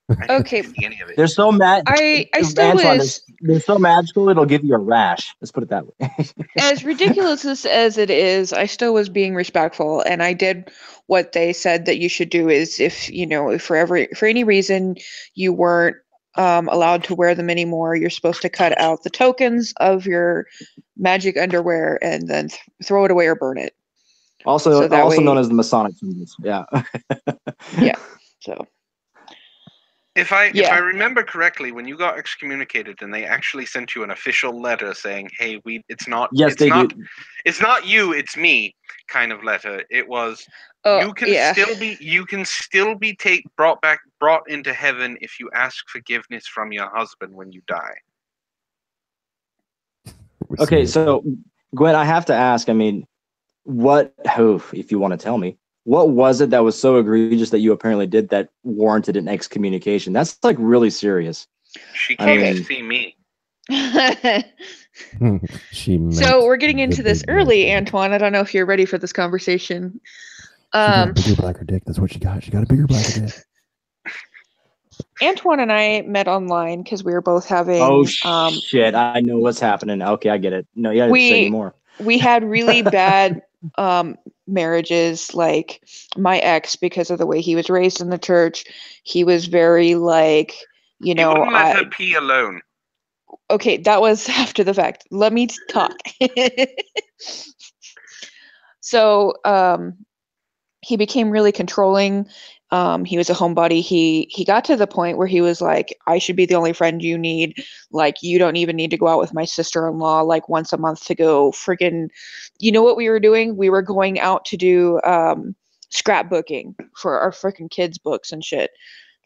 I didn't Okay, see any of it. They're so mad. I still Antoine, was, they're so magical. It'll give you a rash. Let's put it that way. as ridiculous as it is, I still was being respectful, and I did what they said that you should do. Is if if for any reason you weren't allowed to wear them anymore, you're supposed to cut out the tokens of your magic underwear and then throw it away or burn it. Also, So that also known way, as the Masonic symbols. Yeah. yeah. So If I yeah, remember correctly, when you got excommunicated and they actually sent you an official letter saying, "Hey, it's not Yes, they do. it's not you, it's me," kind of letter. It was oh yeah. you can still be brought into heaven if you ask forgiveness from your husband when you die. Okay, so Gwen, I have to ask. I mean, if you want to tell me, what was it that was so egregious that you apparently did that warranted an excommunication? That's like really serious. She I came mean- to see me. So we're getting into this early, Antwon. I don't know if you're ready for this conversation. She got a bigger, blacker dick. That's what she got. She got a bigger, blacker dick. Antwon and I met online because we were both having. Oh shit! I know what's happening. Okay, I get it. No, you gotta say more. We had really bad marriages. Like my ex, because of the way he was raised in the church, he was very like, You wouldn't let her pee alone. Okay, that was after the fact. Let me talk. So he became really controlling. He was a homebody. He got to the point where he was like, I should be the only friend you need. Like, you don't even need to go out with my sister-in-law like once a month to go friggin'. You know what we were doing? We were going out to do scrapbooking for our freaking kids' books and shit.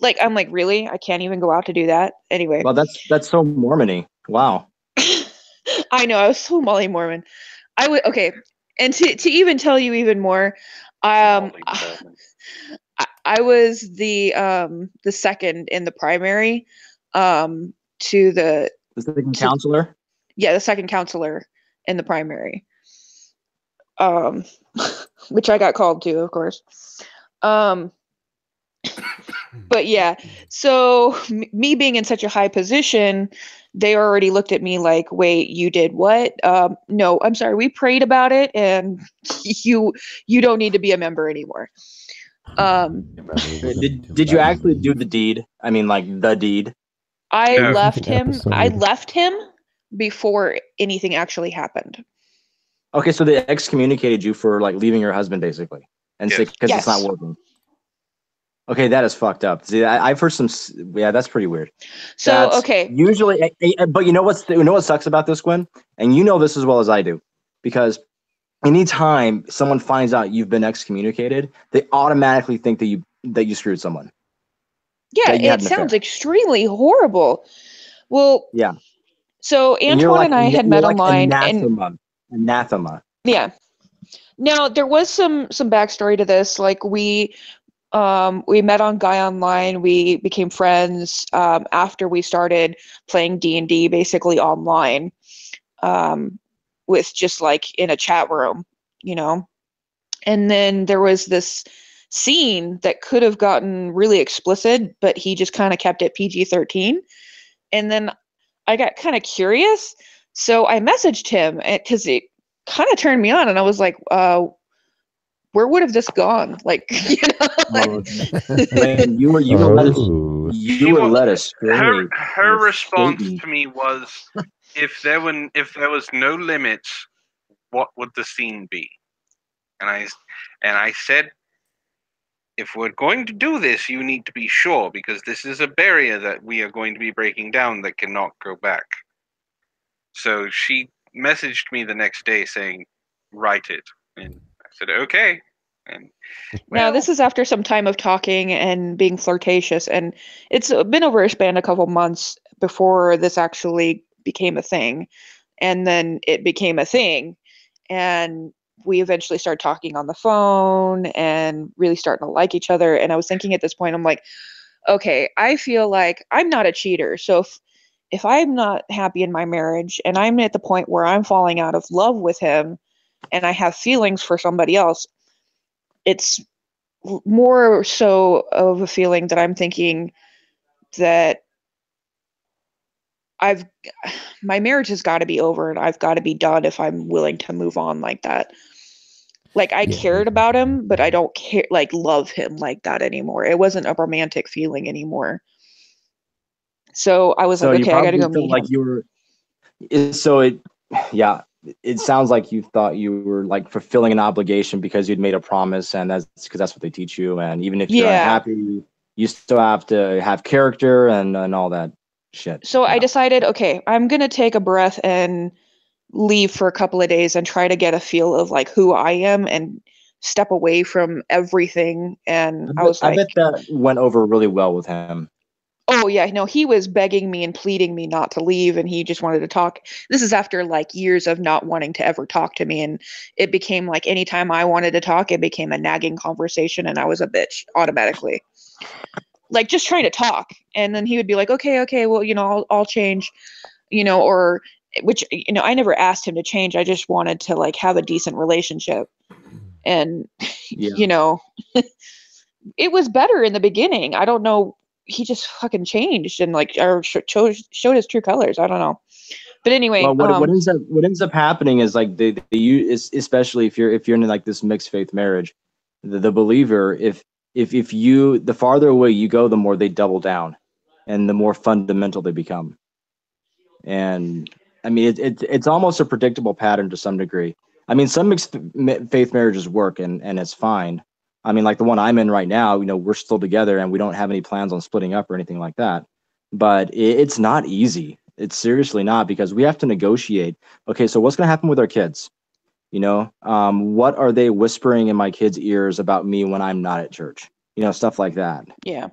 Like, I'm like, really? I can't even go out to do that? Anyway. Well, that's so Mormon-y. Wow. I know, I was so Molly Mormon. Okay, and to even tell you even more, I was the second in the primary, to the second counselor. Yeah, the second counselor in the primary, which I got called to, of course. But yeah, so me being in such a high position, they already looked at me like, wait, you did what? No, I'm sorry, we prayed about it, and you don't need to be a member anymore. Did you actually do the deed? I mean, like the deed. I left him before anything actually happened. Okay, so they excommunicated you for like leaving your husband, basically, and say because it's not working. Okay, that is fucked up. See, I've heard some. Yeah, that's pretty weird. So okay, usually, but you know what sucks about this, Gwen, and you know this as well as I do, because anytime someone finds out you've been excommunicated, they automatically think that you screwed someone. Yeah, it sounds extremely horrible. Well, yeah. So Antwon and I had met online, anathema. Yeah. Now there was some backstory to this. Like we met on Guy Online. We became friends after we started playing D&D, basically online, with just like in a chat room, And then there was this scene that could have gotten really explicit, but he just kind of kept it PG-13. And then I got kind of curious, so I messaged him because it kind of turned me on, and I was like, where would have this gone? Like, man, you were led astray. Her response to me was, if there was no limits, what would the scene be? And I said, if we're going to do this, you need to be sure, because this is a barrier that we are going to be breaking down that cannot go back. So she messaged me the next day saying, write it. And I said, okay. And now this is after some time of talking and being flirtatious, and it's been over a span of a couple months before this actually became a thing. And then it became a thing. And we eventually started talking on the phone and really starting to like each other. And I was thinking at this point, I'm like, okay, I feel like I'm not a cheater. So if I'm not happy in my marriage and I'm at the point where I'm falling out of love with him and I have feelings for somebody else, it's more so of a feeling that I'm thinking that my marriage has got to be over and I've got to be done if I'm willing to move on like that. Like, I cared about him, but I don't love him like that anymore. It wasn't a romantic feeling anymore. So I was So like, you okay, I got to probably go felt meet like him. you were. It sounds like you thought you were like fulfilling an obligation because you'd made a promise, and that's what they teach you. And even if you're unhappy, you still have to have character and all that shit. So I decided, okay, I'm going to take a breath and leave for a couple of days and try to get a feel of like who I am and step away from everything. And I bet that went over really well with him. Oh yeah, no, he was begging me and pleading me not to leave, and he just wanted to talk. This is after like years of not wanting to ever talk to me, and it became like anytime I wanted to talk, it became a nagging conversation, and I was a bitch automatically. Like, just trying to talk, and then he would be like, okay, well, I'll change, or which, I never asked him to change. I just wanted to like have a decent relationship, and it was better in the beginning. I don't know. He just fucking changed and like showed his true colors. I don't know. But anyway, well, what ends up happening is like they use, especially if you're in like this mixed faith marriage, the believer, if the farther away you go, the more they double down, and the more fundamental they become. And I mean, it's almost a predictable pattern to some degree. I mean, some mixed faith marriages work and it's fine. I mean, like the one I'm in right now, we're still together and we don't have any plans on splitting up or anything like that. But it's not easy. It's seriously not, because we have to negotiate. Okay, so what's going to happen with our kids? What are they whispering in my kids' ears about me when I'm not at church? Stuff like that. Yeah.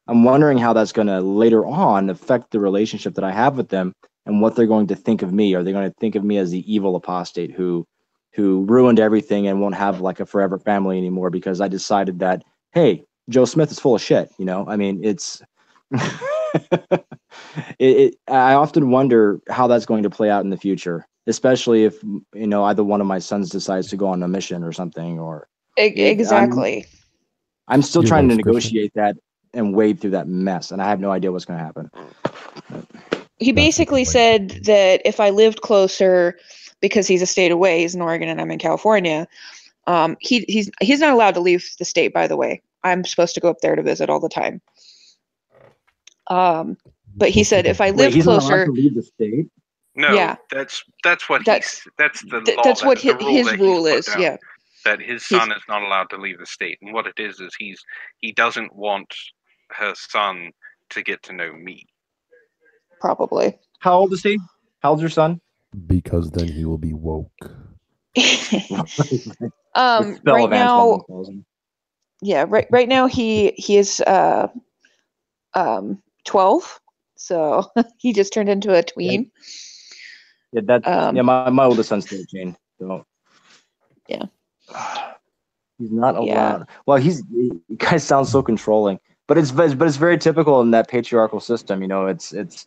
I'm wondering how that's going to later on affect the relationship that I have with them and what they're going to think of me. Are they going to think of me as the evil apostate who ruined everything and won't have like a forever family anymore because I decided that, hey, Joe Smith is full of shit. I mean, it's I often wonder how that's going to play out in the future, especially if, either one of my sons decides to go on a mission or something, or exactly. I'm still trying to negotiate that and wade through that mess, and I have no idea what's going to happen. He basically said that if I lived closer, because he's a state away, he's in Oregon and I'm in California, he's not allowed to leave the state, by the way. I'm supposed to go up there to visit all the time. But he said if I lived closer, not allowed to leave the state. No, yeah, that's what that's the law. That's what his rule is. Yeah, that his son is not allowed to leave the state, and what it is he doesn't want her son to get to know me. Probably. How old is he? How old's your son? Because then he will be woke. Right now, right now he is 12, so he just turned into a tween. My oldest son's 13. So yeah, he's not allowed. Well, you guys sound so controlling, but it's very typical in that patriarchal system. It's it's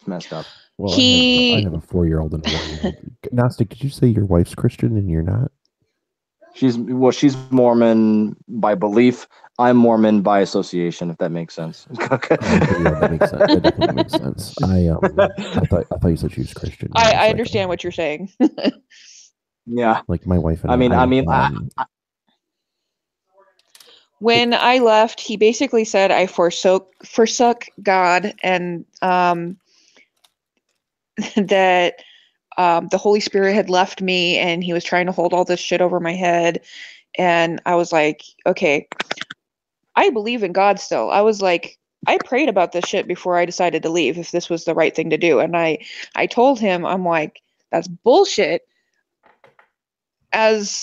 messed up. Well, I have a 4-year-old and a 1-year-old. Gnostic, did you say your wife's Christian and you're not? She's Mormon by belief. I'm Mormon by association, if that makes sense. Okay, yeah, that makes sense. That definitely makes sense. I thought you said she was Christian. I understand what you're saying. Yeah, like my wife and when I left, he basically said I forsook God and that the Holy Spirit had left me and he was trying to hold all this shit over my head. And I was like, okay, I believe in God still. I was like, I prayed about this shit before I decided to leave, if this was the right thing to do. And I told him, I'm like, that's bullshit. The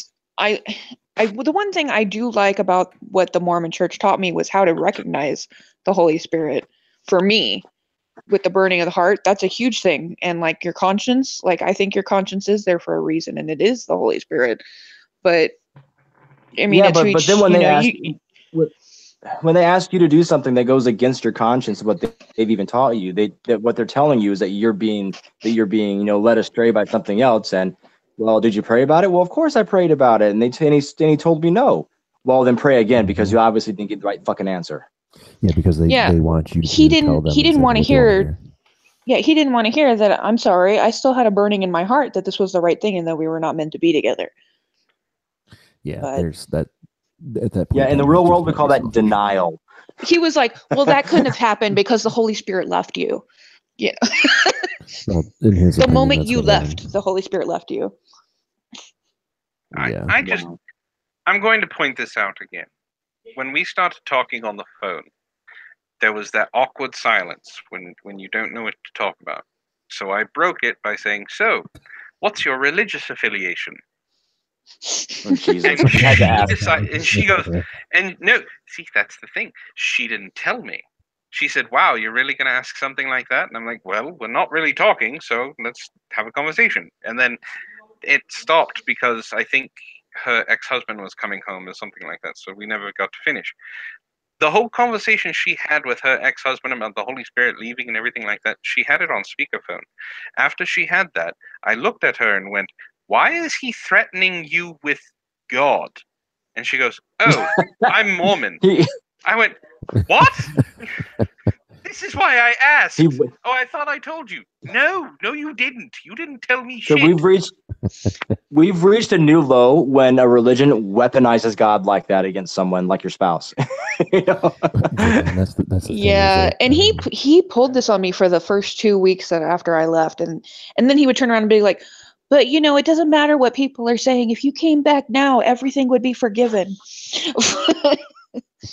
one thing I do like about what the Mormon Church taught me was how to recognize the Holy Spirit. For me, with the burning of the heart, that's a huge thing. And like your conscience, like I think your conscience is there for a reason, and it is the Holy Spirit. But I mean, but then when they ask, when they ask you to do something that goes against your conscience, what they've even taught you, what they're telling you is that you're being led astray by something else. And well, did you pray about it? Well, of course I prayed about it, and he told me no. Well, then pray again because you obviously didn't get the right fucking answer. Yeah, because they want you to He tell them. He didn't want to exactly what they hear. Yeah, he didn't want to hear that. I'm sorry, I still had a burning in my heart that this was the right thing and that we were not meant to be together. Yeah, But there's that. At that point, Yeah, in the real world, we call that denial. he was like, "Well, that couldn't have happened because the Holy Spirit left you." Yeah. Well, in his The opinion, moment that's you what left, happened. the Holy Spirit left you. Yeah. I'm going to point this out again. When we started talking on the phone, there was that awkward silence when you don't know what to talk about. So I broke it by saying, "So, what's your religious affiliation?" Oh, Jesus. And You had to ask. and she goes, and no, see, that's the thing. She didn't tell me. She said, "Wow, you're really going to ask something like that?" And I'm like, "Well, we're not really talking, so let's have a conversation." And then it stopped because I think her ex-husband was coming home or something like that, so we never got to finish. The whole conversation she had with her ex-husband about the Holy Spirit leaving and everything like that, she had it on speakerphone. After she had that, I looked at her and went, "Why is he threatening you with God?" And she goes, "Oh, I'm Mormon." I went, "What?" This is why I asked. Oh, I thought I told you. No, you didn't. You didn't tell me So shit. we've reached a new low when a religion weaponizes God like that against someone like your spouse. You know? That's the thing, Yeah, that, and he pulled this on me for the first 2 weeks after I left, and then he would turn around and be like, "But it doesn't matter what people are saying. If you came back now, everything would be forgiven."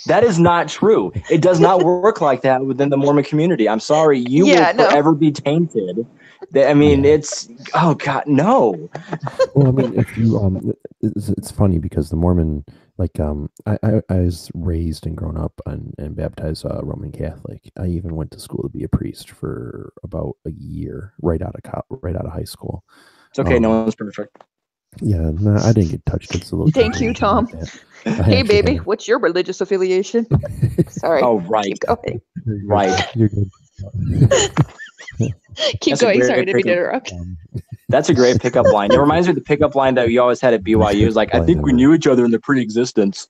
That is not true. It does not work like that within the Mormon community. I'm sorry. You will forever be tainted. I mean, it's, oh God, no. Well, I mean, if you it's funny because the Mormon, like, I was raised and grown up and baptized Roman Catholic. I even went to school to be a priest for about a year, right out of high school. It's okay. No one's perfect. Yeah, no, I didn't get touched. It's a little. Thank you, Tom. Hey, baby, what's your religious affiliation? Sorry. Oh, right. Keep going. Right. You're good. Keep going. Sorry to interrupt. That's a great pickup line. It reminds me of the pickup line that we always had at BYU. It's like, I think we knew each other in the pre-existence.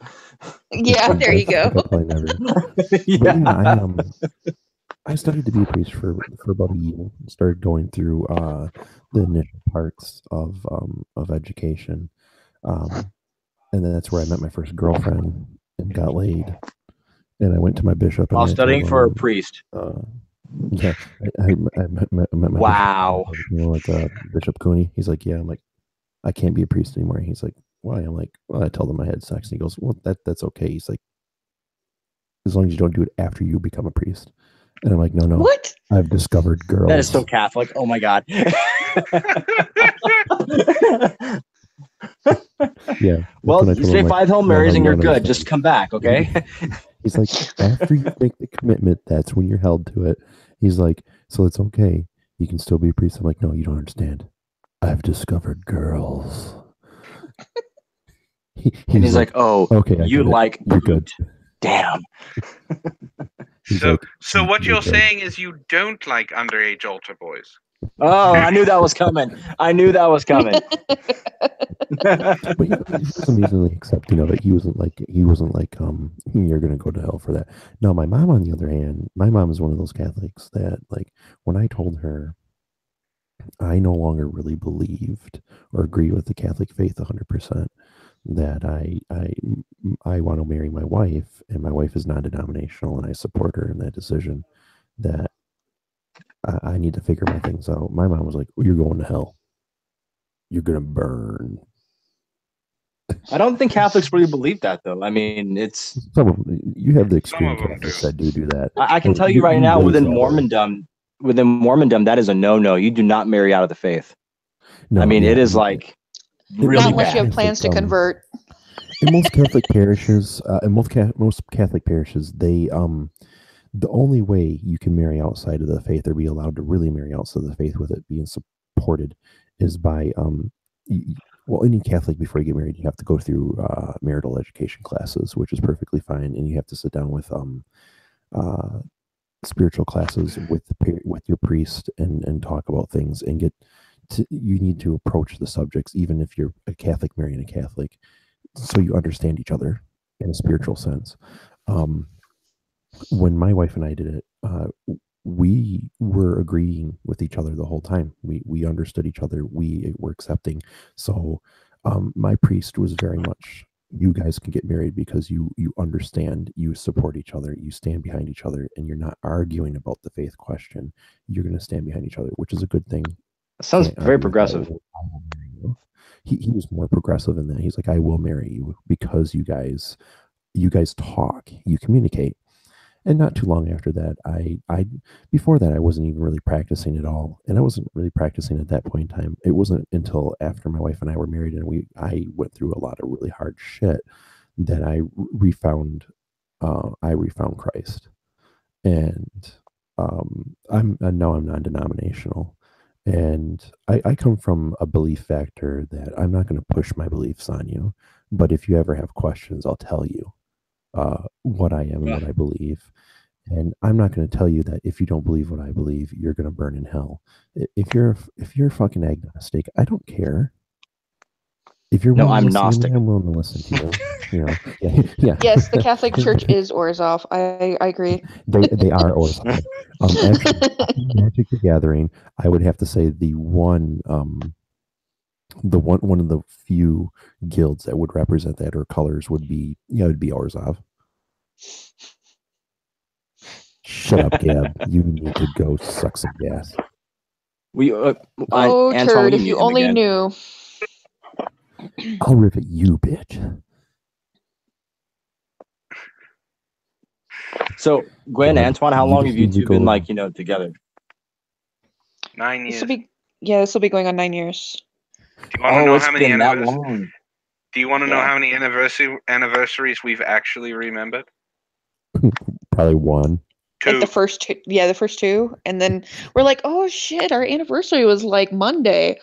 Yeah, there you go. Yeah. I studied to be a priest for about a year. Started going through the initial parts of education, and then that's where I met my first girlfriend and got laid. And I went to my bishop. While studying for a priest. Yeah, I met my wow. bishop, Bishop Cooney. He's like, yeah. I'm like, I can't be a priest anymore. He's like, why? I'm like, well, I told him I had sex. And he goes, well, that's okay. He's like, as long as you don't do it after you become a priest. And I'm like, no. What? I've discovered girls. That is so Catholic. Oh my God. Yeah. Well, you say 5 Hail Marys and you're good. Just come back, okay? He's like, after you make the commitment, that's when you're held to it. He's like, so it's okay. You can still be a priest. I'm like, no, you don't understand. I've discovered girls. He's like, oh, okay, you like you're good. Damn. So what you're saying is you don't like underage altar boys. Oh, I knew that was coming. But he was amazingly accepting of it. He wasn't like, you're gonna go to hell for that. No, my mom, on the other hand, my mom is one of those Catholics that, like, when I told her I no longer really believed or agreed with the Catholic faith 100%, that I want to marry my wife, and my wife is non-denominational, and I support her in that decision, that I need to figure my things out. My mom was like, oh, you're going to hell. You're going to burn. I don't think Catholics really believe that, though. I mean, it's... You have the extreme Catholics that do that. I can tell you right now, within Mormondom, that is a no-no. You do not marry out of the faith. No, I mean, it is like... really not unless you have plans to convert. In most Catholic parishes, most Catholic parishes, they the only way you can marry outside of the faith or be allowed to really marry outside of the faith with it being supported is by Well, any Catholic, before you get married, you have to go through marital education classes, which is perfectly fine, and you have to sit down with uh, spiritual classes with with your priest and talk about things and get to. You need to approach the subjects, even if you're a Catholic marrying a Catholic, so you understand each other in a spiritual sense. Um, when my wife and I did it, we were agreeing with each other the whole time. We understood each other. We were accepting. So my priest was very much, you guys can get married because you understand, you support each other, you stand behind each other, and you're not arguing about the faith question. You're going to stand behind each other, which is a good thing. Sounds Can't very argue with that. progressive. I will marry you. He was more progressive in that. He's like, I will marry you because you guys talk, you communicate. And not too long after that, I before that I wasn't even really practicing at all, and I wasn't really practicing at that point in time. It wasn't until after my wife and I were married, and I went through a lot of really hard shit that I refound Christ, and I'm now I'm non-denominational, and I come from a belief factor that I'm not going to push my beliefs on you, but if you ever have questions, I'll tell you what I am and what I believe. And I'm not going to tell you that if you don't believe what I believe, you're going to burn in hell. If you're fucking agnostic, I don't care. If you're No, willing to I'm listen to Gnostic. me, I'm willing to listen to you. You know, yeah. Yes, the Catholic Church is Orzhov. I agree. They are Orson. Actually, Magic the Gathering, I would have to say one of the few guilds that would represent that, or colors would be, it would be Orzhov. Shut up, Gab. You need to go suck some gas. Oh, Antwon, turd! we If need you him only again. knew. I'll rip at you, bitch. So, Gwen, God, Antwon, how you long just have you need to two go been to- together? 9 This years. will be this will be going on 9 years. Do you want to know It's how many been that anniversaries? long. Do you want to know Yeah. how many anniversaries we've actually remembered? Probably one. Like the Two. first two, the first two, and then we're like, oh shit, our anniversary was like Monday.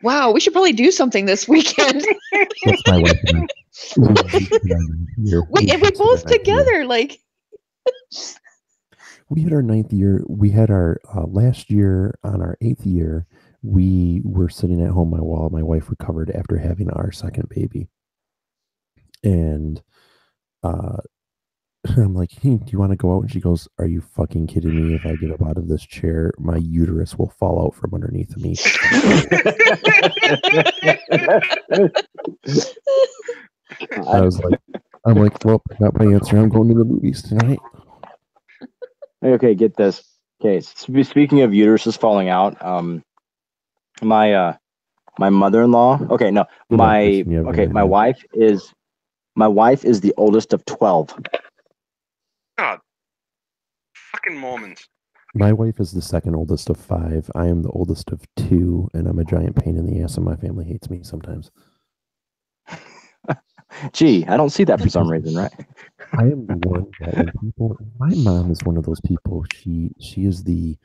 Wow, we should probably do something this weekend. That's my wife and I. we both together, like. We had our 9th year. We had our last year on our 8th year. We were sitting at home while my wife recovered after having our second baby. And I'm like, hey, do you want to go out? And she goes, are you fucking kidding me? If I get up out of this chair, my uterus will fall out from underneath of me. I'm like, well, I got my answer. I'm going to the movies tonight. Okay, get this. Okay, speaking of uteruses falling out, my mother-in-law. Okay, no, my wife is the oldest of 12. God, fucking Mormons. My wife is the second oldest of 5. I am the oldest of 2, and I'm a giant pain in the ass, and my family hates me sometimes. Gee, I don't see that for some reason, right? I am the one that when people. My mom is one of those people. She's the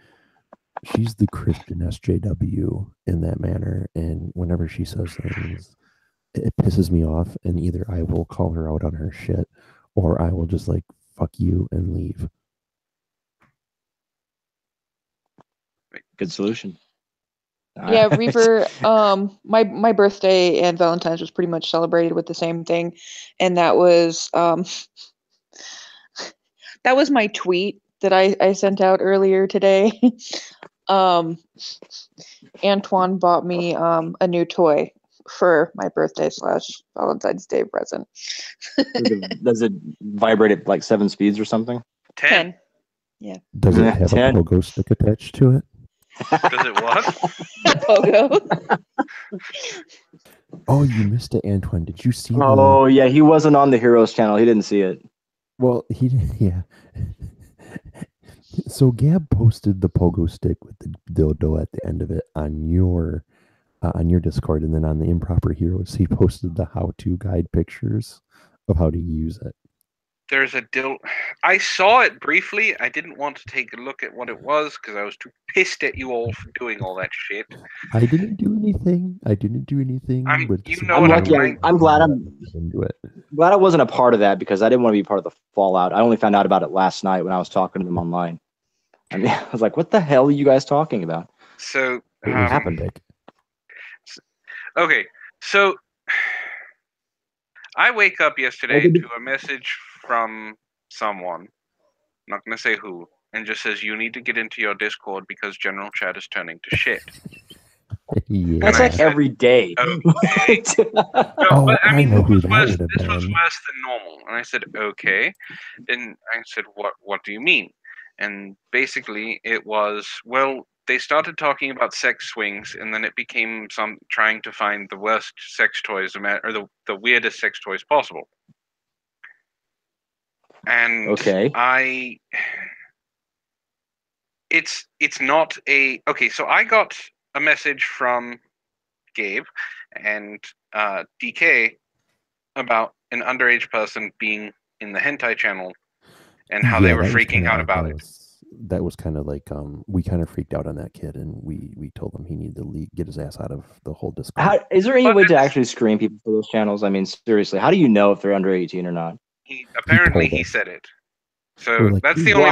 Christian SJW in that manner, and whenever she says things, it pisses me off, and either I will call her out on her shit, or I will just like fuck you and leave. Good solution. Yeah, Reaver, my birthday and Valentine's was pretty much celebrated with the same thing, and that was my tweet that I sent out earlier today. Antwon bought me a new toy for my birthday / Valentine's Day present. Does it vibrate at like 7 speeds or something? 10. Yeah. Does it have 10? A pogo stick attached to it? Does it what? Pogo. Oh, you missed it, Antwon. Did you see? Oh, yeah, he wasn't on the Heroes channel. He didn't see it. Well, he did. Yeah. So Gab posted the pogo stick with the dildo at the end of it on your Discord, and then on the Improper Heroes, he posted the how-to guide pictures of how to use it. there's a I saw it briefly. I didn't want to take a look at what it was because I was too pissed at you all for doing all that shit. I didn't do anything. But you know I'm what lucky. I'm I'm glad into it. glad I wasn't a part of that because I didn't want to be part of the fallout. I only found out about it last night when I was talking to them online. I mean, I was like, "What the hell are you guys talking about?" So It was happened. okay, so I wake up yesterday to a message from someone, I'm not going to say who, and just says, you need to get into your Discord because general chat is turning to shit. Yeah. That's like every day. Okay. No, but I mean, this was worse than normal. And I said, okay. And I said, what do you mean? And basically it was, well, they started talking about sex swings, and then it became some trying to find the worst sex toys, or the weirdest sex toys possible. And Okay. it's not a okay. So I got a message from Gabe and DK about an underage person being in the hentai channel and how they were freaking out about it. That was kind of like we kind of freaked out on that kid, and we told him he needed to get his ass out of the whole Discord. Is there any way to actually screen people for those channels? I mean, seriously, how do you know if they're under 18 or not? Apparently he said it. So that's the only way.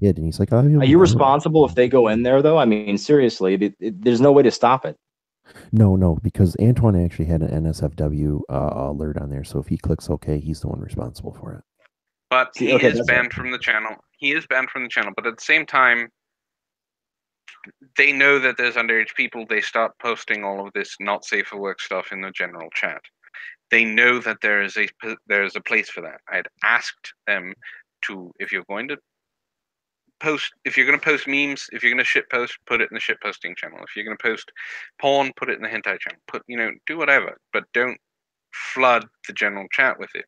And he's like, are you responsible if they go in there, though? I mean, seriously, there's no way to stop it. No, because Antwon actually had an NSFW alert on there, so if he clicks OK, he's the one responsible for it. But he is banned from the channel. He is banned from the channel, but at the same time, they know that there's underage people. They start posting all of this not safe for work stuff in the general chat. They know that there's a place for that. I'd asked them to, if you're going to post memes, if you're going to shit post, put it in the shit posting channel. If you're going to post porn, put it in the hentai channel. Do whatever, but don't flood the general chat with it.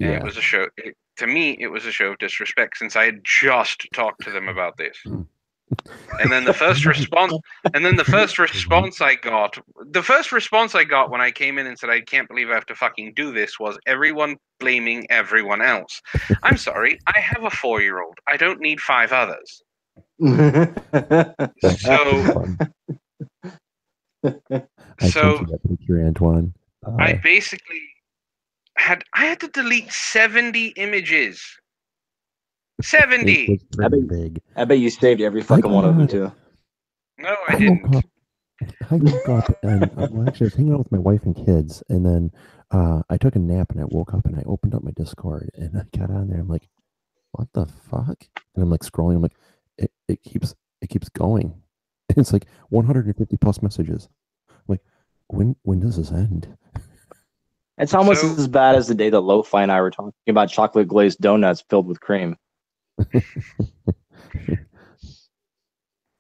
And it was a show. To me, it was a show of disrespect since I had just talked to them about this. And then the first response I got when I came in and said, I can't believe I have to fucking do this, was everyone blaming everyone else. I'm sorry, I have a 4-year-old. I don't need 5 others. So that picture, Antwon. I basically had to delete 70 images. 70. I bet you saved every fucking one of them too. No, I didn't. I woke up and actually I was hanging out with my wife and kids, and then I took a nap and I woke up and I opened up my Discord and I got on there. I'm like, what the fuck? And I'm like scrolling. I'm like, it keeps going. It's like 150 plus messages. I'm like, when does this end? It's almost as bad as the day that Lo-Fi and I were talking about chocolate glazed donuts filled with cream.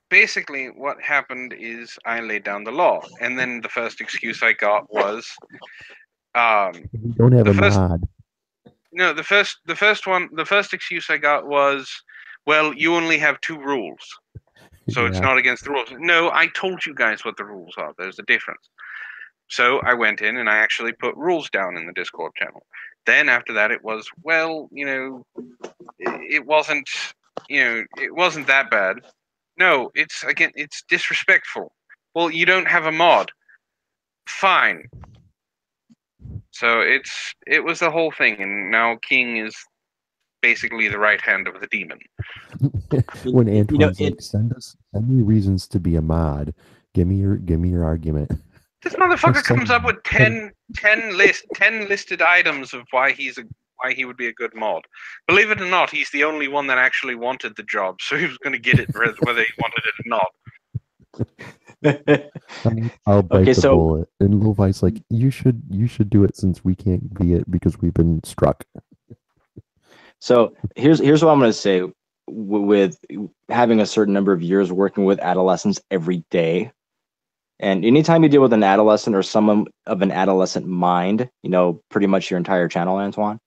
Basically, what happened is I laid down the law, and then the first excuse I got was, "You don't have a mod." No, the first excuse I got was, well, you only have 2 rules, so it's not against the rules. No, I told you guys what the rules are. There's a difference. So I went in and I actually put rules down in the Discord channel. Then after that, it was, well, it wasn't that bad. No, it's disrespectful. Well, you don't have a mod. Fine. So it was the whole thing, and now King is basically the right hand of the demon. When Antwon's like, send me reasons to be a mod. Give me your argument. This motherfucker comes up with 10 listed items of why he would be a good mod. Believe it or not, he's the only one that actually wanted the job, so he was going to get it whether he wanted it or not. I'll bite the bullet. And Levi's like, you should do it since we can't be it because we've been struck. So here's what I'm going to say. With having a certain number of years working with adolescents every day, and anytime you deal with an adolescent or someone of an adolescent mind, pretty much your entire channel, Antwon,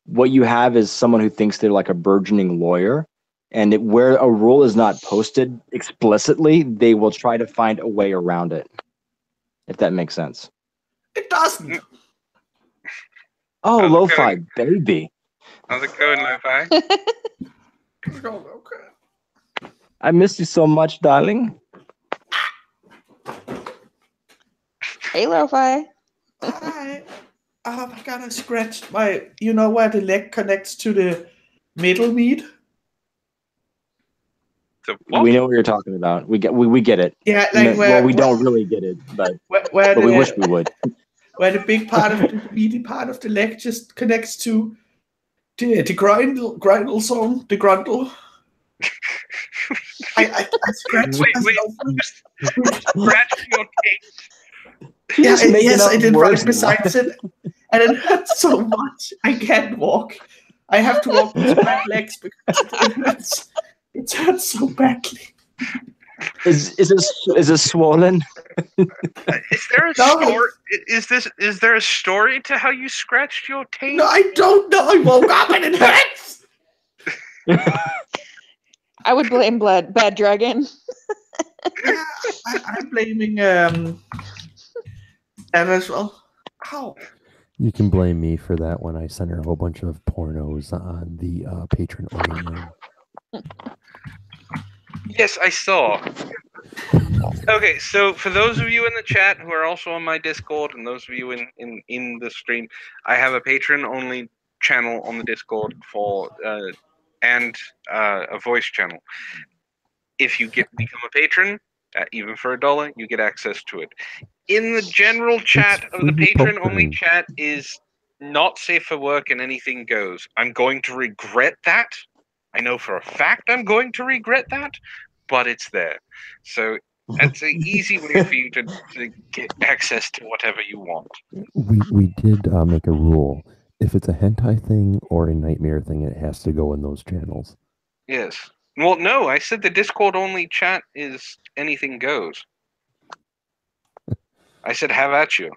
what you have is someone who thinks they're like a burgeoning lawyer, and where a rule is not posted explicitly, they will try to find a way around it, if that makes sense. It doesn't. Oh, How's it Lo-Fi, going? baby. How's it going, Lo-Fi? It's going okay. I miss you so much, darling. Hey, Lo-Fi. Hi. Oh my god, I scratched my. You know where the leg connects to the middle meat? So what? We know what you're talking about. We get it. Yeah, like Well, we don't really get it, but where we wish we the would. where the big part of the meaty part of the leg just connects to the grindle zone, the grundle. I scratched Wait, myself. you scratched your taint. Yeah, Just making yes, up I did words right besides it, and it hurts so much. I can't walk. I have to walk with my legs because it hurts. It hurts so badly. Is it swollen? Is there a No. story? Is there a story to how you scratched your taint? No, I don't know. I woke up and it hurts. I would blame Bad Dragon. Yeah, I'm blaming that as well. Ow. You can blame me for that when I sent her a whole bunch of pornos on the patron only line. Yes, I saw. Okay, so for those of you in the chat who are also on my Discord, and those of you in the stream, I have a patron-only channel on the Discord for and a voice channel. If you become a patron, even for $1, you get access to it. In the general chat of the free patron-only poker. chat is not safe for work and anything goes. I'm going to regret that. I know for a fact I'm going to regret that, but it's there. So it's an easy way for you to get access to whatever you want. We did make a rule. If it's a hentai thing or a nightmare thing, it has to go in those channels. Yes. Well, no, I said the Discord-only chat is anything goes. I said have at you.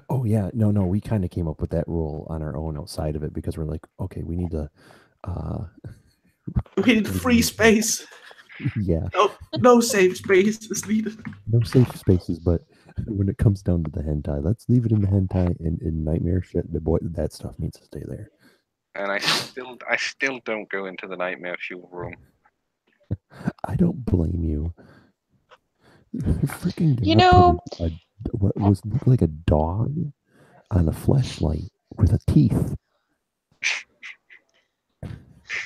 Oh yeah, no, we kind of came up with that rule on our own outside of it because we're like, okay, we need to. We need free space. Yeah, No safe space is needed. no safe spaces, but when it comes down to the hentai, let's leave it in the hentai and in nightmare shit. That stuff needs to stay there. And I still don't go into the nightmare fuel room. I don't blame you. Freaking You know, what looked like a dog on a fleshlight with a teeth.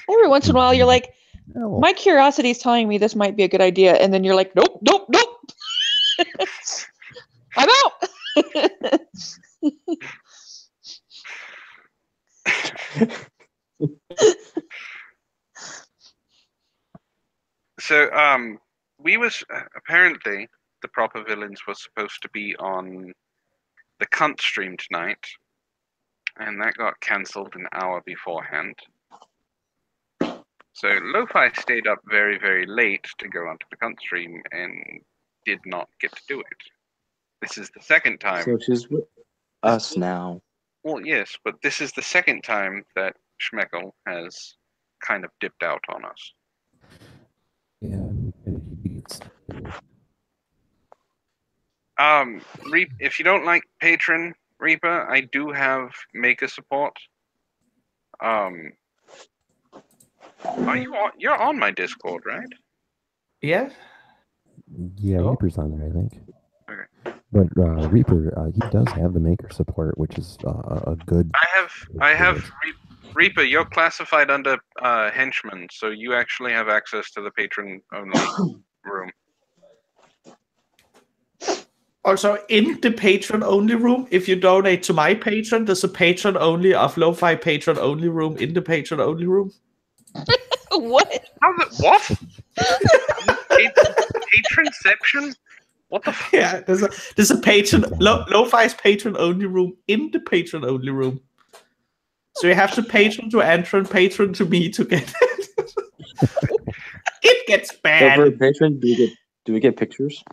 every once in a while you're like, No. my curiosity is telling me this might be a good idea, and then you're like, nope. I'm out. So, we was apparently the proper villains were supposed to be on the cunt stream tonight, and that got cancelled an hour beforehand. So Lo-Fi stayed up very, very late to go onto the cunt stream and did not get to do it. This is the second time. So she's with us now. Well, yes, but this is the second time that Schmeckel has kind of dipped out on us. Yeah, he beats. If you don't like Patron Reaper, I do have Maker support. You're on my Discord, right? Yeah. Yeah, Oh. Reaper's on there, I think. Okay. But Reaper, he does have the maker support, which is a good. I have Reaper. You're classified under henchman, so you actually have access to the patron only room. Also, in the patron only room, if you donate to my patron, there's a patron only of Lo-Fi patron only room in the patron only room. What? What? Patronception? What the fuck? Yeah, there's a patron Lo-Fi's patron only room in the patron only room. So you have to patron to Antwon, patron to me to get it. It gets So bad. for a patron, do we get pictures?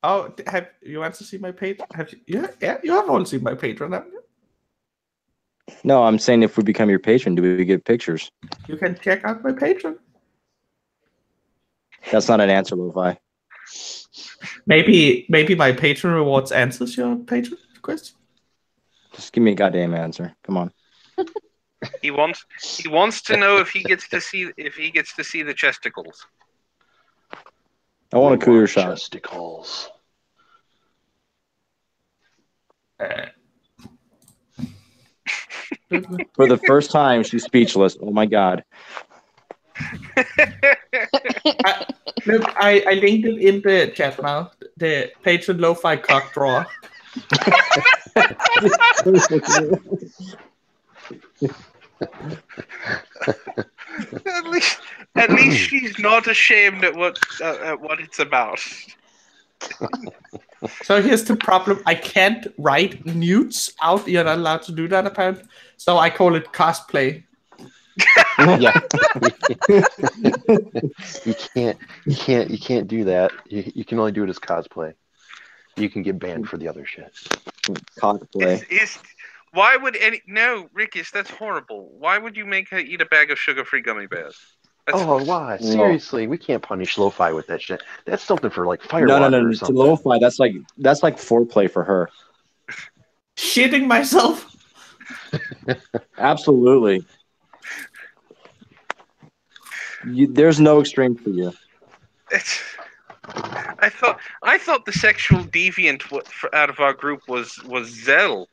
Oh, have you want to see my patron? Yeah, you have all seen my patron, haven't you? No, I'm saying if we become your patron, do we get pictures? You can check out my patron. That's not an answer, Lo-Fi. Maybe my patron rewards answers your patron question. Just give me a goddamn answer. Come on. He wants to know if he gets to see the chesticles. I want a cooler shot. Chesticles. For the first time, she's speechless. Oh my god. Look, I linked it in the chat now. The patron lo-fi cock drawer. At least she's not ashamed at what it's about. So here's the problem. I can't write nudes out. You're not allowed to do that, apparently. So I call it cosplay. Yeah. You can't do that. You can only do it as cosplay. You can get banned for the other shit. Cosplay. Why would Rickish, that's horrible. Why would you make her eat a bag of sugar-free gummy bears? Why? Seriously, we can't punish lo-fi with that shit. That's something for like fire. No. Or To something. lo-fi, that's like foreplay for her. Shitting myself. Absolutely. There's no extreme for you. I thought the sexual deviant out of our group was Zell.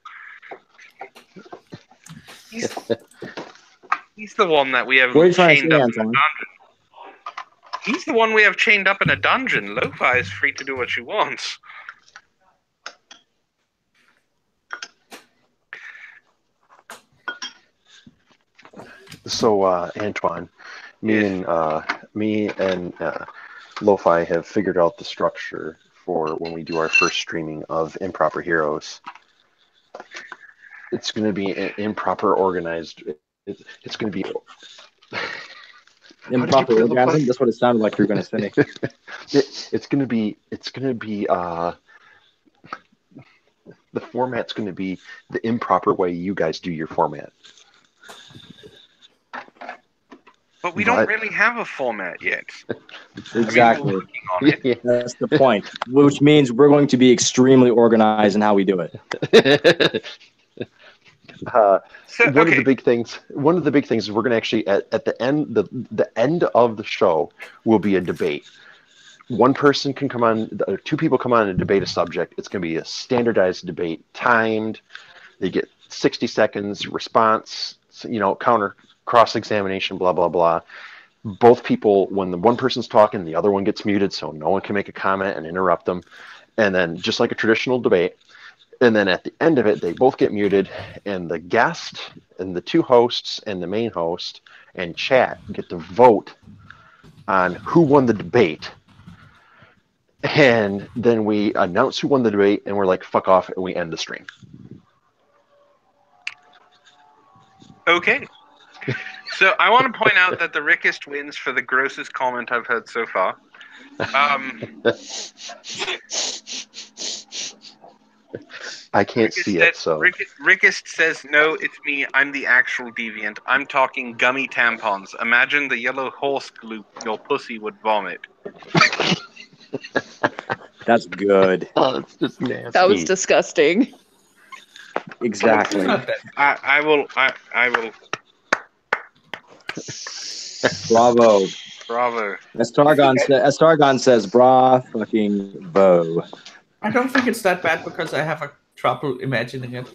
He's the one that we have chained up in a dungeon. He's the one we have chained up in a dungeon. Lo-fi is free to do what she wants. So, Antwon, me and Lo-fi have figured out the structure for when we do our first streaming of Improper Heroes. It's going to be improper organized. It's going to be improper organizing. That's what it sounded like you were going to say. It's going to be. The format's going to be the improper way you guys do your format. But we don't really have a format yet. Exactly. That's the point. Which means we're going to be extremely organized in how we do it. One of the big things is we're going to actually at the end the end of the show will be a debate. One person can come on, two people come on and debate a subject. It's going to be a standardized debate, timed. They get 60 seconds response, counter cross-examination, blah, blah, blah. Both people, when the one person's talking, the other one gets muted so no one can make a comment and interrupt them. And then just like a traditional debate, and then at the end of it, they both get muted, and the guest and the two hosts and the main host and chat get to vote on who won the debate. And then we announce who won the debate, and we're like, fuck off, and we end the stream. Okay. So I want to point out that the Rickest wins for the grossest comment I've heard so far. I can't see it, so... Rickest says, no, it's me. I'm the actual deviant. I'm talking gummy tampons. Imagine the yellow horse glue your pussy would vomit. That's good. Oh, it's just nasty. That was disgusting. Exactly. I will. Bravo. As Targon says, bra fucking vo. I don't think it's that bad because I have trouble imagining it.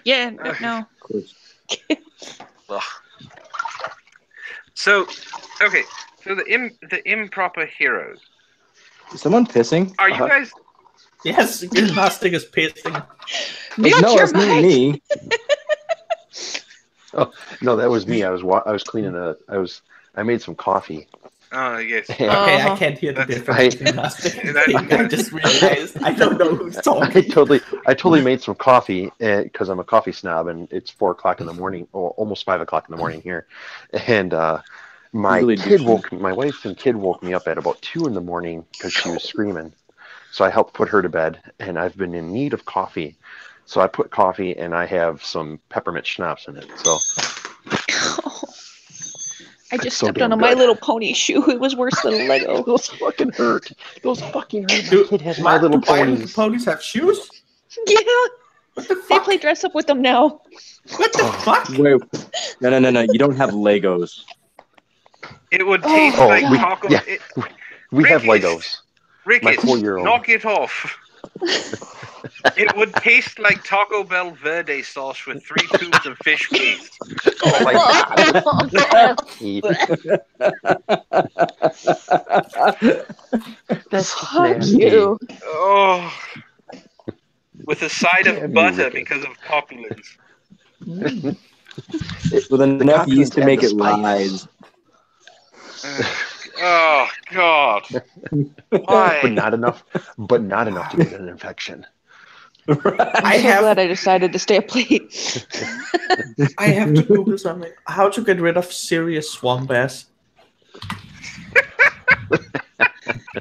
Yeah, no. So the improper heroes. Is someone pissing? Are you guys? Yes, Gymnastic is pissing. It's me. Oh no, that was me. I was cleaning I made some coffee. Oh yes. Okay, I can't hear the difference. I just realized I don't know who's talking. I totally made some coffee because I'm a coffee snob, and it's 4 o'clock in the morning, or almost 5 o'clock in the morning here, and my wife and kid woke me up at about 2 in the morning because she was screaming. So I helped put her to bed, and I've been in need of coffee. So I put coffee, and I have some peppermint schnapps in it. So I just stepped on a My Little Pony shoe. It was worse than a Lego. Those fucking hurt. My kid has My Little Ponies. Ponies have shoes? Yeah, What the they fuck? play dress up with them now. What the fuck? Wait, no. You don't have Legos. It would Oh, taste like God. taco. Yeah. We have Rickis, Legos. Rickis, My 4-year-old. knock it off. It would taste like Taco Bell Verde sauce with 3 tubes of fish paste. Oh my god. Nasty. That's just Fuck nasty. you. Oh, with a side Damn you, of butter Rickis. because of copulence. With enough yeast to copulence make and it the spice. rise. Oh God! But Why? not enough. But not enough to get an infection. I'm so glad I decided to stay up late. I have to Google something. How to get rid of serious swamp ass.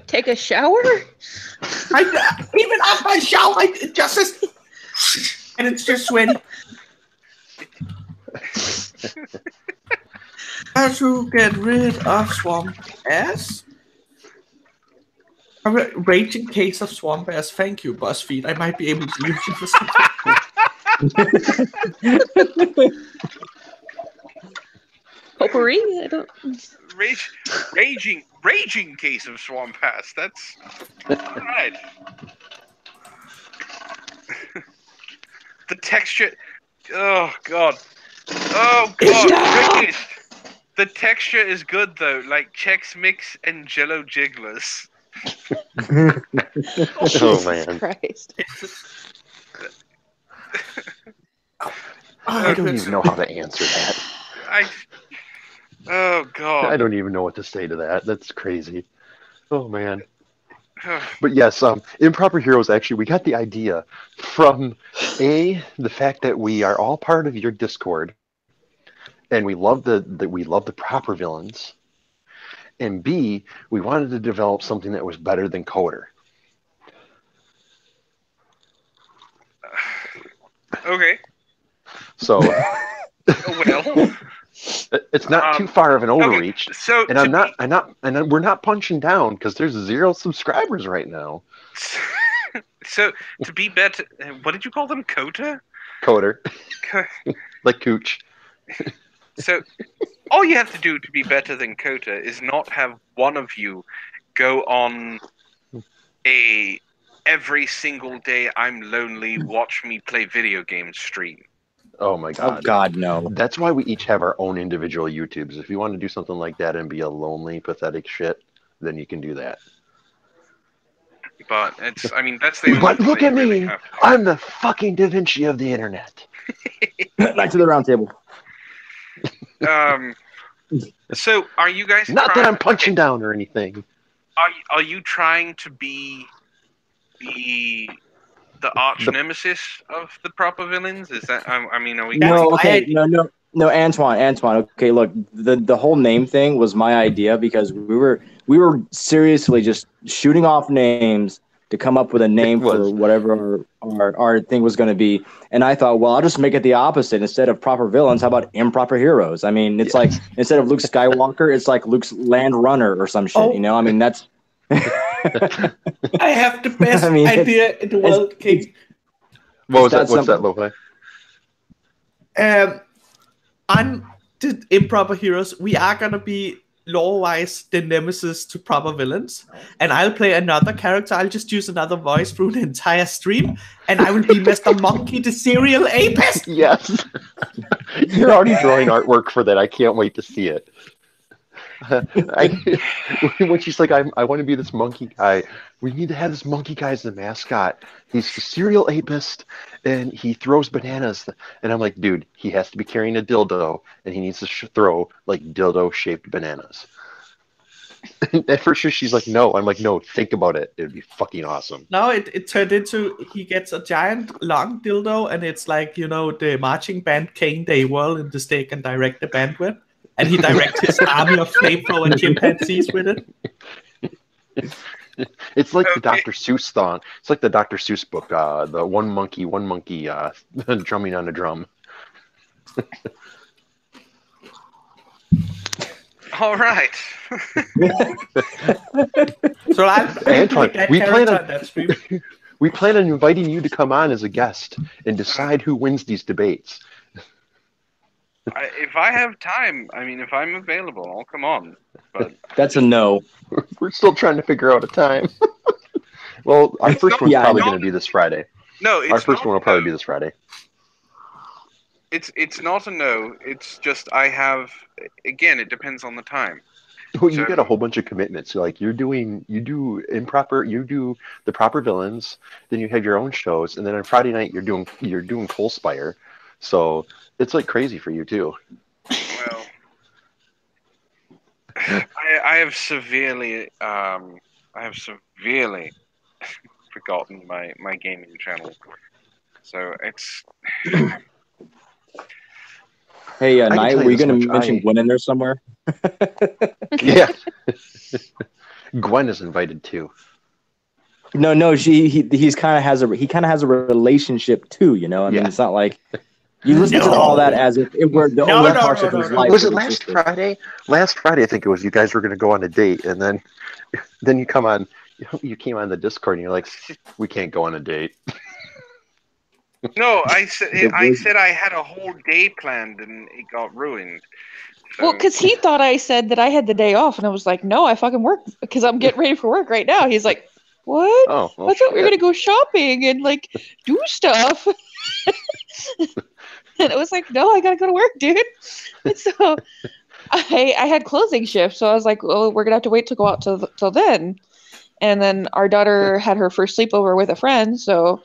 Take a shower? Even after I shower, it just says, and it's just sweaty. How to get rid of swamp ass? A raging case of swamp ass. Thank you, BuzzFeed. I might be able to use it for something. Potpourri? I don't. Raging case of swamp ass. That's right. The texture. Oh God. Oh God. Rickis. The texture is good though, like Chex Mix and Jello Jigglers. Oh man. Christ. I don't even know how to answer that. Oh God. I don't even know what to say to that. That's crazy. Oh man. But yes, Improper Heroes, actually, we got the idea from the fact that we are all part of your Discord, and we love the proper villains, and B, we wanted to develop something that was better than Coder. Okay. So, well, it's not too far of an overreach. Okay. So and we're not punching down because there's 0 subscribers right now. So to be better, what did you call them? Coder? Coder. Like Cooch. So all you have to do to be better than Coder is not have one of you go on a every single day I'm lonely, watch me play video games stream. Oh my god. Oh god, no. That's why we each have our own individual YouTubes. If you want to do something like that and be a lonely, pathetic shit, then you can do that. But that's the only But thing look that at you really me. have to do. I'm the fucking Da Vinci of the internet. Back to the round table. So are you guys Not that I'm punching down or anything. Are you trying to be the arch nemesis of the proper villains? Is that are we? No, okay, no, Antwon. Okay, look, the whole name thing was my idea because we were seriously just shooting off names to come up with a name for whatever our thing was going to be. And I thought, well, I'll just make it the opposite. Instead of proper villains, how about improper heroes? I mean, it's like instead of Luke Skywalker, it's like Luke's Land Runner or some shit. You know, I mean, that's. I have the best idea in the world, King. What was that? What's that, Lo-Fi? On the Improper Heroes, we are gonna be lore-wise the nemesis to proper villains, and I'll play another character. I'll just use another voice through the entire stream, and I will be Mr. Monkey, the serial apist. Yes. You're already drawing artwork for that. I can't wait to see it. When she's like, I want to be this monkey guy. We need to have this monkey guy as the mascot. He's the serial apist, and he throws bananas. And I'm like, dude, he has to be carrying a dildo, and he needs to throw like dildo-shaped bananas. At first, she's like, no. I'm like, no, think about it. It'd be fucking awesome. No, it turned into he gets a giant long dildo, and it's like, you know, the marching band King they whirl in the stick and direct the band with. And he directs his army of flamethrower and chimpanzees with it. It's like the Dr. Seuss song. It's like the Dr. Seuss book, the one monkey drumming on a drum. All right. So I'll Antwon, that character on that stream. We plan on inviting you to come on as a guest and decide who wins these debates. If I have time, I mean, if I'm available, I'll come on. But That's a no. We're still trying to figure out a time. Well, our first one's probably going to be this Friday. No, it's our first not one will probably be this Friday. It's not a no. It's just I have. Again, it depends on the time. Well, you got a whole bunch of commitments. Like you do the proper villains, then you have your own shows, and then on Friday night you're doing Coalspire. So it's like crazy for you too. Well, I have severely forgotten my gaming channel. So it's. Hey, Knight, were you going to mention Gwen in there somewhere? Yeah. Gwen is invited too. No, he kind of has a relationship too. You know, I mean, it's not like you listen to all that as if it were the only parts of his life. Was it last Friday? Last Friday, I think it was. You guys were going to go on a date, and then you come on. You came on the Discord, and you're like, "We can't go on a date." No, I said I had a whole day planned, and it got ruined. So. Well, because he thought I said that I had the day off, and I was like, "No, I fucking work because I'm getting ready for work right now." He's like, "What? Oh, well, I thought we were gonna go shopping and like do stuff." And it was like, "No, I gotta go to work, dude." And so I had closing shift, so I was like, "Well, we're gonna have to wait to go out till then." And then our daughter had her first sleepover with a friend, so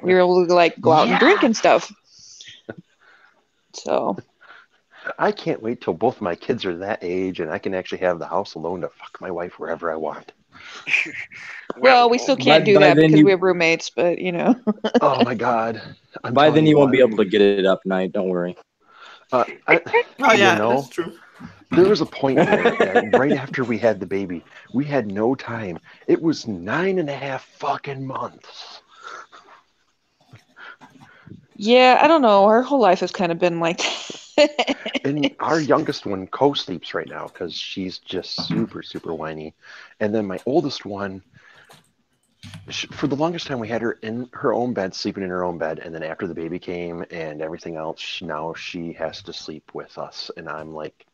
we were able to like go out and drink and stuff. So I can't wait till both my kids are that age and I can actually have the house alone to fuck my wife wherever I want. Well, we still can't do that because we have roommates, but you know. Oh my God! By then you won't be able to get it up, Knight. Don't worry. That's true. There was a point there right after we had the baby, we had no time. It was 9.5 fucking months. Yeah, I don't know. Our whole life has kind of been like And our youngest one co-sleeps right now because she's just super, super whiny. And then my oldest one, for the longest time, we had her in her own bed, sleeping in her own bed. And then after the baby came and everything else, now she has to sleep with us. And I'm like,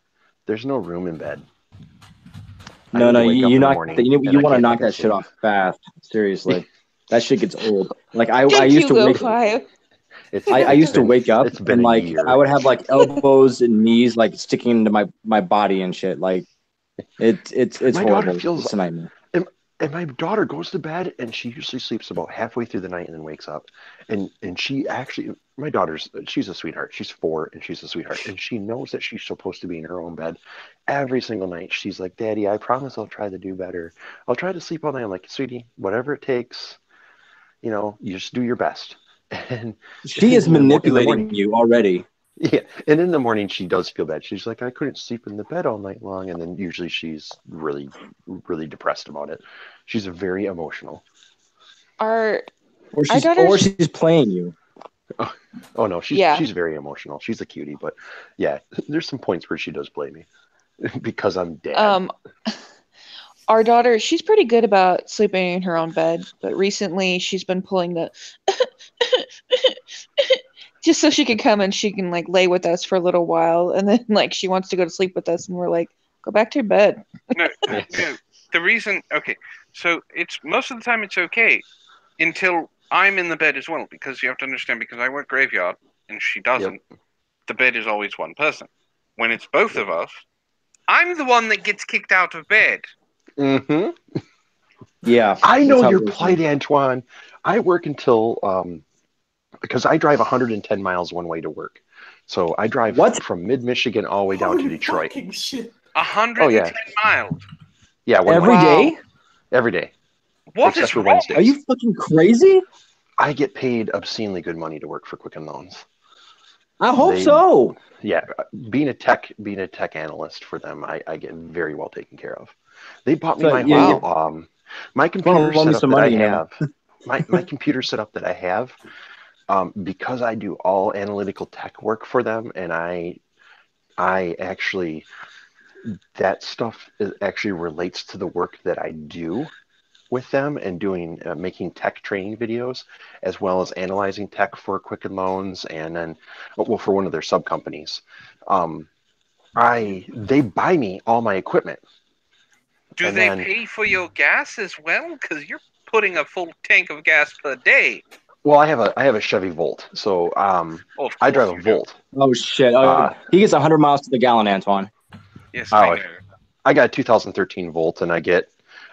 there's no room in bed. No, you want to knock that shit off fast. Seriously, that shit gets old. Like I used to wake up. I used to wake up and like I would have like elbows and knees like sticking into my body and shit. Like it's horrible. It's a nightmare. And my daughter goes to bed and she usually sleeps about halfway through the night and then wakes up. And she actually, she's a sweetheart. She's 4 and she's a sweetheart. And she knows that she's supposed to be in her own bed every single night. She's like, "Daddy, I promise I'll try to do better. I'll try to sleep all night." I'm like, "Sweetie, whatever it takes, you just do your best." And she is manipulating you already. Yeah, and in the morning she does feel bad. She's like, "I couldn't sleep in the bed all night long," and then usually she's really, really depressed about it. She's very emotional. Or she's playing you. Oh no, she's very emotional. She's a cutie, but yeah, there's some points where she does play me because I'm dead. Our daughter, she's pretty good about sleeping in her own bed, but recently she's been pulling the just so she can come and she can like lay with us for a little while, and then like she wants to go to sleep with us, and we're like, "Go back to your bed." No, the reason, okay, so it's most of the time it's okay until I'm in the bed as well, because you have to understand, because I work graveyard and she doesn't. Yep. The bed is always one person. When it's both of us, I'm the one that gets kicked out of bed. Mm-hmm. Yeah, I know your plight, Antwon. I work until because I drive 110 miles one way to work. So I drive from mid-Michigan all the way down to Detroit. 110 miles? Yeah. Every day? Every day. What is wrong? Are you fucking crazy? I get paid obscenely good money to work for Quicken Loans. I hope so. Yeah. Being a tech analyst for them, I get very well taken care of. They bought me my whole my computer setup that I have. My computer setup that I have. Because I do all analytical tech work for them, and I actually, that stuff actually relates to the work that I do. with them and doing making tech training videos, as well as analyzing tech for Quicken Loans, and then for one of their sub companies. They buy me all my equipment. Do they pay for your gas as well? Because you're putting a full tank of gas per day. Well, I have a Chevy Volt, so I drive a Volt. Oh shit! He gets 100 miles to the gallon, Antwon. Yes, I know. I got a 2013 Volt, and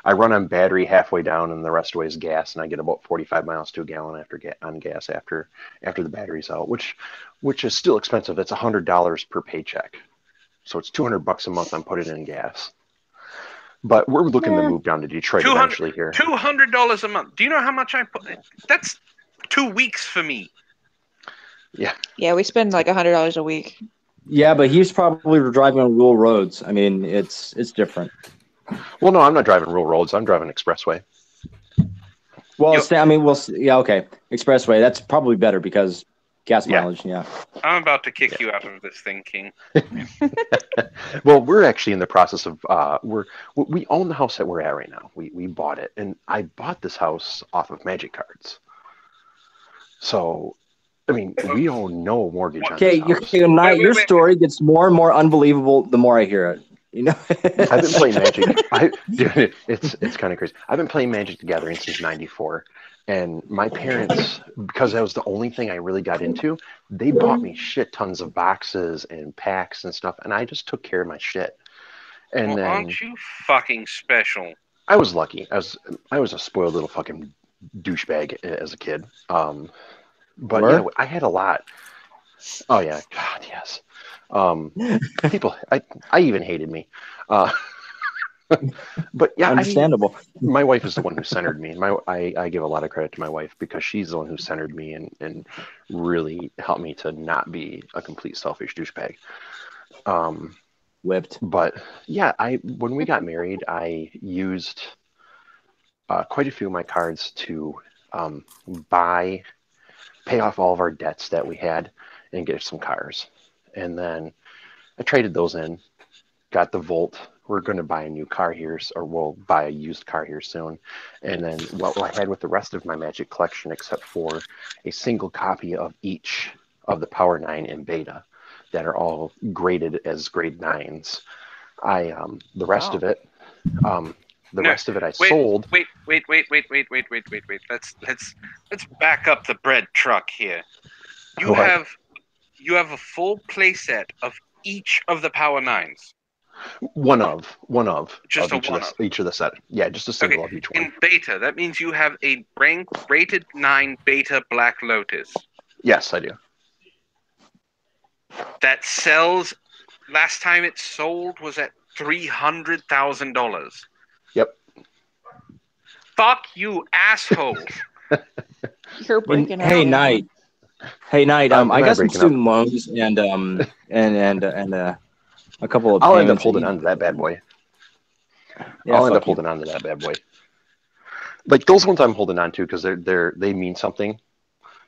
I run on battery halfway down, and the rest of the way is gas, and I get about 45 miles to a gallon on gas after the battery's out, which is still expensive. It's $100 per paycheck, so it's $200 a month I'm putting in gas. But we're looking to move down to Detroit eventually here. $200 a month. Do you know how much I put? That's 2 weeks for me. Yeah. Yeah, we spend like $100 a week. Yeah, but he's probably driving on rural roads. I mean, it's different. Well, no, I'm not driving rural roads. I'm driving expressway. Well, yeah, okay. Expressway, that's probably better because gas mileage, yeah. I'm about to kick you out of this thing, King. Well, we're actually in the process of we own the house that we're at right now. We bought it, and I bought this house off of Magic Cards. So, I mean, we own no mortgage on this house. Your story gets more and more unbelievable the more I hear it. You know, I've been playing Magic. Dude, it's kind of crazy. I've been playing Magic the Gathering since '94, and my parents, because that was the only thing I really got into, they bought me shit tons of boxes and packs and stuff, and I just took care of my shit. And then, aren't you fucking special? I was lucky. I was a spoiled little fucking douchebag as a kid. But yeah, I had a lot. Oh yeah, God yes. People, I even hated me. But yeah, understandable. My wife is the one who centered me. I give a lot of credit to my wife because she's the one who centered me and really helped me to not be a complete selfish douchebag. Whipped. But yeah, when we got married, I used quite a few of my cards to pay off all of our debts that we had and get some cars. And then I traded those in, got the Volt. We're going to buy a new car here, or we'll buy a used car here soon. And then what I had with the rest of my Magic collection, except for a single copy of each of the Power 9 and Beta that are all graded as grade 9s. The rest of it, I sold. Wait. Let's back up the bread truck here. You have a full playset of each of the Power 9s. One of just each of the set. Yeah, just a single of each one. In Beta, that means you have a rated 9 Beta Black Lotus. Yes, I do. That sells. Last time it sold was at $300,000. Yep. Fuck you, asshole. You're breaking Hey, out. Knight. Hey, Knight. I got some student loans and a couple of. I'll end up holding on to that bad boy. Yeah, I'll end up holding on to that bad boy. Like those ones I'm holding on to because they mean something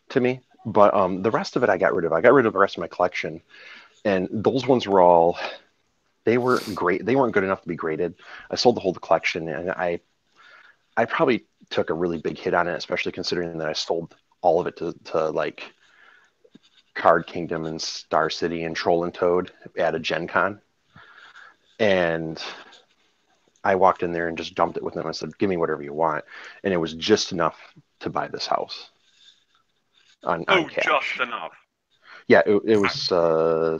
to me. But the rest of it I got rid of. I got rid of the rest of my collection, and those ones were all. They weren't great. They weren't good enough to be graded. I sold the whole collection, and I probably took a really big hit on it, especially considering that I sold all of it to like Card Kingdom and Star City and Troll and Toad at a Gen Con. And I walked in there and just dumped it with them. I said, give me whatever you want. And it was just enough to buy this house. On cash. Just enough. Yeah, it was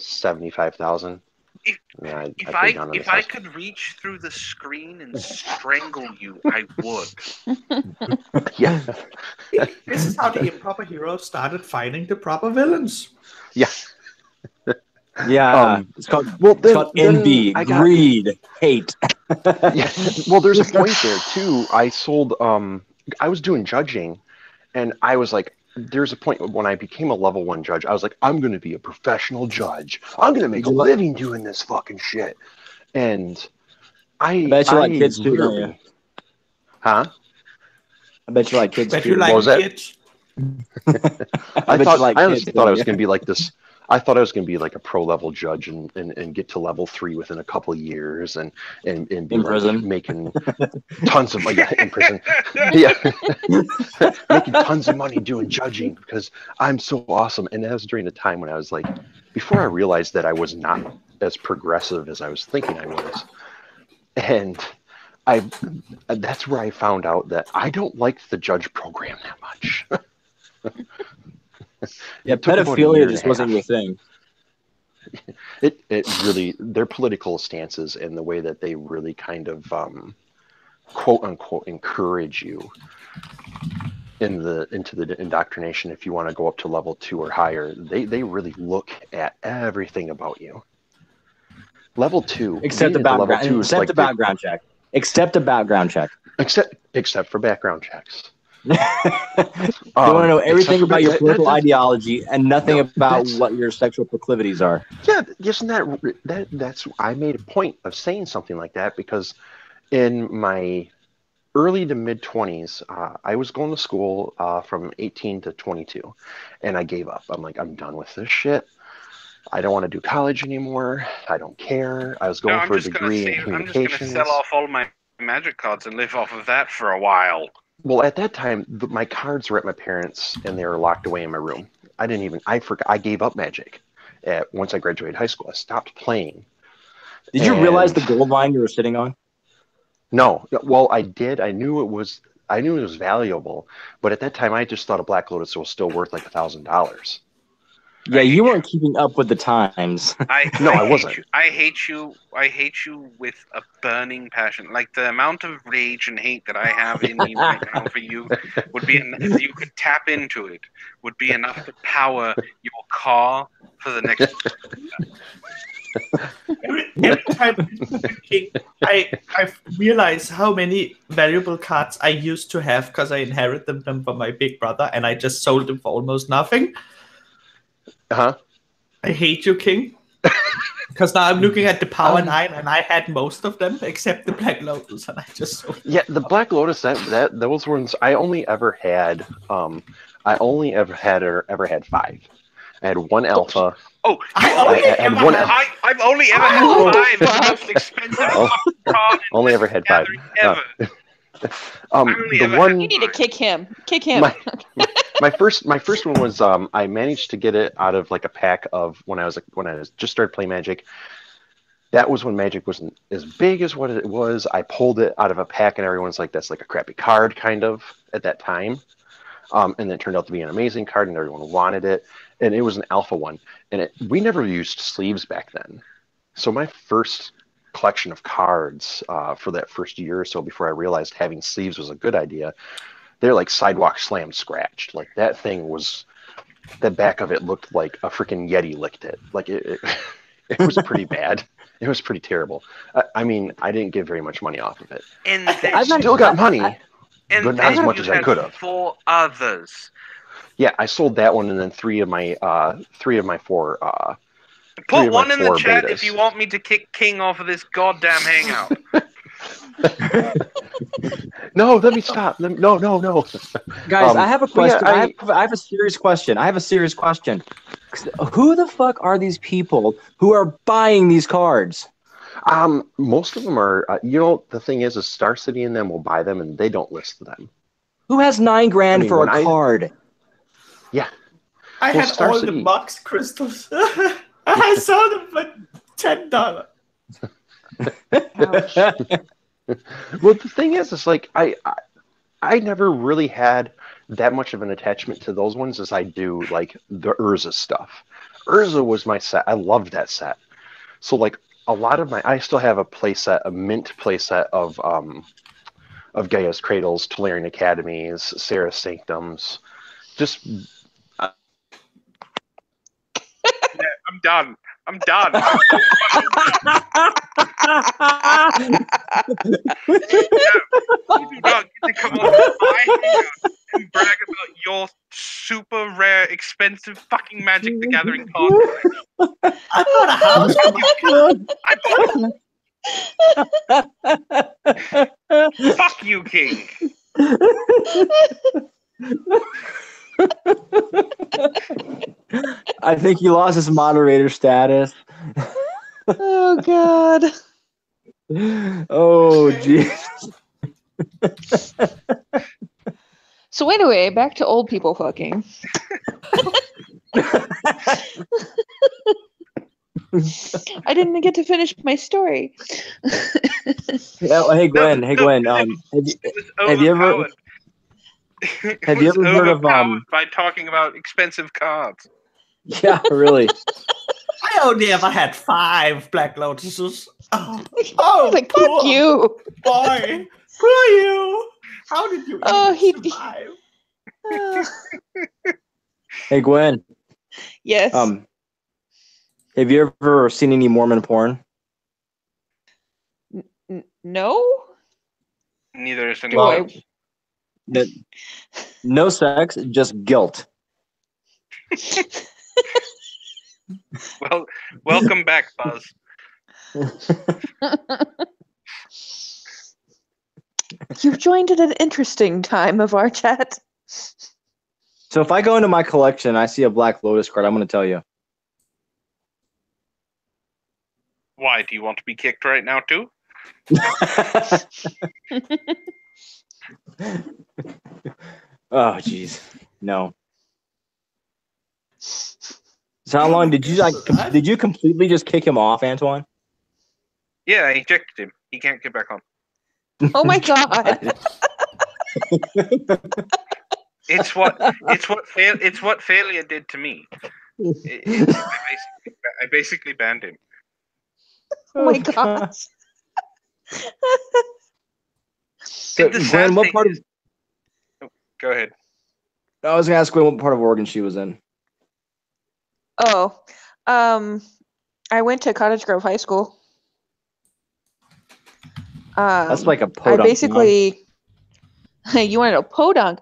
75,000. If I could reach through the screen and strangle you, I would. Yeah. This is how the improper heroes started fighting the proper villains. Yeah. Yeah. It's called envy, greed, hate. Yeah. Well, there's a point there too. I sold. I was doing judging, and I was like, there's a point when I became a level 1 judge. I was like, I'm going to be a professional judge. I'm going to make a living doing this fucking shit. And I bet you like kids too, don't you? Huh? I bet you like kids too. You like what was kids? I honestly thought I was going to be like this. I thought I was going to be like a pro level judge and get to level 3 within a couple years and be In like prison. making tons of money. Yeah, in prison. Yeah, making tons of money doing judging because I'm so awesome. And that was during the time when I was like, before I realized that I was not as progressive as I was thinking I was, and that's where I found out that I don't like the judge program that much. Yeah, It took about a pedophilia year and just a wasn't half. your thing. It really, their political stances and the way that they really kind of quote unquote encourage you into the indoctrination. If you want to go up to level 2 or higher, they really look at everything about you. Level 2, Except the being into level background. 2 is Except like the background check. Except the background check. except for background checks. They want to know everything about your political that's, ideology and nothing no, about what your sexual proclivities are. Yeah, isn't that's I made a point of saying something like that because in my early to mid 20s, I was going to school from 18 to 22, and I gave up. I'm like, I'm done with this shit. I don't want to do college anymore. I don't care. I was going for a degree in communications. I'm just going to sell off all my magic cards and live off of that for a while. Well, at that time, my cards were at my parents' and they were locked away in my room. I gave up magic. Once I graduated high school, I stopped playing. Did you realize the gold mine you were sitting on? No. Well, I did. I knew it was valuable, but at that time, I just thought a Black Lotus was still worth like $1,000. Yeah, you weren't keeping up with the times. I wasn't. I hate you with a burning passion. Like the amount of rage and hate that I have in me right now for you would be, if you could tap into it, would be enough to power your car for the next. Every time I realize how many valuable cards I used to have because I inherited them from my big brother and I just sold them for almost nothing. Uh-huh. I hate you, King. Because now I'm looking at the Power 9 and I had most of them except the Black Lotus and I just sold them. Yeah, the Black Lotus, those ones I only ever had ever had 5. I had 1 alpha. I've only ever had 5. It's the most expensive card. Only ever had 5. Ever. You need to kick him. Kick him. My first one was I managed to get it out of like a pack of when I just started playing Magic. That was when Magic wasn't as big as what it was. I pulled it out of a pack and everyone's like, that's like a crappy card kind of at that time. And then it turned out to be an amazing card and everyone wanted it. And it was an alpha one. And we never used sleeves back then. So my first collection of cards for that first year or so before I realized having sleeves was a good idea, they're like Sidewalk Slam scratched. Like that thing was, the back of it looked like a freaking Yeti licked it. Like it was pretty bad. It was pretty terrible. I mean, I didn't get very much money off of it. And I still got money, but not as much as I could have. 4 others. Yeah, I sold that one, and then 3 of my 4. Put one in the chat betas. if you want me to kick King off of this goddamn hangout. No, let me stop. No. Guys, I have a question. Yeah, I have a serious question. Who the fuck are these people who are buying these cards? Most of them are. The thing is Star City and them will buy them, and they don't list them. Who has $9,000 for a card? Yeah, I had Star all City. The box crystals. I sold them for $10. Well, the thing is, it's like I never really had that much of an attachment to those ones as I do like the Urza stuff. Urza was my set. I loved that set. So like a lot of I still have a mint playset of Gaia's Cradles, Tolarian Academies, Sarah's Sanctums. Just I'm done. You do not get to come on my hangout and brag about your super rare, expensive fucking Magic the Gathering card. I bought a house. Fuck you, King. I think he lost his moderator status. Oh God. Oh, jeez. So anyway, back to old people fucking. I didn't get to finish my story. Hey Gwen, It was have you ever overpowered. have you ever heard of by talking about expensive cards? Yeah, really. I only ever had 5 Black Lotuses. Oh, Like, poor fuck you. boy. Poor you. How did you even survive? Hey Gwen, Yes. have you ever seen any Mormon porn? No. Neither is Do I? anyone. No sex, just guilt. Well, welcome back, Buzz. You've joined at an interesting time of our chat. So if I go into my collection and I see a Black Lotus card, I'm going to tell you. Why? Do you want to be kicked right now, too? Oh, jeez. No. So how long did you completely just kick him off, Antwon? Yeah, I ejected him. He can't get back on. Oh my God. It's what failure did to me. I basically banned him. Oh my God. So, Gwen, what part of? Go ahead. I was going to ask Gwen what part of Oregon she was in. Oh, I went to Cottage Grove High School. That's like a podunk. I basically, you want to know podunk?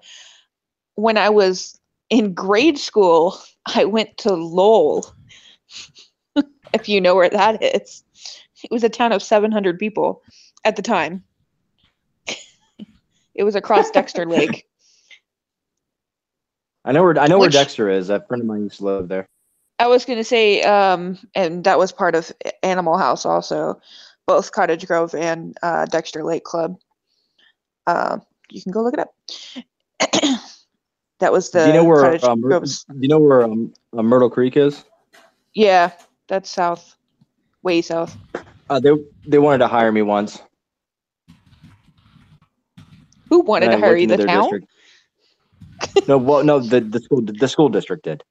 When I was in grade school, I went to Lowell. If you know where that is, it was a town of 700 people at the time. It was across Dexter Lake. I know where Dexter is. A friend of mine used to live there. I was going to say, and that was part of Animal House also, both Cottage Grove and Dexter Lake Club. You can go look it up. That was the. Do you know where? Cottage Grove's. Do you know where Myrtle Creek is? Yeah, that's south, way south. They wanted to hire me once. Who wanted to hire you? The town? District. No, the school district did.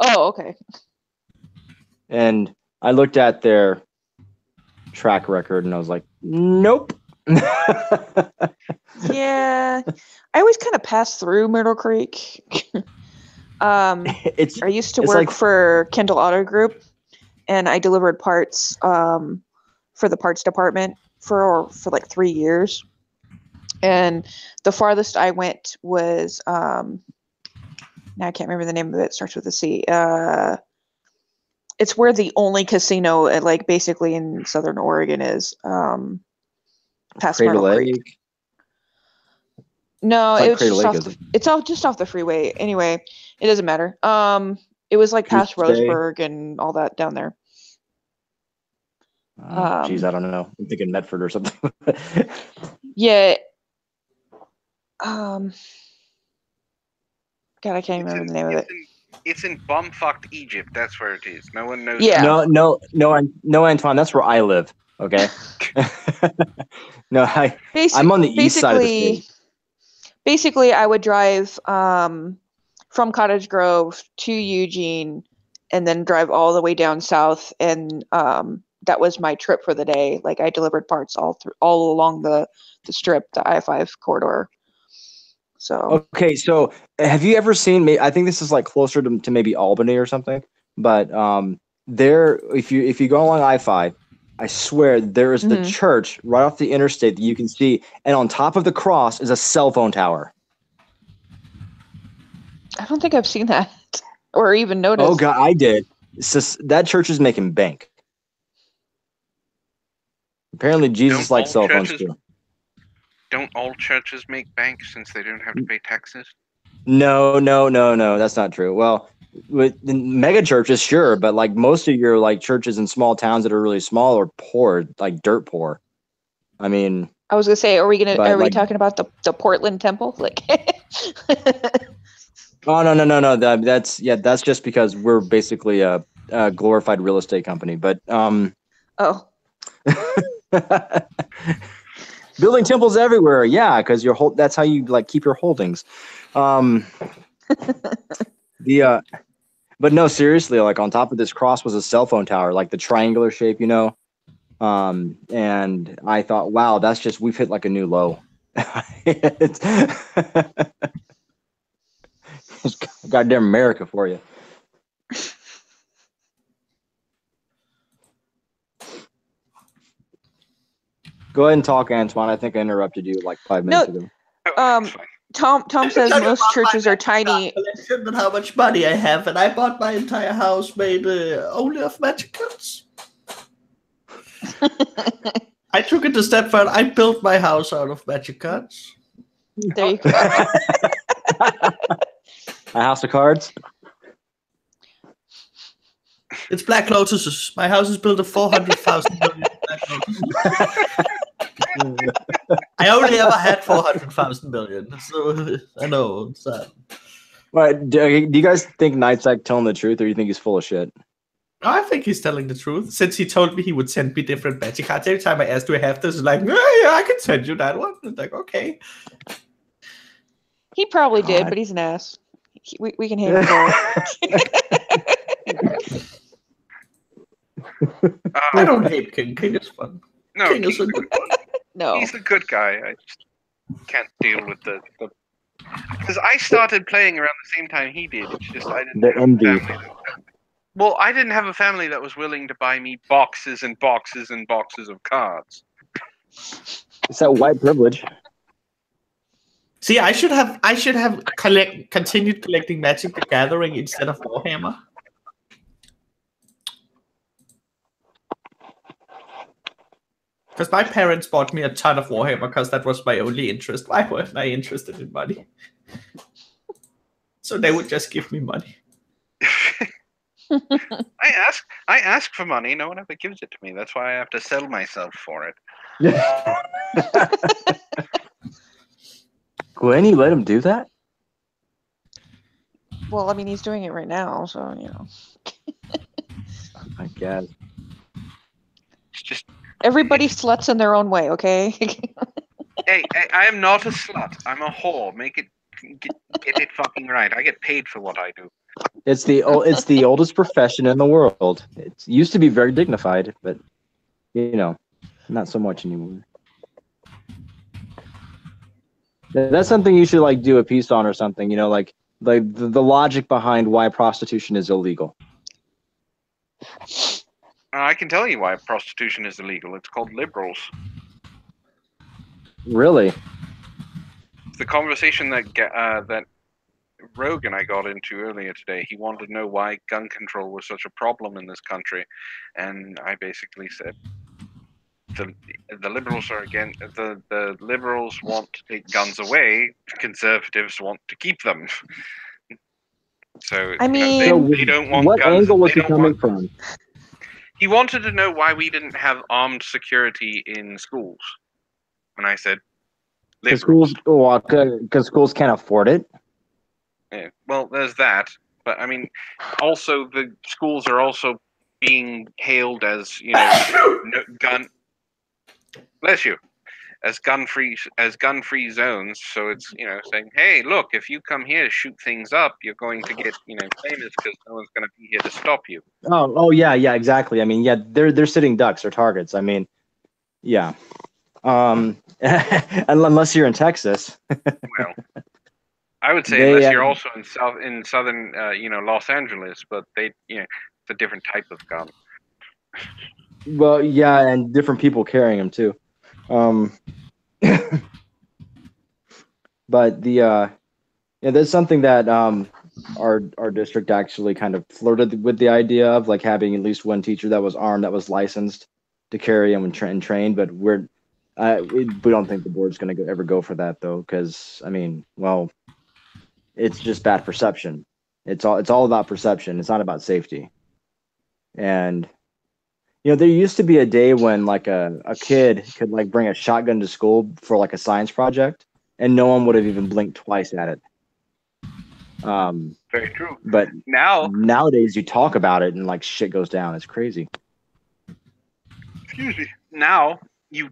Oh, okay. And I looked at their track record and I was like, nope. Yeah, I always kind of pass through Myrtle Creek. I used to work for Kendall Auto Group, and I delivered parts for the parts department for like 3 years. And the farthest I went was now I can't remember the name of it. It starts with a C. It's where the only casino, like basically in Southern Oregon, is. Past Crater Myrtle Lake. Creek. No, it's it was just off the freeway. Anyway, it doesn't matter. It was like past Roseburg and all that down there. Geez, I don't know. I'm thinking Medford or something. Yeah. God, I can't remember the name of it. It's in bumfucked Egypt. That's where it is. No one knows. Yeah. No, Antwon. That's where I live. Okay. No, I'm on the east side of the state. Basically, I would drive from Cottage Grove to Eugene, and then drive all the way down south, and that was my trip for the day. Like I delivered parts all along the strip, the I-5 corridor. So okay, so have you ever seen? I think this is like closer to maybe Albany or something. But there, if you go along I-5. I swear there is the church right off the interstate that you can see, and on top of the cross is a cell phone tower. I don't think I've seen that or even noticed. Oh God, I did. That church is making bank. Apparently, Jesus likes cell phones too. Don't all churches make bank since they don't have to pay taxes? No, that's not true. Well, with the mega churches, sure, but like most of your like churches in small towns that are really small are poor, like dirt poor. I mean, I was gonna say, are we like, talking about the Portland Temple? Like, oh no. That's just because we're basically a glorified real estate company. But oh, building temples everywhere, yeah, because that's how you like keep your holdings. But no, seriously, like on top of this cross was a cell phone tower, like the triangular shape, you know. And I thought, wow, we've hit like a new low. it's goddamn America for you. Go ahead and talk, Antwon. I think I interrupted you like 5 minutes ago. Tom says most churches are tiny. And how much money I have, and I bought my entire house made only of magic cards. I took it a step further. I built my house out of magic cards. There you go. A house of cards? It's Black Lotuses. My house is built of 400,000 Black Lotuses. I only ever had 400,000 million, so I know it's sad. Right, do you guys think Nightsack telling the truth, or do you think he's full of shit? I think he's telling the truth, since he told me he would send me different magic cards. Every time I asked, do I have this? He's like, oh, yeah, I can send you that one. I'm like, okay. He probably did, but he's an ass. We can handle it. I don't hate King. King is fun. No, King is a good one. No. He's a good guy. I just can't deal with the because I started playing around the same time he did. It's just I didn't have a family. Well, I didn't have a family that was willing to buy me boxes and boxes and boxes of cards. It's that white privilege. See, I should have continued collecting Magic the Gathering instead of Warhammer. Because my parents bought me a ton of Warhammer because that was my only interest. Why weren't I interested in money? So they would just give me money. I ask for money. No one ever gives it to me. That's why I have to sell myself for it. Gwen, you let him do that? Well, I mean, he's doing it right now, so you know. I guess. It's just everybody sluts in their own way, okay? hey, I am not a slut. I'm a whore. Get it fucking right. I get paid for what I do. It's the oldest profession in the world. It used to be very dignified, but you know, not so much anymore. That's something you should like do a piece on or something. You know, like the logic behind why prostitution is illegal. I can tell you why prostitution is illegal. It's called liberals. Really? The conversation that Rogue and I got into earlier today, he wanted to know why gun control was such a problem in this country, and I basically said the liberals are against the liberals want to take guns away, conservatives want to keep them. So I mean, they don't want what guns. Angle was he coming from? He wanted to know why we didn't have armed security in schools, and I said, because schools can't afford it. Yeah, well, there's that, but I mean, also the schools are also being hailed as gun. Bless you. As gun-free zones, so it's saying, hey, look, if you come here to shoot things up, you're going to get famous because no one's going to be here to stop you. Oh yeah, exactly. I mean, yeah, they're sitting ducks or targets. I mean, yeah. Unless you're in Texas. Well, I would say unless you're also in southern Los Angeles, but it's a different type of gun. Well, yeah, and different people carrying them too. But there's something that our district actually kind of flirted with the idea of, like having at least one teacher that was armed, that was licensed to carry them and trained. But we don't think the board's going to ever go for that though, because I mean, well, it's just bad perception. It's all about perception. It's not about safety. And there used to be a day when like a kid could like bring a shotgun to school for like a science project, and no one would have even blinked twice at it. Very true. But nowadays you talk about it and like shit goes down. It's crazy. Excuse me. Now you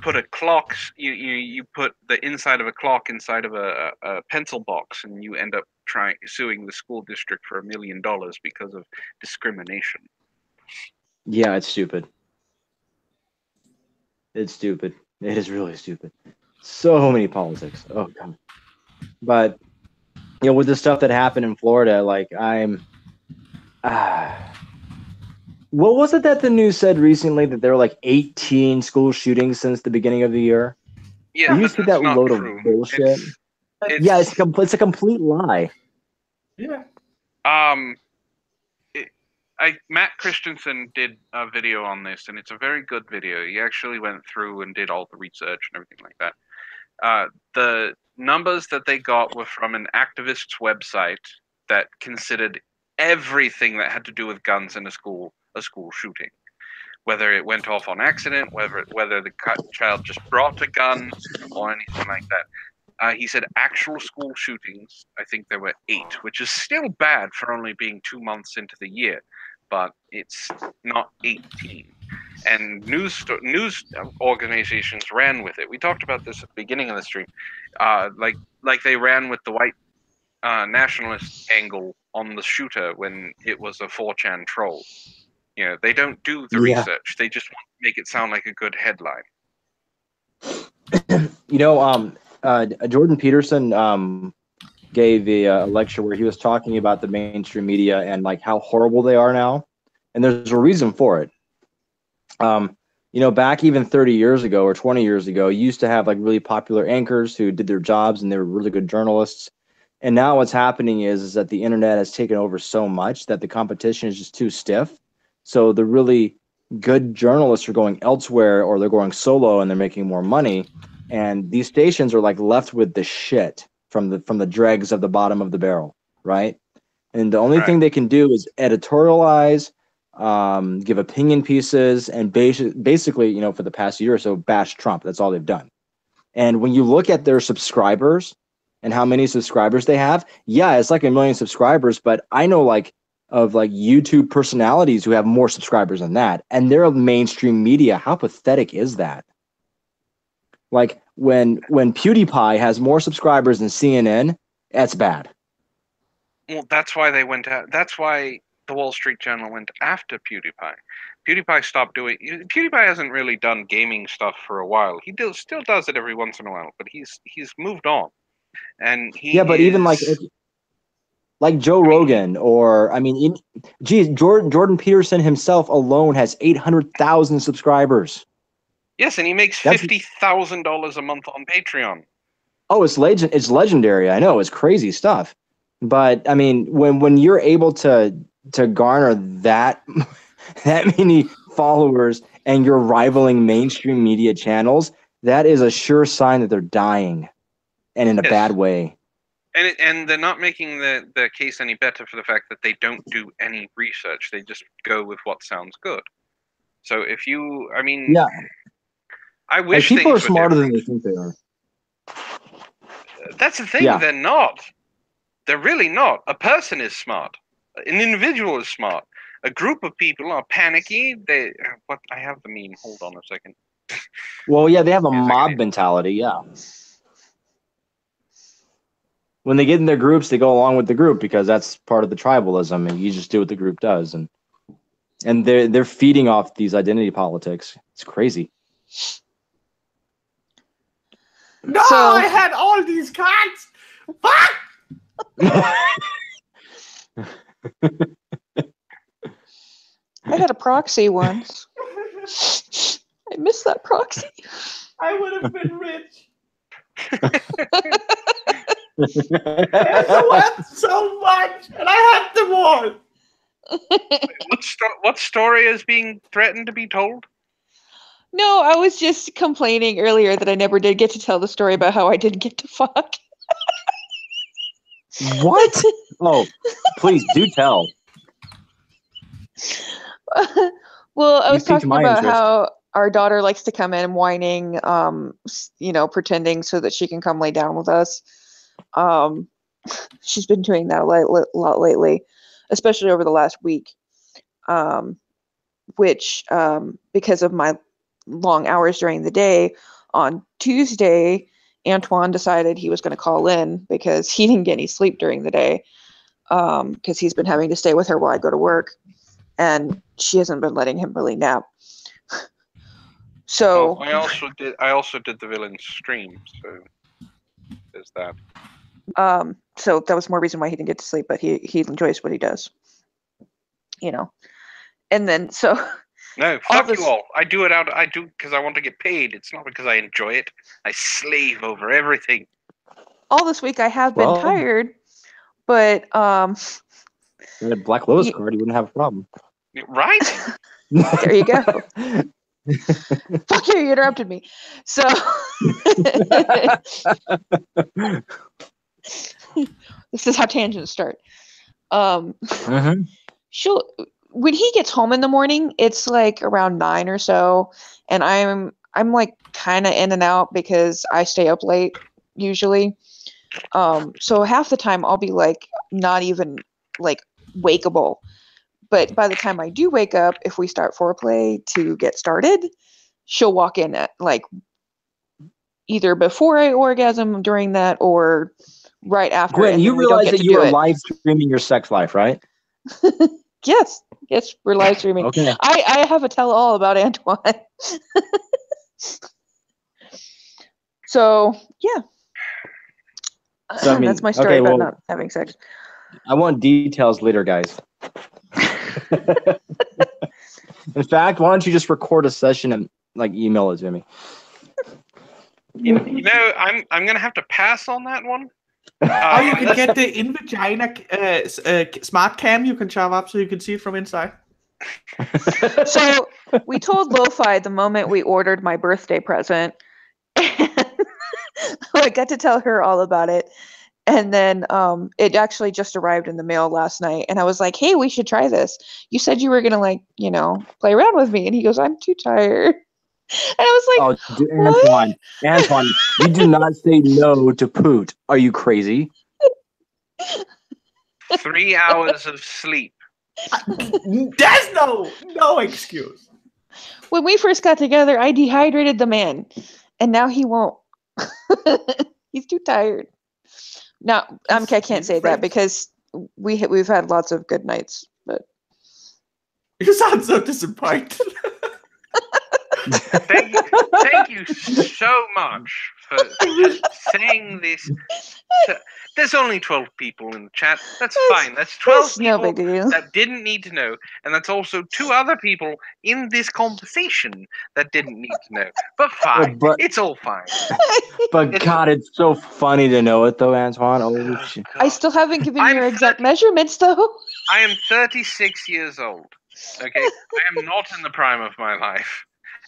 put a clock. You put the inside of a clock inside of a pencil box, and you end up suing the school district for $1 million because of discrimination. Yeah, it's stupid. It's stupid. It is really stupid. So many politics. Oh god. But with the stuff that happened in Florida, like what was it that the news said recently that there were like 18 school shootings since the beginning of the year? Yeah, you see that load of bullshit? It's a complete lie. Yeah. Matt Christensen did a video on this, and it's a very good video. He actually went through and did all the research and everything like that. The numbers that they got were from an activist's website that considered everything that had to do with guns in a school shooting, whether it went off on accident, whether the child just brought a gun or anything like that. He said actual school shootings, I think there were 8, which is still bad for only being 2 months into the year, but it's not 18. And news organizations ran with it. We talked about this at the beginning of the stream. Like they ran with the white nationalist angle on the shooter when it was a 4chan troll. They don't do the research. They just want to make it sound like a good headline. Jordan Peterson gave a lecture where he was talking about the mainstream media and like how horrible they are now, and there's a reason for it. Back even 30 years ago or 20 years ago, you used to have like really popular anchors who did their jobs and they were really good journalists. And now what's happening is that the internet has taken over so much that the competition is just too stiff. So the really good journalists are going elsewhere, or they're going solo and they're making more money. And these stations are like left with the shit from the dregs of the bottom of the barrel, right? And the only thing they can do is editorialize, give opinion pieces, and basically, for the past year or so, bash Trump. That's all they've done. And when you look at their subscribers and how many subscribers they have, yeah, it's like 1 million subscribers, but I know of YouTube personalities who have more subscribers than that, and they're mainstream media. How pathetic is that? Like when PewDiePie has more subscribers than CNN, that's bad. Well, that's why they went out. That's why the Wall Street Journal went after PewDiePie. PewDiePie stopped doing. PewDiePie hasn't really done gaming stuff for a while. He still does it every once in a while, but he's moved on. And but even like Joe Rogan, Jordan Peterson himself alone has 800,000 subscribers. Yes, and he makes $50,000 a month on Patreon. Oh, it's legendary. I know, it's crazy stuff. But I mean, when you're able to garner that many followers and you're rivaling mainstream media channels, that is a sure sign that they're dying, and in a bad way. And they're not making the case any better for the fact that they don't do any research. They just go with what sounds good. So if you, I wish people are smarter than they think they are. That's the thing. Yeah. They're not. They're really not. A person is smart. An individual is smart. A group of people are panicky. I have the meme. Hold on a second. Well, yeah, they have a mob mentality. Yeah. When they get in their groups, they go along with the group because that's part of the tribalism, and you just do what the group does, and they're feeding off these identity politics. It's crazy. No, I had all these cards. Fuck! I had a proxy once. I missed that proxy. I would have been rich. I won so much, and I had them all. What story is being threatened to be told? No, I was just complaining earlier that I never did get to tell the story about how I didn't get to fuck. What? Oh, please do tell. Well, I You was piqued talking my about interest. how our daughter likes to come in whining, pretending so that she can come lay down with us. She's been doing that a lot lately, especially over the last week, which, because of my long hours during the day, on Tuesday, Antwon decided he was going to call in because he didn't get any sleep during the day, because he's been having to stay with her while I go to work, and she hasn't been letting him really nap. So Well, I also did the villain stream, so there's that. so that was more reason why he didn't get to sleep, but he enjoys what he does. And then so No, fuck you all. I do because I want to get paid. It's not because I enjoy it. I slave over everything. all this week I have been tired, but you had Black Lotus card, you wouldn't have a problem. Right? There you go. Fuck you interrupted me. So this is how tangents start. She'll, when he gets home in the morning, it's like around 9 or so, and I'm like kind of in and out because I stay up late usually. So half the time I'll be like not even like wakeable. But by the time I do wake up, if we start foreplay to get started, she'll walk in at like either before I orgasm during that or right after. Gwen, you realize that you are live streaming your sex life, right? Yes, we're live streaming. Okay. I have a tell all about Antwon. So yeah. So that's my story about not having sex. I want details later, guys. In fact, why don't you just record a session and like email it to me? You know, I'm gonna have to pass on that one. You can get the in-vagina smart cam you can shove up so you can see it from inside. So we told Lo-Fi the moment we ordered my birthday present. I got to tell her all about it. And then it actually just arrived in the mail last night. And I was like, hey, we should try this. You said you were going to play around with me. And he goes, I'm too tired. And I was like, oh, Antwon, you do not say no to poot. Are you crazy? 3 hours of sleep. There's no excuse. When we first got together, I dehydrated the man. And now he won't. He's too tired. No, I can't say that because we've had lots of good nights. But you sound so disappointed. Thank you so much for just saying this. There's only 12 people in the chat. That's fine. That's 12 people that didn't need to know. And that's also 2 other people in this conversation that didn't need to know. But fine. It's all fine. But God, it's so funny to know it though, Antwon. Oh, shit. I still haven't given your exact measurements though. I am 36 years old. Okay? I am not in the prime of my life.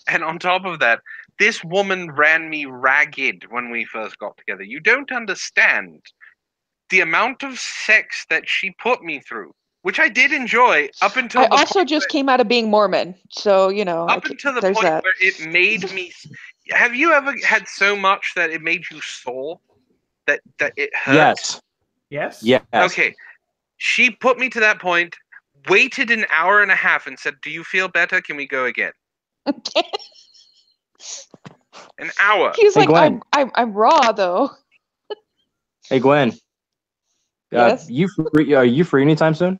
And on top of that, this woman ran me ragged when we first got together. You don't understand the amount of sex that she put me through, which I did enjoy up until I also just came out of being Mormon. So, up until the point where it made me... Have you ever had so much that it made you sore? That it hurt? Yes. Okay. She put me to that point, waited an hour and a half and said, do you feel better? Can we go again? An hour. He's like, I'm raw though. Hey Gwen. Yes? Are you free anytime soon?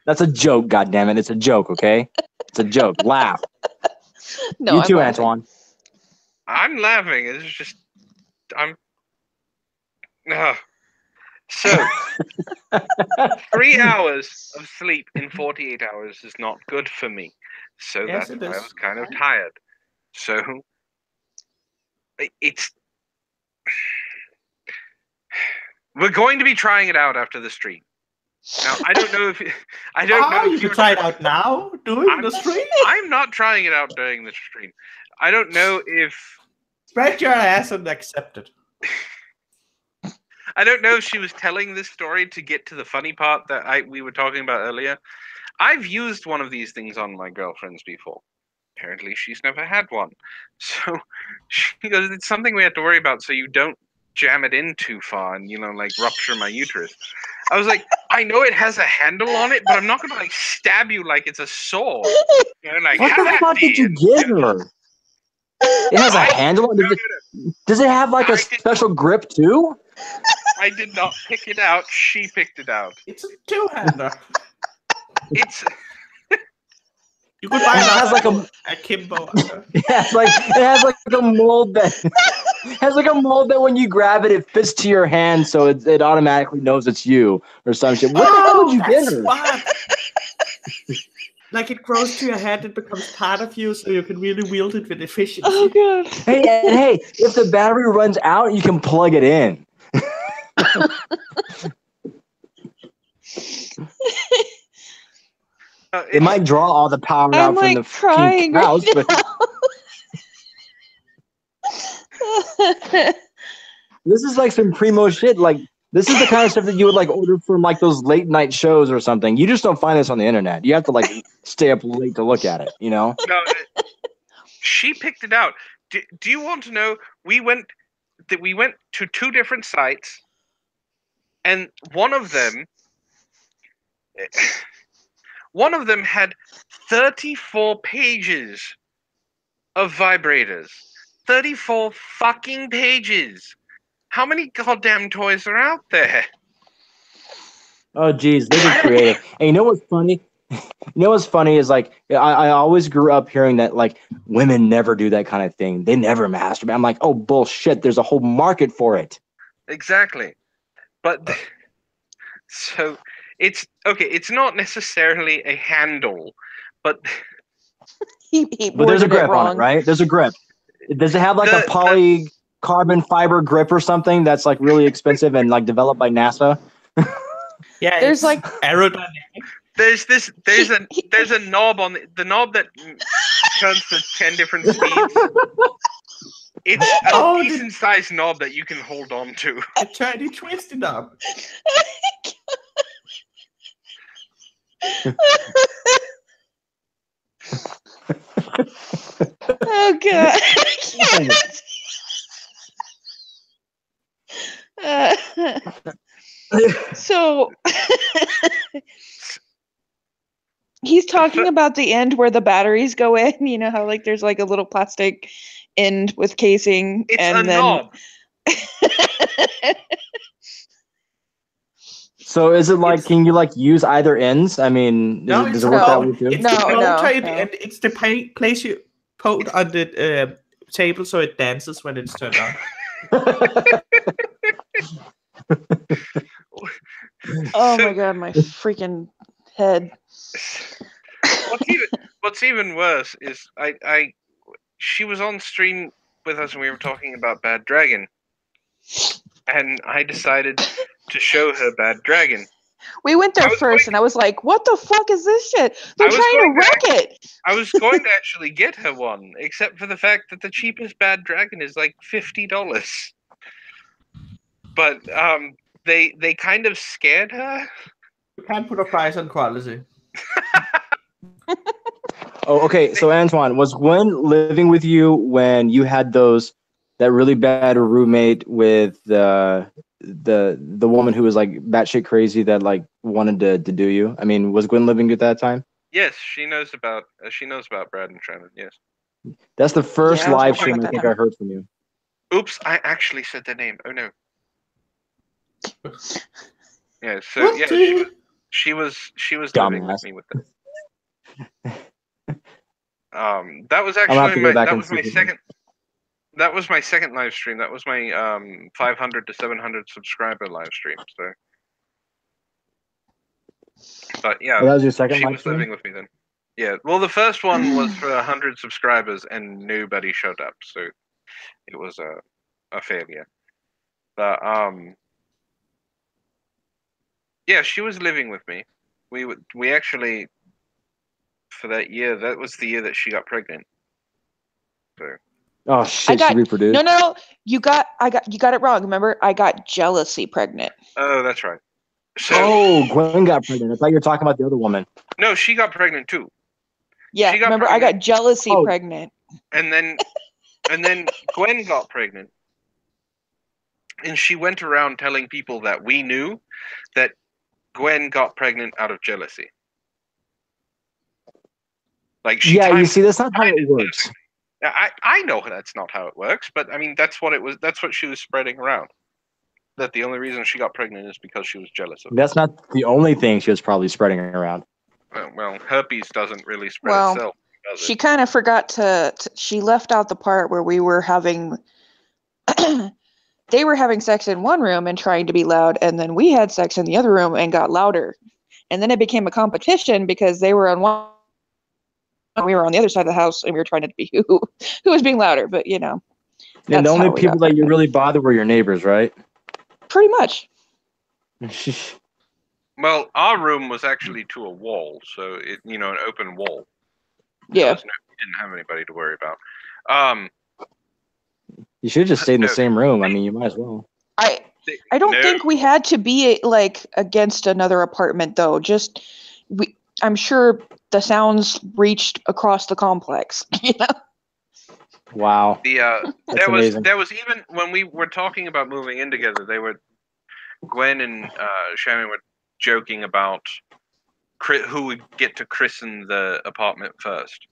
That's a joke, goddammit. It's a joke, okay? It's a joke. Laugh. No, you too, Antwon. I'm laughing. It's just So 3 hours of sleep in 48 hours is not good for me. So that's why I was kind of tired. So we're going to be trying it out after the stream. Now I don't know if you can try it out now during the stream. I'm not trying it out during the stream. I don't know if spread your ass and accept it. I don't know if she was telling this story to get to the funny part that we were talking about earlier. I've used one of these things on my girlfriends before. Apparently, she's never had one. So she goes, it's something we have to worry about so you don't jam it in too far and, like rupture my uterus. I was like, I know it has a handle on it, but I'm not going to like stab you like it's a sword. Like, what the fuck did you give her? It has a handle? Does it have like a special grip too? I did not pick it out. She picked it out. It's a two-hander. It's... You could buy like a Kimbo. It has like a mold that when you grab it, it fits to your hand, so it automatically knows it's you or some shit. What the hell would you get her? Like it grows to your head, it becomes part of you, so you can really wield it with efficiency. Oh god! Hey! If the battery runs out, you can plug it in. It might draw all the power out from the fucking house, but this is like some primo shit. Like this is the kind of stuff that you would like order from like those late night shows or something. You just don't find this on the internet. You have to like stay up late to look at it. No, she picked it out. Do you want to know? We went to 2 different sites, and one of them had 34 pages of vibrators. 34 fucking pages. How many goddamn toys are out there? Oh, geez, this is creative. And you know what's funny? Is like I always grew up hearing that like women never do that kind of thing. They never masturbate. I'm like, oh bullshit. There's a whole market for it. Exactly, but so it's okay. It's not necessarily a handle, but there's a grip on it, right? There's a grip. Does it have like a polycarbon fiber grip or something that's like really expensive and like developed by NASA? Yeah, there's like aerodynamic. There's a knob on the knob that turns to 10 different speeds. It's a decent sized knob that you can hold on to. A tiny twisty knob. Oh god. So he's talking about the end where the batteries go in. You know how like there's like a little plastic end with casing, it's and a then knob. So is it like, can you like use either ends? I mean, does it work that way too? It's it's the place you put on the table so it dances when it's turned on. Oh my god, my freaking head. What's even worse is she was on stream with us and we were talking about Bad Dragon, and I decided to show her Bad Dragon. We went there first, and I was like, "What the fuck is this shit? They're trying to wreck it." I was going to actually get her one, except for the fact that the cheapest Bad Dragon is like $50. But they kind of scared her. You can't put a price on quality. Oh, okay. So Antwon, was Gwen living with you when you had that really bad roommate with the woman who was like batshit crazy that like wanted to do you? I mean, was Gwen living at that time? Yes, she knows about Brad and Shannon. Yes, that's the first live stream I think I heard from you. Oops, I actually said their name. Oh no. Yeah. So yeah, she was living with me with them. That was actually That was my second live stream. That was my 500 to 700 subscriber live stream. So, but yeah, that was your second. She was living with me then. Yeah. Well, the first one was for 100 subscribers and nobody showed up, so it was a failure. But Yeah, she was living with me. We actually, for that year, that was the year that she got pregnant. So. Oh shit! She reproduced. No. You got it wrong. Remember, I got jealousy pregnant. Oh, that's right. So, Gwen got pregnant. I thought you were talking about the other woman. No, she got pregnant too. Yeah, remember, pregnant. I got jealousy pregnant. And then Gwen got pregnant. And she went around telling people that we knew that Gwen got pregnant out of jealousy. Like you see, that's not how it works. I know that's not how it works, but I mean that's what it was. That's what she was spreading around. That the only reason she got pregnant is because she was jealous of. That's not the only thing she was probably spreading around. Well, herpes doesn't really spread itself. She kind of forgot to. She left out the part where we were having. They were having sex in one room and trying to be loud, and then we had sex in the other room and got louder. And then it became a competition because they were on one, we were on the other side of the house, and we were trying to be who was being louder. But you know, and the only people that you really bothered were your neighbors, right? Pretty much. Well, our room was actually to a wall, so it an open wall. Yeah, so we didn't have anybody to worry about. You should have just stayed in the same room. I mean, you might as well. I don't think we had to be like against another apartment though. Just I'm sure the sounds reached across the complex. You know. Wow. There was even when we were talking about moving in together, Gwen and Shannon were joking about who would get to christen the apartment first.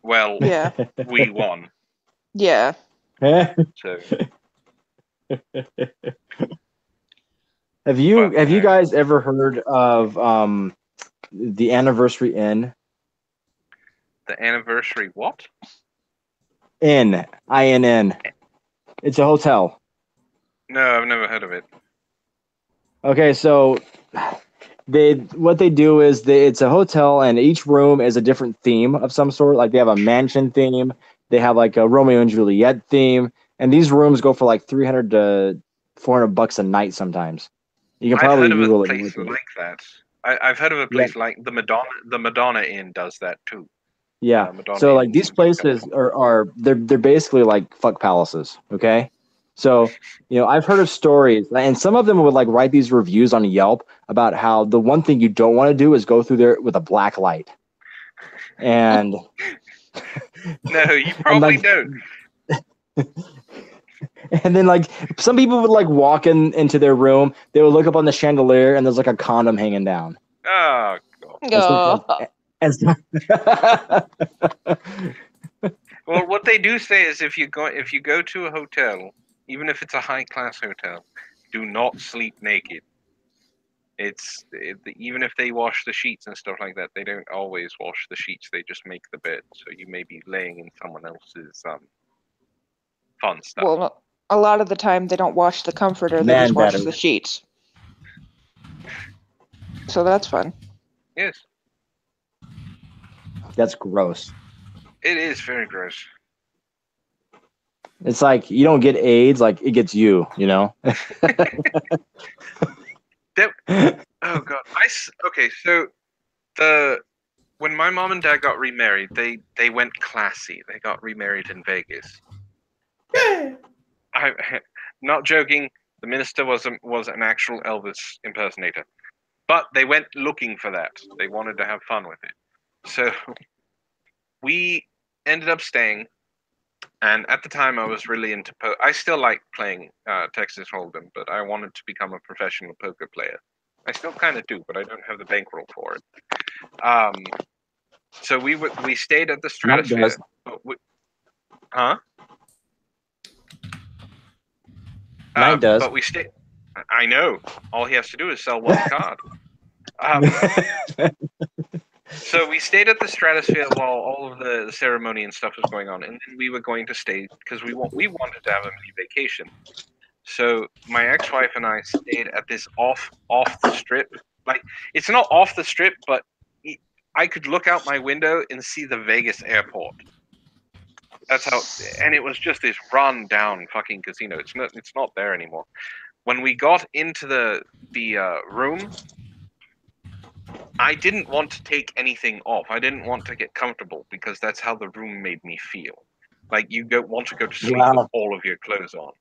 Well, yeah, we won. Yeah. So. Have you guys ever heard of the Anniversary Inn? The Anniversary what? Inn, INN. It's a hotel. No, I've never heard of it. Okay, so what they do is it's a hotel, and each room is a different theme of some sort. Like they have a mansion theme, they have like a Romeo and Juliet theme, and these rooms go for like $300 to $400 a night sometimes. You can probably Google it. I've heard of a place like that. I've heard of a place like the Madonna Inn does that too. Yeah. So like these places are they're basically like fuck palaces. Okay. So, I've heard of stories, and some of them would like write these reviews on Yelp about how the one thing you don't want to do is go through there with a black light. And no, you probably don't. And then like some people would like walk into their room, they would look up on the chandelier, and there's like a condom hanging down. Oh God. Well, what they do say is if you go to a hotel, even if it's a high class hotel, do not sleep naked. Even if they wash the sheets and stuff like that, they don't always wash the sheets. They just make the bed, so you may be laying in someone else's fun stuff. Well, a lot of the time they don't wash the comforter; they just wash the sheets. So that's fun. Yes. That's gross. It is very gross. It's like you don't get AIDS, like it gets you, Oh God. Okay, so when my mom and dad got remarried, they went classy. They got remarried in Vegas. I'm not joking. The minister was an actual Elvis impersonator, but they went looking for that. They wanted to have fun with it, so we ended up staying. And at the time, I was really into I still like playing Texas Hold'em, but I wanted to become a professional poker player. I still kind of do, but I don't have the bankroll for it. So we stayed at the Stratosphere. Huh? Mine does. But we stayed. I know. All he has to do is sell one card. So we stayed at the Stratosphere while all of the ceremony and stuff was going on, and then we were going to stay because we wanted to have a mini vacation. So my ex-wife and I stayed at this off the strip. Like it's not off the strip, but I could look out my window and see the Vegas airport. That's how, and it was just this run down fucking casino. It's not there anymore. when we got into the room, I didn't want to take anything off. I didn't want to get comfortable because that's how the room made me feel. Like you don't want to go to sleep with all of your clothes on.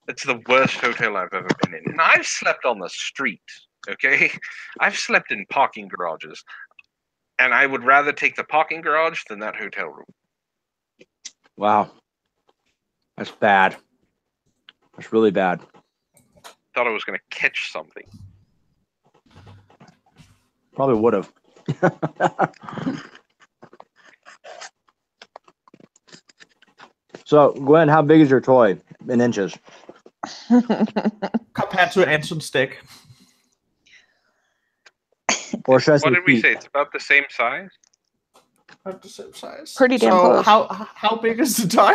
It's the worst hotel I've ever been in. And I've slept on the street, okay? I've slept in parking garages. And I would rather take the parking garage than that hotel room. Wow. That's bad. That's really bad. Thought I was going to catch something. Probably would have. So, Gwen, how big is your toy in inches? Compared to Antwon's stick. Or should I say What did we feet? say? It's about the same size? About the same size. Pretty damn so close. How big is the toy?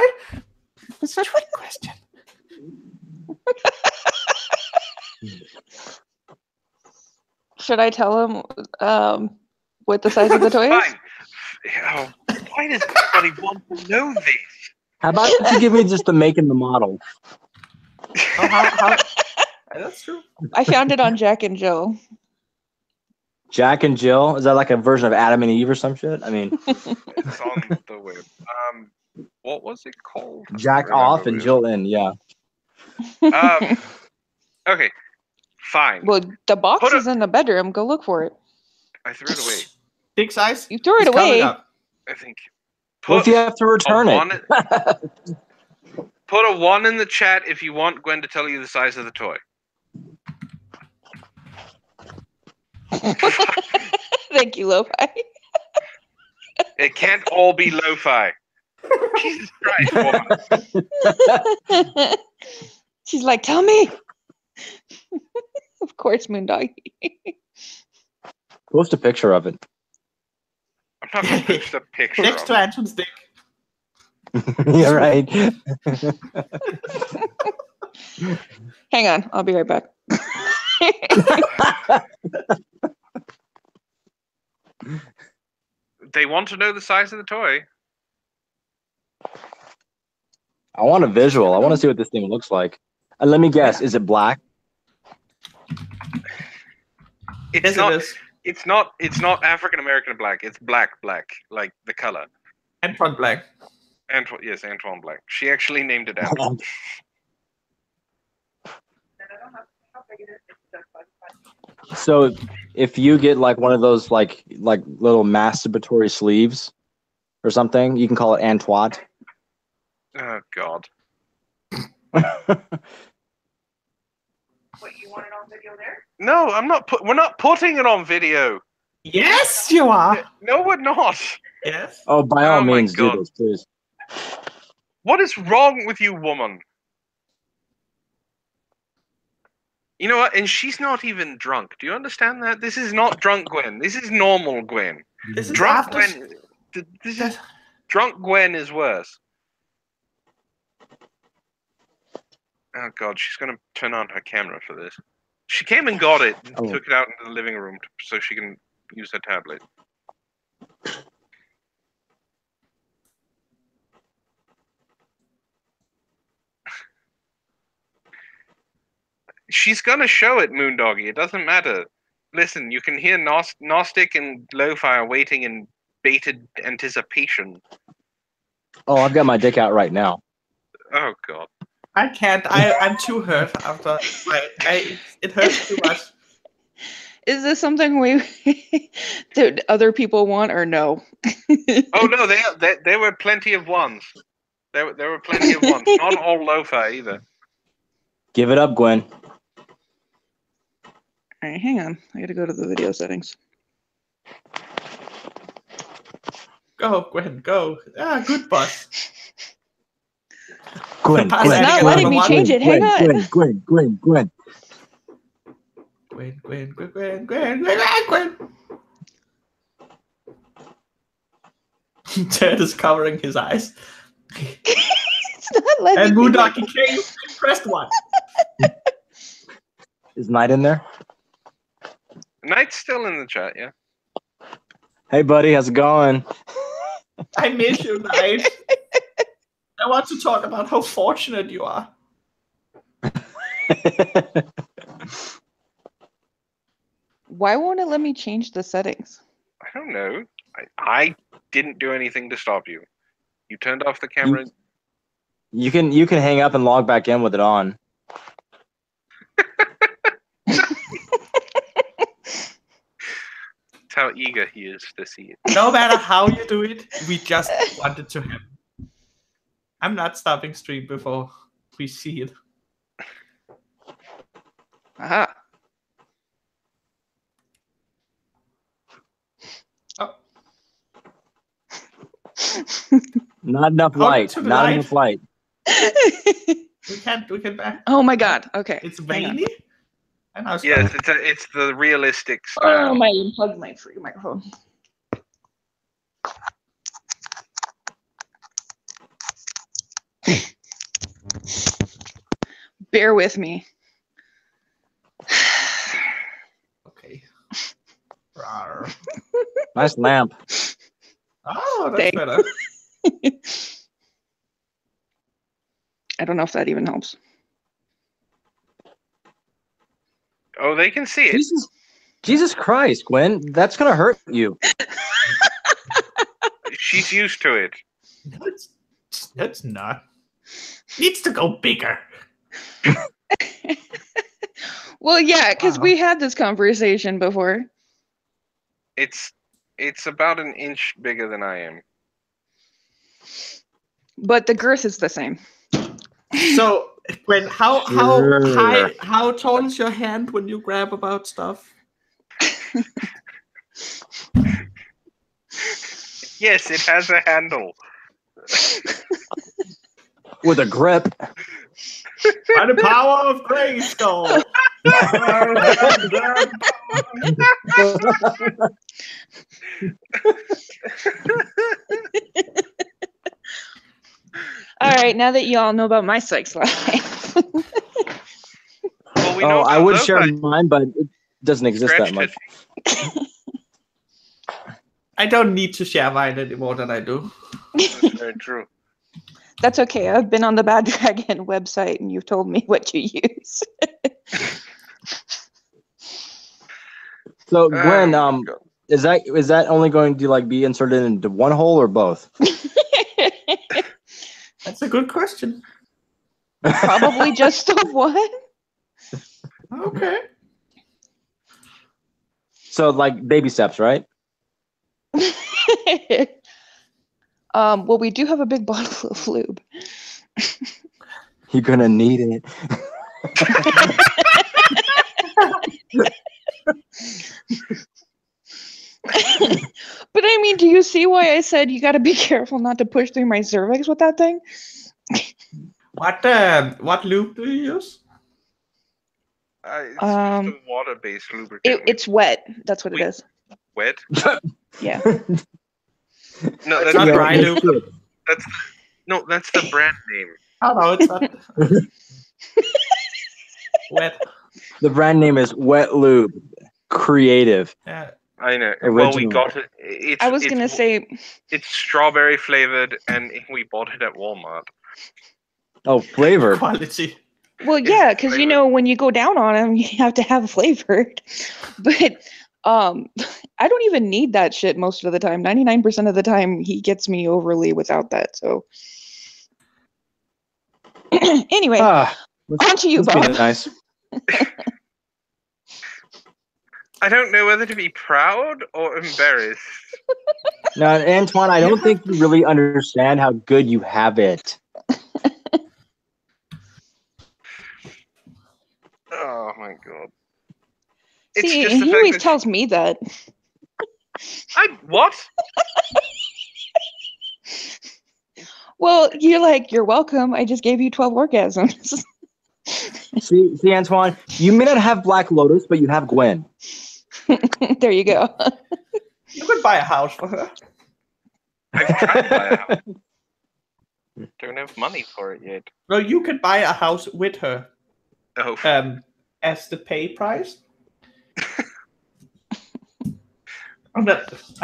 That's a trick question. Should I tell him what the size of the toy is? Fine. Oh, why does everybody want to know this? How about you give me just the make and the model? Oh, how? That's true. I found it on Jack and Jill. Jack and Jill? Is that like a version of Adam and Eve or some shit? I mean, It's on the web. What was it called? Jack off and Jill in, yeah. Okay, fine. Well, the box is in the bedroom. Go look for it. I threw it away. Big size? You threw it It's coming away. up. I think. What if you have to return it? Put a 1 in the chat if you want Gwen to tell you the size of the toy. Thank you, Lo-Fi. It can't all be lo-fi. Jesus Christ, woman. She's like, tell me. Of course, Moondog. Post a picture of it. I'm not going to post a picture Next of to it. Antwon's dick. Yeah, right. Hang on, I'll be right back. They want to know the size of the toy. I want a visual. I want to see what this thing looks like. And let me guess, is it black? It's Yes, not. it is. It's not African American black. It's black, like the color. Antwon Black. Antwon Black. She actually named it Antwon. So if you get like one of those like little masturbatory sleeves or something, you can call it Antwon. Oh God. What, you want it on video there? No, I'm not. We're not putting it on video. Yes, you are. No, we're not. Yes. Oh, by all Oh my means, do God. this, please. What is wrong with you, woman? You know what? And she's not even drunk. Do you understand that? This is not drunk Gwen. This is normal Gwen. This is Drunk after. Gwen. This is drunk Gwen is worse. Oh God, she's gonna turn on her camera for this. She came and got it and took it out into the living room so she can use her tablet. She's gonna show it, Moondoggy. It doesn't matter. Listen, you can hear Gnostic and Lo-Fi are waiting in bated anticipation. Oh, I've got my dick out right now. Oh God. I can't. I'm too hurt after. It hurts too much. Is this something that other people want or no? Oh no, there were plenty of ones. There were plenty of ones. Not all Lo-Fi either. Give it up, Gwen. All right, hang on. I gotta go to the video settings. Go, Gwen, go. Ah, good boss. Gwen, It's Gwen, not Gwen, letting me change it. Hang on. Gwen. Gwen. Ted is covering his eyes. It's not letting And me. Moondoggy came and pressed one. Is Knight in there? Knight's still in the chat, yeah. Hey, buddy, how's it going? I miss you, Knight. I want to talk about how fortunate you are. Why won't it let me change the settings? I don't know. I didn't do anything to stop you. You turned off the camera. You can hang up and log back in with it on. That's how eager he is to see it. No matter how you do it, we just want it to happen. I'm not stopping stream before we see it. Aha. Oh. Not enough Hold it light. to the Not light. enough light. We can back. Oh my god. Okay. It's hang on. veiny. And I was Yes, it's the realistic style. Oh, my unplugged my free microphone. Bear with me. okay. Rawr. Nice lamp. Oh, that's Thanks. better. I don't know if that even helps. Oh, they can see it. Jesus Christ, Gwen, that's gonna hurt you. She's used to it. No, it's not. Needs to go bigger. Well, yeah, because Wow. we had this conversation before. It's about an inch bigger than I am. But the girth is the same. So, Gwen, how Sure. high, how tall is your hand when you grab about stuff? Yes, it has a handle. With a grip. By the power of Grayskull. All right, now that you all know about my sex life. Well, we Oh, know I about would those share guys. mine, but it doesn't exist that Scratched much. it. I don't need to share mine any more than I do. That's very true. That's okay. I've been on the Bad Dragon website and you've told me what you use. So Gwen, Oh my God. is that only going to like be inserted into one hole or both? That's a good question. Probably just the one. Okay. So like baby steps, right? Well, we do have a big bottle of lube. You're gonna need it. But I mean, do you see why I said you got to be careful not to push through my cervix with that thing? What lube do you use? It's just a water-based lubricant. It's wet. That's what it is. Wet? Yeah. No, It's that's not the, dry lube. that's the brand name. Oh no, it's not. Wet. The brand name is Wet Lube. Creative. Yeah. I know. Original. Well, we got it. I was gonna say, it's strawberry flavored, and we bought it at Walmart. Oh, flavored. Quality. well, yeah, because you know when you go down on them, you have to have flavored. But I don't even need that shit most of the time. 99% of the time, he gets me overly without that. So anyway, on to you, That's Bob. nice. I don't know whether to be proud or embarrassed. Now, Antwon, I don't think you really understand how good you have it. Oh my God. See, just the he fact always that tells me that. what? Well, you're like, you're welcome. I just gave you 12 orgasms. See, Antwon, you may not have Black Lotus, but you have Gwen. There you go. You could buy a house for her. I've tried to buy a house. Don't have money for it yet. No, you could buy a house with her. Oh. As the pay price. I'm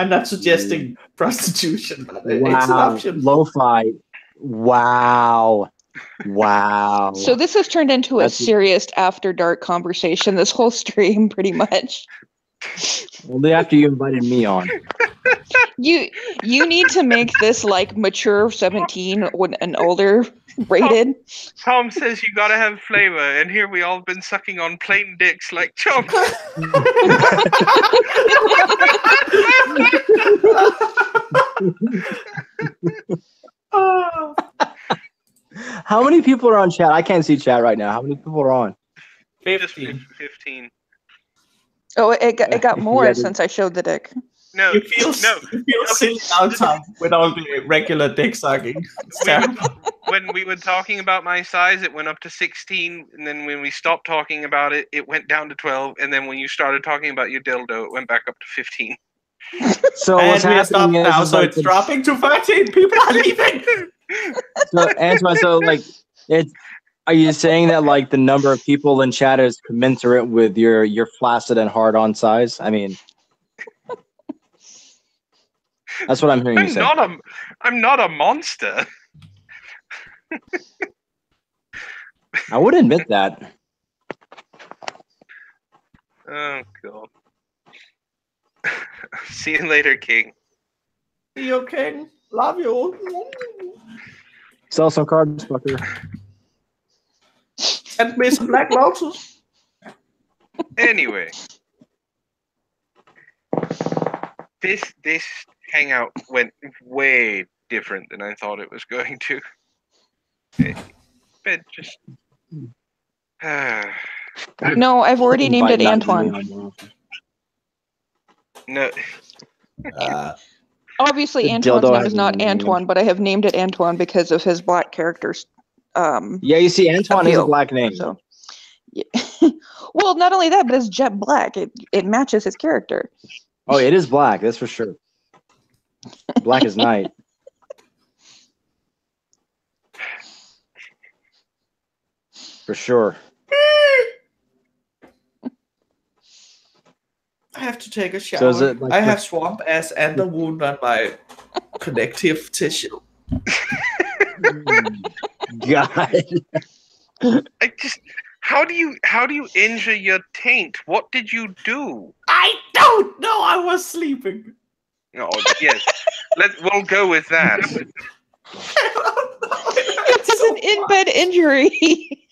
not suggesting prostitution, but it's an Wow. option. Lo-fi. Wow. Wow. So this has turned into a That's- serious after dark conversation. This whole stream, pretty much. Only after you invited me on. You need to make this like mature 17 and older rated. Tom says you gotta have flavor, and here we all been sucking on plain dicks like chumps. How many people are on chat? I can't see chat right now. How many people are on? Just 15. 15. Oh, it got more Yeah, since I showed the dick. No, You feel silly now, Tom, with all the regular dick sucking. It's terrible. when we were talking about my size, it went up to 16, and then when we stopped talking about it, it went down to 12, and then when you started talking about your dildo, it went back up to 15. So what's And we are stopped happening now, is so like it's dropping to 13. People are leaving. So Antoine, so like it's are you saying that like the number of people in chat is commensurate with your flaccid and hard on size? I mean, that's what I'm hearing you say. I'm not a monster. I would admit that. Oh god. See you later, King. See you, King. Love you. Sell some cards, fucker. Send me some Black Lotus. Anyway, this hangout went way different than I thought it was going to. But just No, I've already named it Antwon. no. Obviously, The Antwon's dildo name has is not a name. Antwon, but I have named it Antwon because of his black characters. Yeah, you see, Antoine is a appeal. black name. So, yeah. Well, not only that, but it's jet black. It matches his character. Oh, it is black, that's for sure. Black as night. For sure. I have to take a shower. So is it like I have swamp ass and a wound on my connective tissue. God. I just how do you injure your taint? What did you do? I don't know. I was sleeping. Oh yes. We'll go with that. It's an in-bed injury.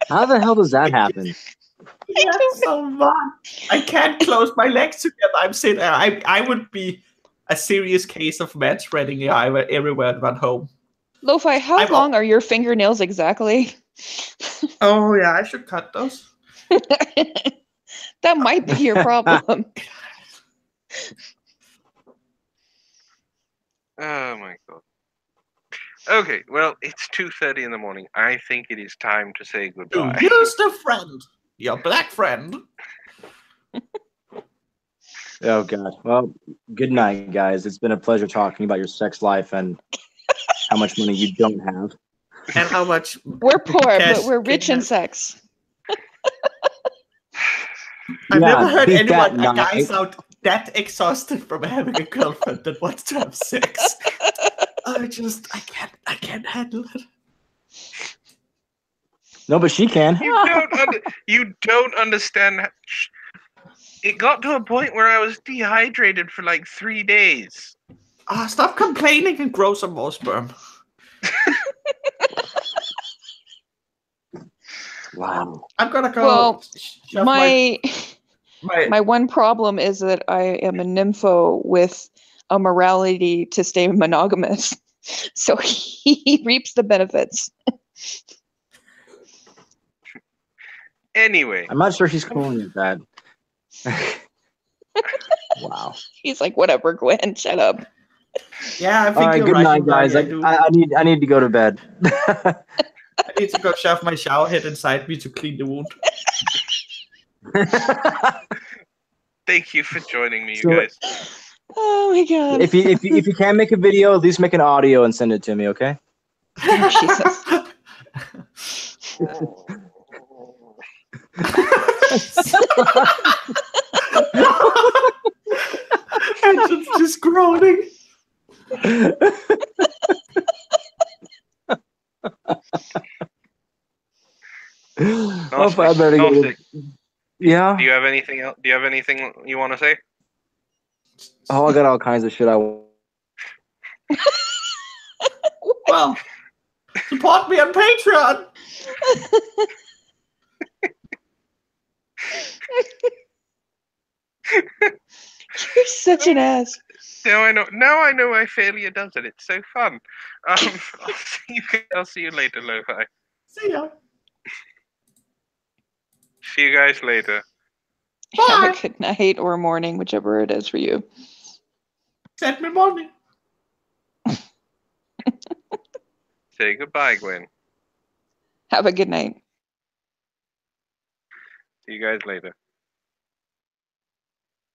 How the hell does that happen? That's so much. I can't close my legs together. I'm sitting there. I would be a serious case of mad spreading everywhere at home. Lo-Fi, how long are your fingernails exactly? Oh yeah, I should cut those. That might be your problem. Oh my god. Okay, well, it's 2:30 in the morning. I think it is time to say goodbye. You used a friend. Your black friend. Oh god. Well, good night, guys. It's been a pleasure talking about your sex life and how much money you don't have. And how much We're poor, cash but we're rich in can- sex. I've Yeah, never heard beat that anyone, a guy night. sound that exhausted from having a girlfriend that wants to have sex. I can't handle it. No, but she can. You don't understand. It got to a point where I was dehydrated for like 3 days. Stop complaining and grow some more sperm. Wow. I'm gonna go. Well, shove my my one problem is that I am a nympho with a morality to stay monogamous. So he reaps the benefits. Anyway, I'm not sure she's calling it that. Wow. He's like, whatever, Gwen, shut up. Yeah, I think All right, you're good right. night, guys. I need to go to bed. I need to go shove my shower head inside me to clean the wound. thank you for joining me, you So- guys. Oh my god. if you can't make a video, at least make an audio and send it to me, okay? Jesus. And just groaning. Oh, I better go. Gnostic, Yeah. do you have anything else? Do you have anything you want to say? Oh, I got all kinds of shit I want. Well, support me on Patreon. You're such an ass. Now I know. Now I know why failure does it. It's so fun. I'll see you later, Lo-Fi. See ya. See you guys later. Have Bye. a good night or morning, whichever it is for you. Send me money. Say goodbye, Gwen. Have a good night. See you guys later.